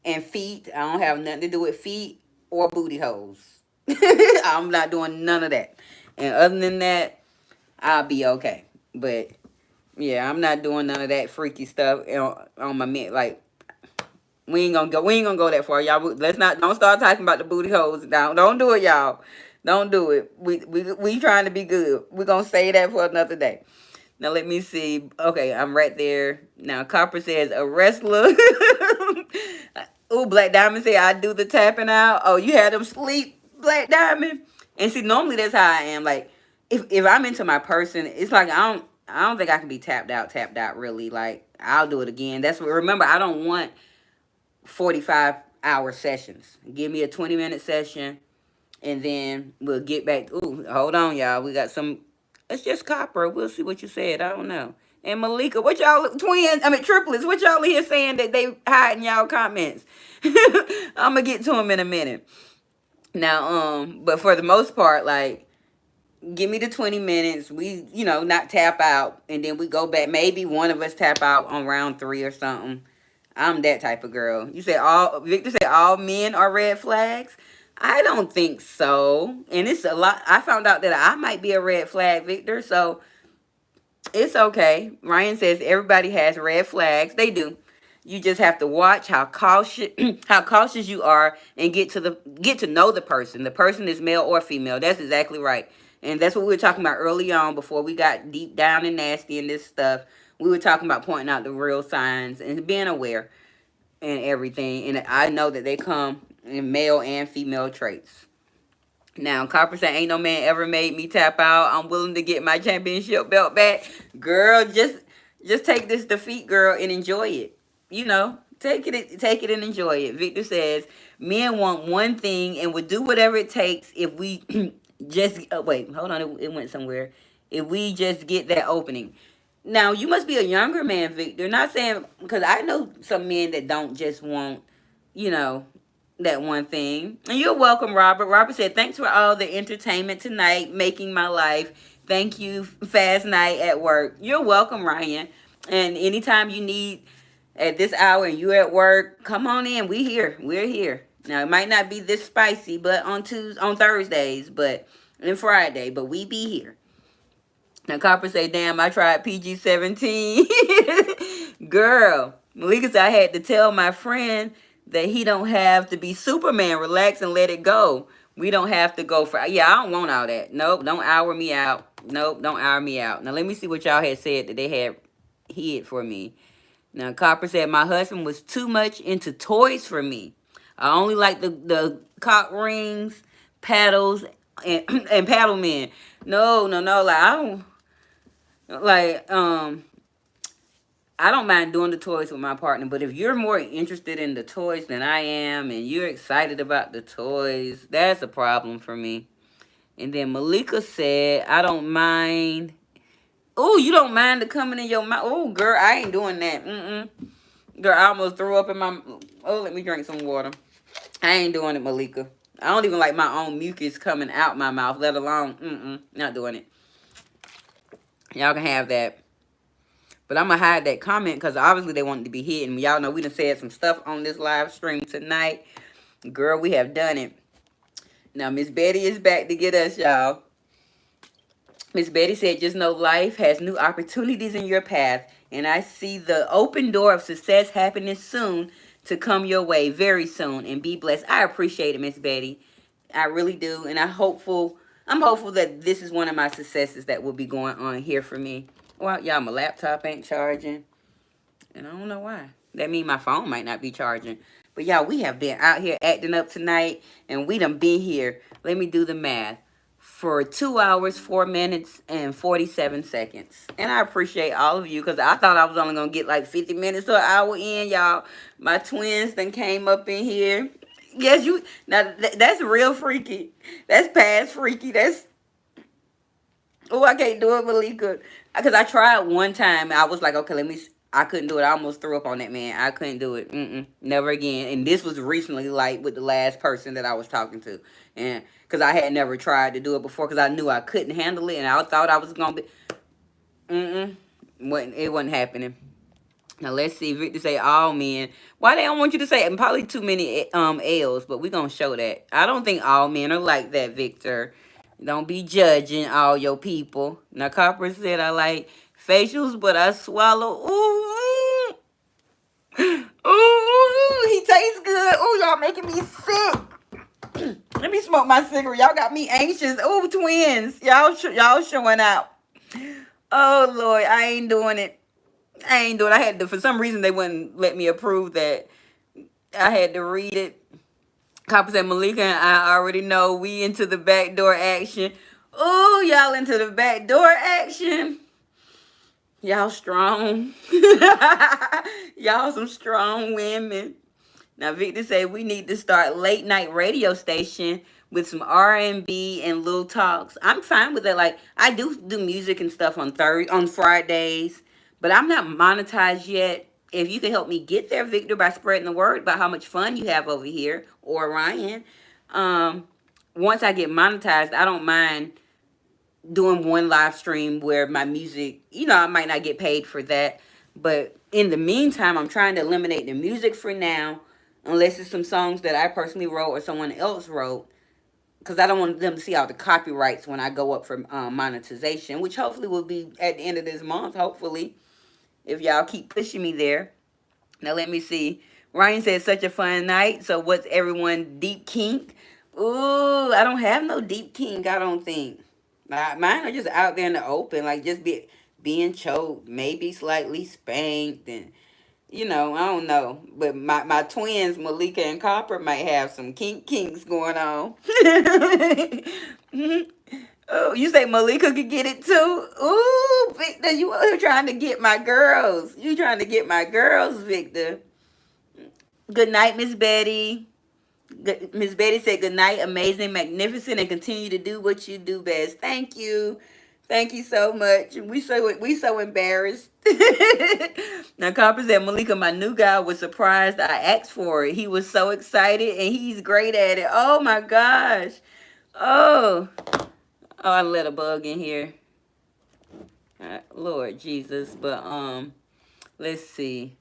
and feet, I don't have nothing to do with feet or booty holes. I'm not doing none of that. And other than that, I'll be okay. But yeah, I'm not doing none of that freaky stuff on my men. Like, we ain't gonna go that far, y'all. Don't start talking about the booty holes. Don't do it, y'all. Don't do it. We trying to be good. We're gonna say that for another day. Now let me see. Okay, I'm right there. Now Copper says a wrestler. Ooh, Black Diamond said I do the tapping out. Oh, you had them sleep, Black Diamond. And see, normally that's how I am. Like, if I'm into my person, it's like I don't think I can be tapped out really. Like, I'll do it again. Remember, I don't want 45-hour sessions. Give me a 20-minute session, and then we'll get back. Ooh, hold on, y'all. We got some. It's just Copper. We'll see what you said. I don't know. And Malika, what y'all triplets? What y'all here saying that they hiding y'all comments? I'm gonna get to them in a minute. Now, but for the most part, like, give me the 20 minutes. We, not tap out, and then we go back. Maybe one of us tap out on round 3 or something. I'm that type of girl. Victor said all men are red flags. I don't think so. And it's a lot. I found out that I might be a red flag, Victor. So it's okay. Ryan says everybody has red flags. They do. You just have to watch how cautious you are and get to know the person. The person is male or female. That's exactly right. And that's what we were talking about early on before we got deep down and nasty in this stuff. We were talking about pointing out the real signs and being aware and everything. And I know that they come in male and female traits. Now, Copper said, ain't no man ever made me tap out. I'm willing to get my championship belt back. Girl, just take this defeat, girl, and enjoy it. Take it and enjoy it. Victor says, men want one thing and would do whatever it takes if we just, wait, hold on, it went somewhere. If we just get that opening. Now, you must be a younger man, Victor. Not saying, because I know some men that don't just want, that one thing. And you're welcome, Robert. Robert said, thanks for all the entertainment tonight, making my life. Thank you, fast night at work. You're welcome, Ryan. And anytime you need at this hour and you're at work, come on in. We're here. Now, it might not be this spicy, but on Thursdays, and Friday, but we be here. Now, Copper say, damn, I tried PG-17. Girl, Malika said, I had to tell my friend that he don't have to be Superman. Relax and let it go. We don't have to go for, yeah, I don't want all that. Nope, don't hour me out. Nope, don't hour me out. Now, let me see what y'all had said that they had hid for me. Now, Copper said, my husband was too much into toys for me. I only like the cock rings, paddles, and paddle men. No. I don't mind doing the toys with my partner, but if you're more interested in the toys than I am and you're excited about the toys, that's a problem for me. And then Malika said, I don't mind. Oh, you don't mind the coming in your mouth? Oh, girl, I ain't doing that. Girl, I almost threw up in my... Oh, let me drink some water. I ain't doing it, Malika. I don't even like my own mucus coming out my mouth, let alone... not doing it. Y'all can have that. But I'm going to hide that comment because obviously they wanted to be hidden. Y'all know we done said some stuff on this live stream tonight. Girl, we have done it. Now, Miss Betty is back to get us, y'all. Miss Betty said, just know life has new opportunities in your path. And I see the open door of success happening soon to come your way very soon. And be blessed. I appreciate it, Miss Betty. I really do. And I'm hopeful that this is one of my successes that will be going on here for me. Well, y'all, my laptop ain't charging. And I don't know why. That means my phone might not be charging. But y'all, we have been out here acting up tonight. And we done been here. Let me do the math. For 2 hours, 4 minutes, and 47 seconds. And I appreciate all of you because I thought I was only going to get like 50 minutes to an hour in, y'all. My twins then came up in here. Yes, you. Now, that's real freaky. That's past freaky. That's. Oh, I can't do it, Malika. Because I tried one time. I was like, okay, I couldn't do it. I almost threw up on that man. I couldn't do it. Never again. And this was recently, like, with the last person that I was talking to. And because I had never tried to do it before because I knew I couldn't handle it. And I thought I was going to be... It wasn't happening. Now, let's see. Victor say all men. Why they don't want you to say it? Probably too many L's, but we're going to show that. I don't think all men are like that, Victor. Don't be judging all your people. Now, Copper said, I like facials, but I swallow. Ooh. Ooh, he tastes good. Ooh, y'all making me sick. Let me smoke my cigarette. Y'all got me anxious. Ooh, twins. Y'all showing out. Oh, Lord, I ain't doing it. I had to, for some reason, they wouldn't let me approve that. I had to read it. Copper said, Malika and I already know we into the backdoor action. Oh, y'all into the backdoor action. Y'all strong. Y'all some strong women. Now, Victor said we need to start late night radio station with some R&B and little talks. I'm fine with that. Like, I do music and stuff on Fridays, but I'm not monetized yet. If you can help me get there, Victor, by spreading the word about how much fun you have over here, or Ryan, once I get monetized, I don't mind doing one live stream where my music, I might not get paid for that. But in the meantime, I'm trying to eliminate the music for now, unless it's some songs that I personally wrote or someone else wrote, because I don't want them to see all the copyrights when I go up for monetization, which hopefully will be at the end of this month, hopefully, if y'all keep pushing me there. Now, let me see. Ryan said, such a fun night. So what's everyone deep kink? Ooh, I don't have no deep kink, I don't think. Mine are just out there in the open, like just being choked, maybe slightly spanked, and I don't know. But my twins, Malika and Copper, might have some kinks going on. Oh, you say Malika could get it too? Ooh, Victor, you are trying to get my girls. You trying to get my girls, Victor. Good night, Miss Betty. Miss Betty said, good night, amazing, magnificent, and continue to do what you do best. Thank you. Thank you so much. We so embarrassed. Now, Copper said, Malika, my new guy was surprised I asked for it. He was so excited, and he's great at it. Oh, my gosh. Oh, I let a bug in here. Lord Jesus. But, let's see.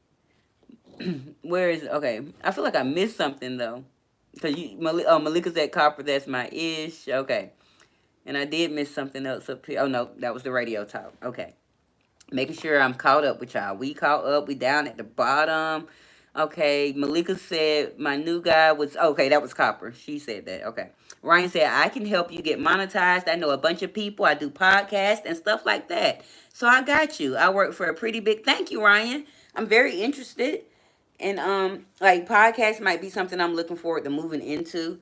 Where is it? Okay. I feel like I missed something, though. Because Malika said Copper, that's my ish. Okay. And I did miss something else up here. Oh, no, that was the radio talk. Okay. Making sure I'm caught up with y'all. We caught up. We down at the bottom. Okay. Malika said my new guy was... Okay, that was Copper. She said that. Okay. Ryan said, I can help you get monetized. I know a bunch of people. I do podcasts and stuff like that. So I got you. I work for a pretty big... Thank you, Ryan. I'm very interested. And like podcasts might be something I'm looking forward to moving into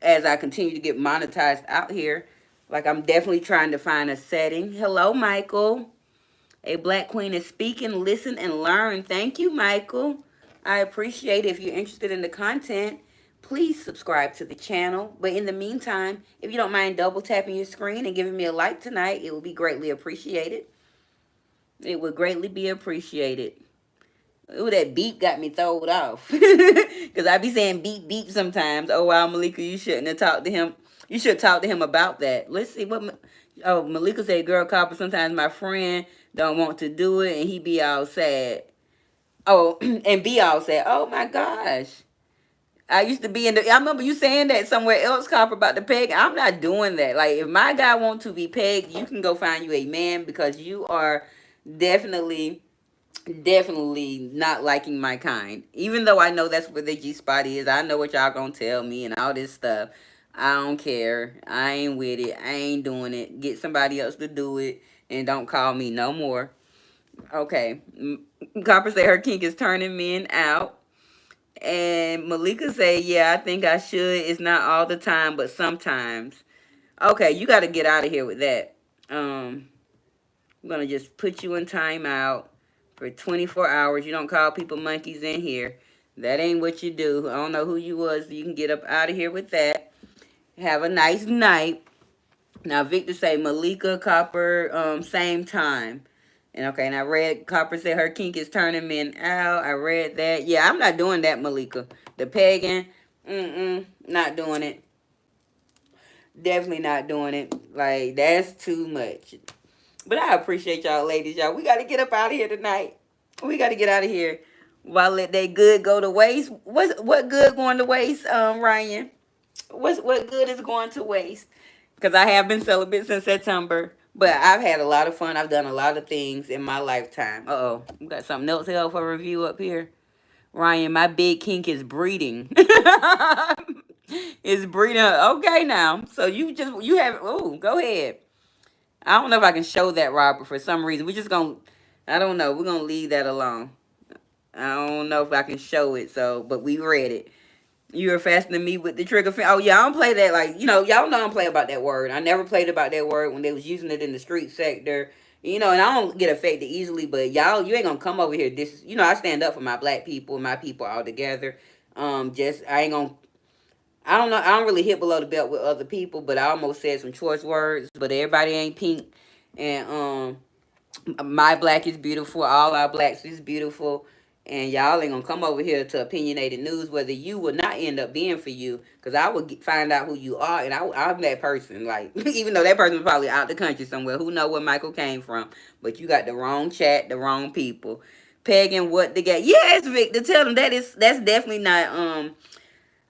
as I continue to get monetized out here. Like I'm definitely trying to find a setting. Hello, Michael. A Black Queen is speaking. Listen and learn. Thank you, Michael. I appreciate it. If you're interested in the content, please subscribe to the channel. But in the meantime, if you don't mind double tapping your screen and giving me a like tonight, it would be greatly appreciated. It would greatly be appreciated. Ooh, that beep got me thrown off. Because I be saying beep, beep sometimes. Oh, wow, Malika, you shouldn't have talked to him. You should talk to him about that. Let's see what... Oh, Malika said, girl, Copper, sometimes my friend don't want to do it, and he be all sad. Oh, and be all sad. Oh my gosh. I used to be in the. I remember you saying that somewhere else, Copper, about the peg. I'm not doing that. Like, if my guy want to be pegged, you can go find you a man, because you are definitely, definitely not liking my kind. Even though I know that's where the G spot is, I know what y'all gonna tell me and all this stuff. I don't care. I ain't with it. I ain't doing it. Get somebody else to do it, and don't call me no more. Okay. Copper said her kink is turning men out. And Malika say, yeah, I think I should. It's not all the time, but sometimes. Okay, you got to get out of here with that. I'm going to just put you in timeout for 24 hours. You don't call people monkeys in here. That ain't what you do. I don't know who you was. You can get up out of here with that. Have a nice night. Now, Victor say Malika, Copper, same time. And okay, and I read Copper said her kink is turning men out. I read that. Yeah, I'm not doing that, Malika. The pagan, not doing it. Definitely not doing it. Like, that's too much. But I appreciate y'all, ladies. Y'all, we got to get up out of here tonight. We got to get out of here. While let that good go to waste. What good going to waste, Ryan? What good is going to waste? Because I have been celibate since September. But I've had a lot of fun. I've done a lot of things in my lifetime. Uh-oh. We got something else here for review up here. Ryan, my big kink is breeding. It's breeding. Okay, now. So you have, oh, go ahead. I don't know if I can show that, Robert, for some reason. We just going to, I don't know. We're going to leave that alone. I don't know if I can show it, so, but we read it. You were fastening me with the trigger finger. Oh, yeah, I don't play that. Like, y'all know I don't play about that word. I never played about that word when they was using it in the street sector. And I don't get affected easily, but y'all, you ain't gonna come over here. I stand up for my black people and my people all together. I ain't gonna, I don't know, I don't really hit below the belt with other people, but I almost said some choice words, but everybody ain't pink. And, my black is beautiful. All our blacks is beautiful. And y'all ain't gonna come over here to opinionated news, whether you will not end up being for you, because I will find out who you are, and I'm that person. Like, even though that person's probably out the country somewhere, who know where Michael came from, but you got the wrong chat, the wrong people. Pegging what the gay? Yes, Victor, tell them that's definitely not.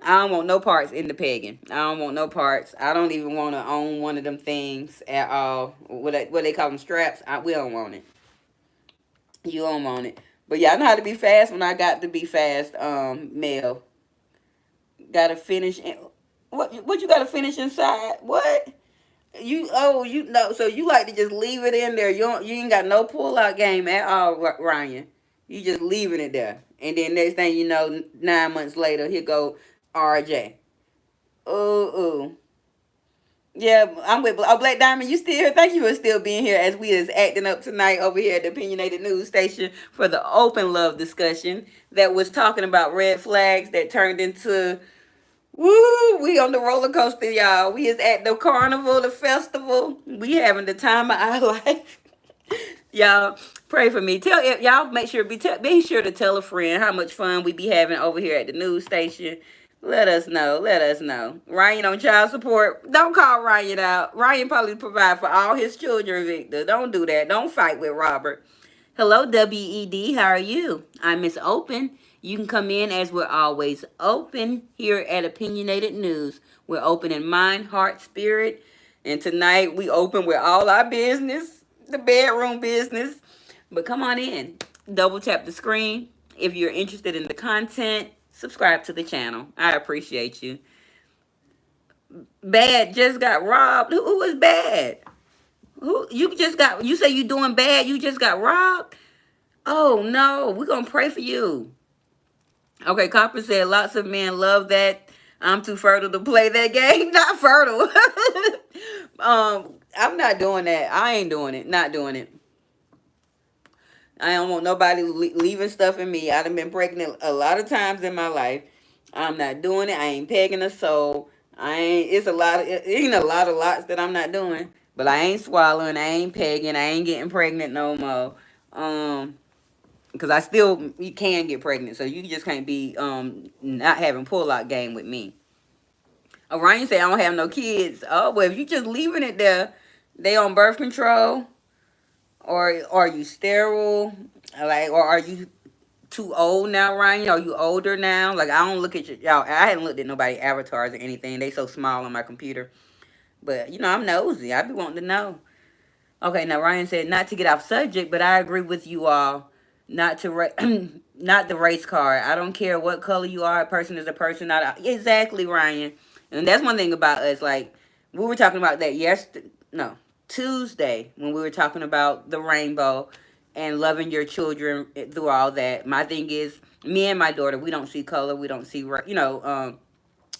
I don't want no parts in the pegging. I don't want no parts. I don't even want to own one of them things at all. What they call them, straps? We don't want it. You don't want it. But yeah, I know how to be fast when I got to be fast, Mel. Gotta finish. What you gotta finish inside? What? You know, so you like to just leave it in there. You ain't got no pull out game at all, Ryan. You just leaving it there. And then next thing you know, 9 months later, here go RJ. Ooh. Yeah, I'm with Black Diamond. You still here? Thank you for still being here as we is acting up tonight over here at the Opinionated News Station for the open love discussion that was talking about red flags that turned into, woo, we on the roller coaster, y'all. We is at the carnival, the festival. We having the time of our life. Y'all pray for me. Y'all make sure be sure to tell a friend how much fun we be having over here at the news station. Let us know. Let us know. Ryan on child support. Don't call Ryan out. Ryan probably provide for all his children, Victor. Don't do that. Don't fight with Robert. Hello, WED. How are you? I'm Miss Open. You can come in as we're always open here at Opinionated News. We're open in mind, heart, spirit. And tonight we open with all our business, the bedroom business. But come on in. Double tap the screen. If you're interested in the content, subscribe to the channel. I appreciate you. Bad just got robbed. Who was bad? You say you doing bad, you just got robbed? Oh no, we're gonna pray for you. Okay, Copper said lots of men love that. I'm too fertile to play that game. Not fertile. I'm not doing that. I ain't doing it. Not doing it. I don't want nobody leaving stuff in me. I've been pregnant a lot of times in my life. I'm not doing it. I ain't pegging a soul. It's a lot of, it ain't a lot of lots that I'm not doing. But I ain't swallowing. I ain't pegging. I ain't getting pregnant no more. Because you can get pregnant. So you just can't be not having pull-out game with me. Ryan say I don't have no kids. Oh, well, if you just leaving it there, they on birth control. Or are you sterile? Like, or are you too old now, Ryan? Are you older now? Like, I don't look at y'all. I hadn't looked at nobody avatars or anything. They so small on my computer. But I'm nosy. I be wanting to know. Okay, now Ryan said not to get off subject, but I agree with you all. Not to not the race card. I don't care what color you are. A person is a person. Not exactly, Ryan. And that's one thing about us. Like, we were talking about that yesterday. No, Tuesday, when we were talking about the rainbow and loving your children through all that. My thing is, me and my daughter, we don't see color. We don't see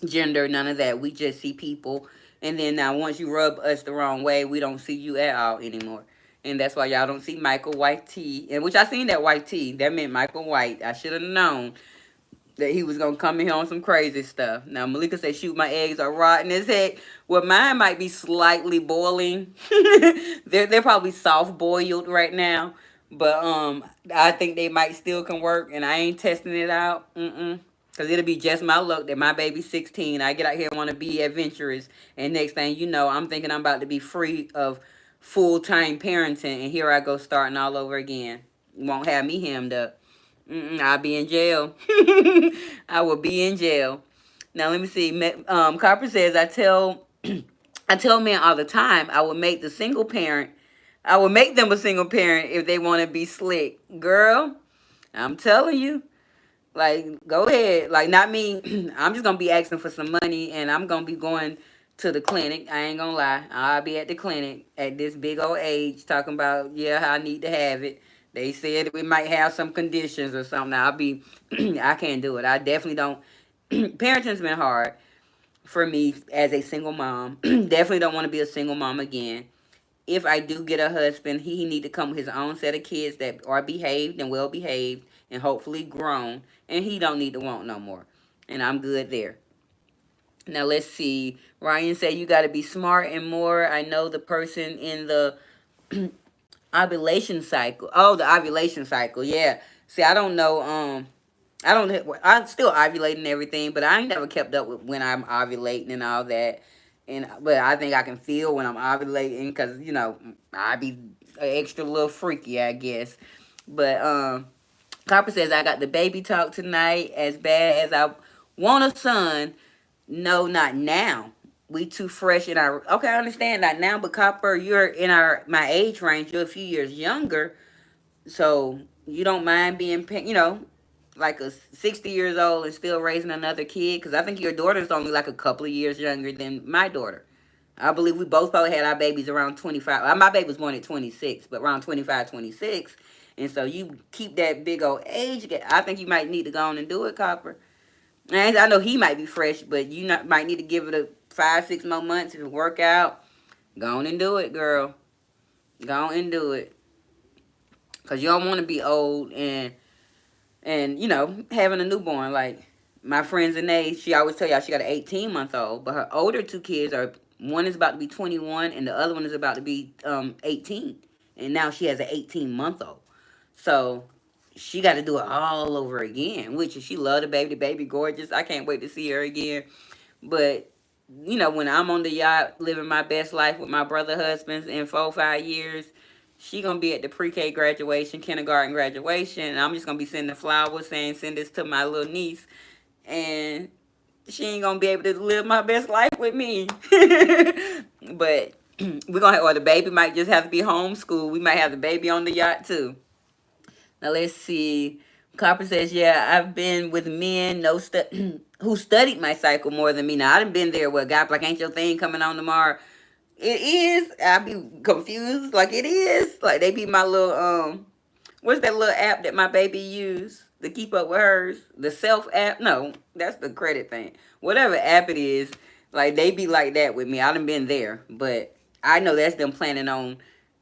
gender, none of that. We just see people. And then now, once you rub us the wrong way, we don't see you at all anymore. And that's why y'all don't see Michael White T. And which I seen that White T. That meant Michael White. I should have known that he was gonna come in here on some crazy stuff. Now Malika said, "Shoot, my eggs are rotten as heck." Well, mine might be slightly boiling. they're probably soft boiled right now, but I think they might still can work. And I ain't testing it out. Cause it'll be just my luck that my baby's 16. I get out here and want to be adventurous, and next thing you know, I'm thinking I'm about to be free of full-time parenting, and here I go starting all over again. You won't have me hemmed up. I'll be in jail. I will be in jail. Now let me see. Copper says I tell men all the time I will make the single parent. I will make them a single parent if they want to be slick. Girl, I'm telling you. Like, go ahead. Like, not me. I'm just gonna be asking for some money, and I'm gonna be going to the clinic. I ain't gonna lie. I'll be at the clinic at this big old age talking about, yeah, I need to have it. They said we might have some conditions or something. I'll be, I can't do it. I definitely don't. Parenting's been hard for me as a single mom. Definitely don't want to be a single mom again. If I do get a husband, he need to come with his own set of kids that are behaved and well behaved and hopefully grown, and he don't need to want no more. And I'm good there. Now let's see. Ryan said you got to be smart and more. I know the person in the ovulation cycle. Oh, the ovulation cycle. Yeah. See, I don't know. I don't. I'm still ovulating and everything, but I ain't never kept up with when I'm ovulating and all that. But I think I can feel when I'm ovulating because I be extra little freaky, I guess. But Copper says I got the baby talk tonight. As bad as I want a son, no, not now. We too fresh in our. Okay, I understand that now, but Copper, you're in my age range. You're a few years younger, so you don't mind being, like a 60 years old and still raising another kid. Because I think your daughter's only like a couple of years younger than my daughter. I believe we both probably had our babies around 25. My baby was born at 26, but around 25, 26. And so you keep that big old age gap. I think you might need to go on and do it, Copper. And I know he might be fresh, but might need to give it a 5, 6 more months if it work out. Go on and do it, girl. Go on and do it. Because you don't want to be old and having a newborn. Like my friends Zanae, she always tell y'all she got an 18-month-old, but her older two kids one is about to be 21 and the other one is about to be 18. And now she has an 18-month-old. So she got to do it all over again, which she love the baby gorgeous. I can't wait to see her again. But when I'm on the yacht living my best life with my brother husbands in 4, 5 years, she gonna be at the pre-K graduation, kindergarten graduation, and I'm just gonna be sending flowers saying send this to my little niece, and she ain't gonna be able to live my best life with me. But we're gonna have, or the baby might just have to be homeschooled. We might have the baby on the yacht too. Now let's see. Copper says, yeah, I've been with men who studied my cycle more than me. Now I done been there where God like ain't your thing coming on tomorrow. It is. I be confused. Like it is. Like they be my little what's that little app that my baby use to keep up with hers? The self app? No, that's the credit thing. Whatever app it is, like they be like that with me. I done been there, but I know that's them planning on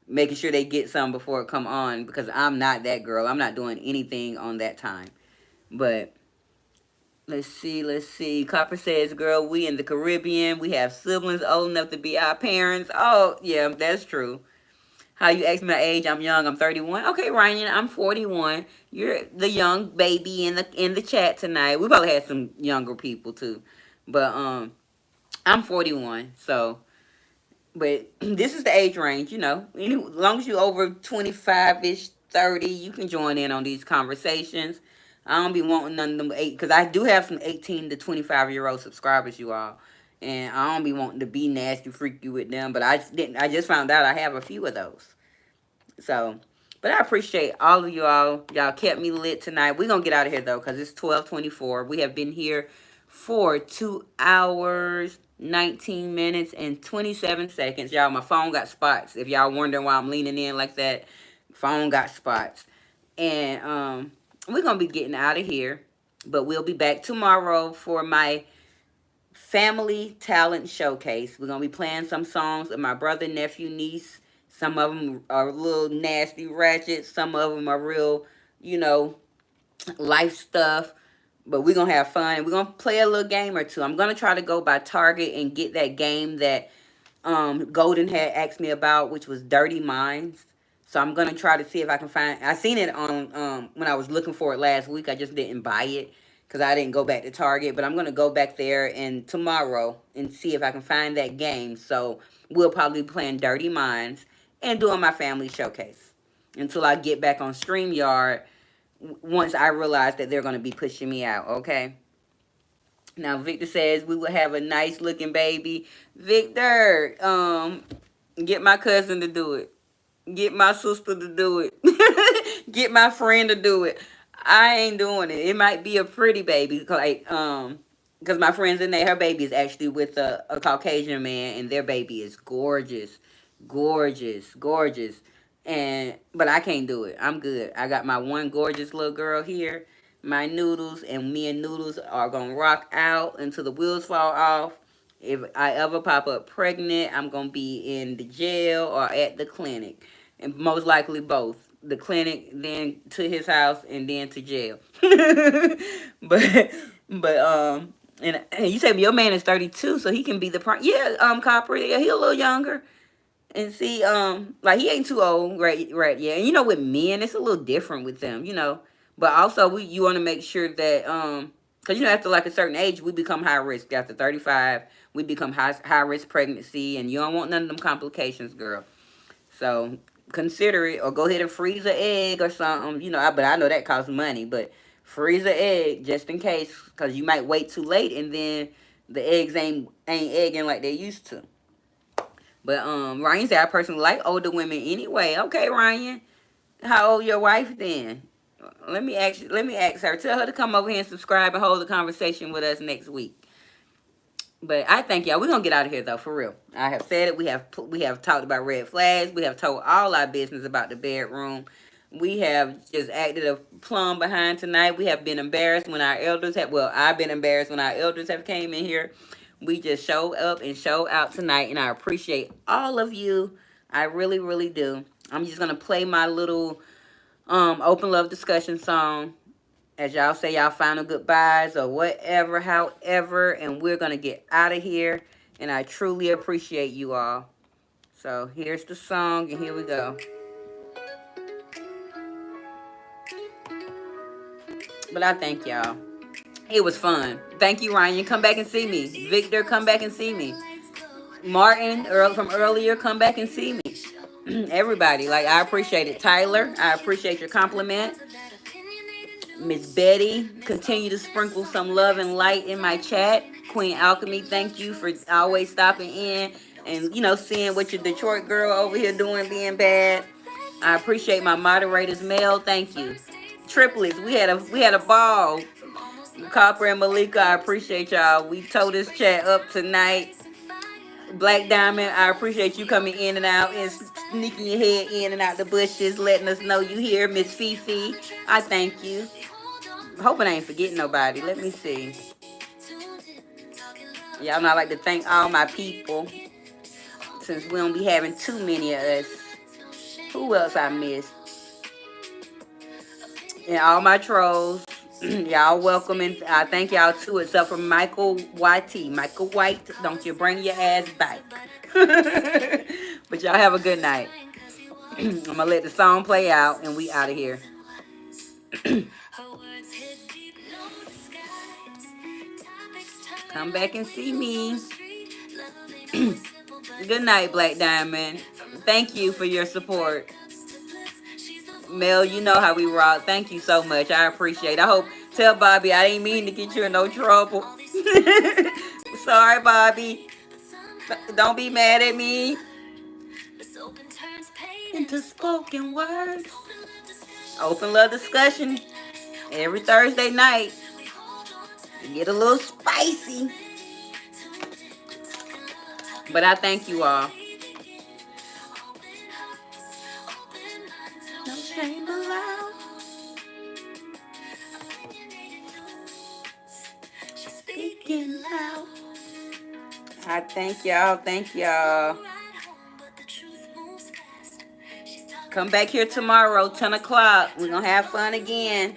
making sure they get some before it come on because I'm not that girl. I'm not doing anything on that time. But let's see. Copper says, girl, we in the Caribbean. We have siblings old enough to be our parents. Oh, yeah, that's true. How you ask me my age? I'm young. I'm 31. Okay, Ryan, I'm 41. You're the young baby in the chat tonight. We probably had some younger people too. But I'm 41. So, But this is the age range, you know. As long as you over 25-ish, 30, you can join in on these conversations. I don't be wanting none of them eight, because I do have some 18 to 25-year-old subscribers, you all. And I don't be wanting to be nasty, freaky with them. But I just didn't. I just found out I have a few of those. So, but I appreciate all of you all. Y'all kept me lit tonight. We're going to get out of here, though, because it's 12:24. We have been here for 2 hours, 19 minutes, and 27 seconds. Y'all, my phone got spots. If y'all wondering why I'm leaning in like that, phone got spots. And we're going to be getting out of here. But we'll be back tomorrow for my family talent showcase. We're going to be playing some songs of my brother, nephew, niece. Some of them are a little nasty, ratchet. Some of them are real, you know, life stuff. But we're going to have fun. We're going to play a little game or two. I'm going to try to go by Target and get that game that Golden had asked me about, which was Dirty Minds. So I'm going to try to see if I can find. I seen it on when I was looking for it last week. I just didn't buy it because I didn't go back to Target. But I'm going to go back there and tomorrow and see if I can find that game. So we'll probably be playing Dirty Minds and doing my family showcase until I get back on StreamYard once I realize that they're going to be pushing me out, okay? Now, Victor says we will have a nice looking baby. Victor, get my cousin to do it. Get my sister to do it. Get my friend to do it. I ain't doing it. It might be a pretty baby, like because my friend's in there. Her baby is actually with a Caucasian man, and their baby is gorgeous, gorgeous, gorgeous. And but I can't do it. I'm good. I got my one gorgeous little girl here. My Noodles, and me and Noodles are gonna rock out until the wheels fall off. If I ever pop up pregnant, I'm gonna be in the jail or at the clinic, and most likely both. The clinic, then to his house, and then to jail. but and you said your man is 32, so he can be the prime. Yeah, Copper. Yeah, he a little younger. And see, like he ain't too old, right? Right, yeah. And you know, with men, it's a little different with them, you know. But also, you want to make sure that, because you know, after like a certain age, we become high risk. After 35, we become high risk pregnancy, and you don't want none of them complications, girl. So consider it, or go ahead and freeze an egg or something, you know. But I know that costs money, but freeze an egg just in case, because you might wait too late, and then the eggs ain't egging like they used to. But Ryan said I personally like older women anyway. Okay, Ryan. How old your wife then? Let me ask her. Tell her to come over here and subscribe and hold the conversation with us next week. But I thank y'all. We're gonna get out of here though, for real. I have said it. We have talked about red flags. We have told all our business about the bedroom. We have just acted a plum behind tonight. We have been embarrassed when our elders have. Well, I've been embarrassed when our elders have came in here. We just show up and show out tonight, and I appreciate all of you. I really, really do. I'm just gonna play my little open love discussion song as y'all say y'all final goodbyes or whatever, however, and we're gonna get out of here. And I truly appreciate you all. So here's the song, and here we go. But I thank y'all. It was fun. Thank you, Ryan. Come back and see me. Victor, come back and see me. Martin, Earl from earlier, come back and see me. Everybody, like, I appreciate it. Tyler, I appreciate your compliment. Miss Betty, continue to sprinkle some love and light in my chat. Queen Alchemy, thank you for always stopping in and, you know, seeing what your Detroit girl over here doing being bad. I appreciate my moderators, Mel. Thank you. Triplets, we had a ball. Copper and Malika, I appreciate y'all. We tore this chat up tonight. Black Diamond, I appreciate you coming in and out and sneaking your head in and out the bushes, letting us know you here. Miss Fifi, I thank you. Hoping I ain't forgetting nobody. Let me see. Y'all know I like to thank all my people, since we don't be having too many of us. Who else I missed? And all my trolls. Y'all welcome, and I thank y'all too, except for Michael YT. Michael White, don't you bring your ass back. But y'all have a good night. I'm gonna let the song play out and we out of here. Come back and see me. Good night, Black Diamond. Thank you for your support. Mel, you know how we rock. Thank you so much. I appreciate it. I hope, tell Bobby I didn't mean to get you in no trouble. Sorry, Bobby. Don't be mad at me. Into spoken words. Open love discussion every Thursday night. Get a little spicy. But I thank you all. No shame allowed. Speaking loud. I thank y'all. Thank y'all. Come back here tomorrow, 10 o'clock. We're going to have fun again.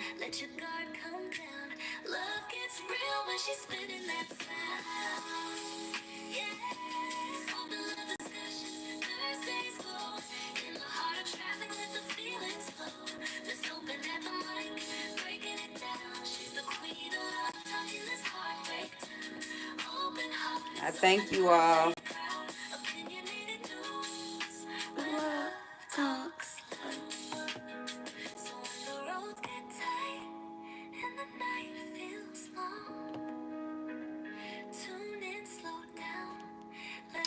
I thank you all.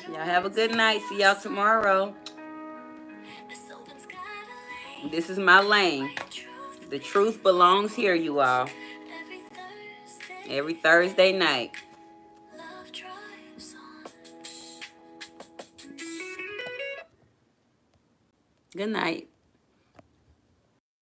Y'all have a good night. See y'all tomorrow. This is my lane. The truth belongs here, you all. Every Thursday night. Good night.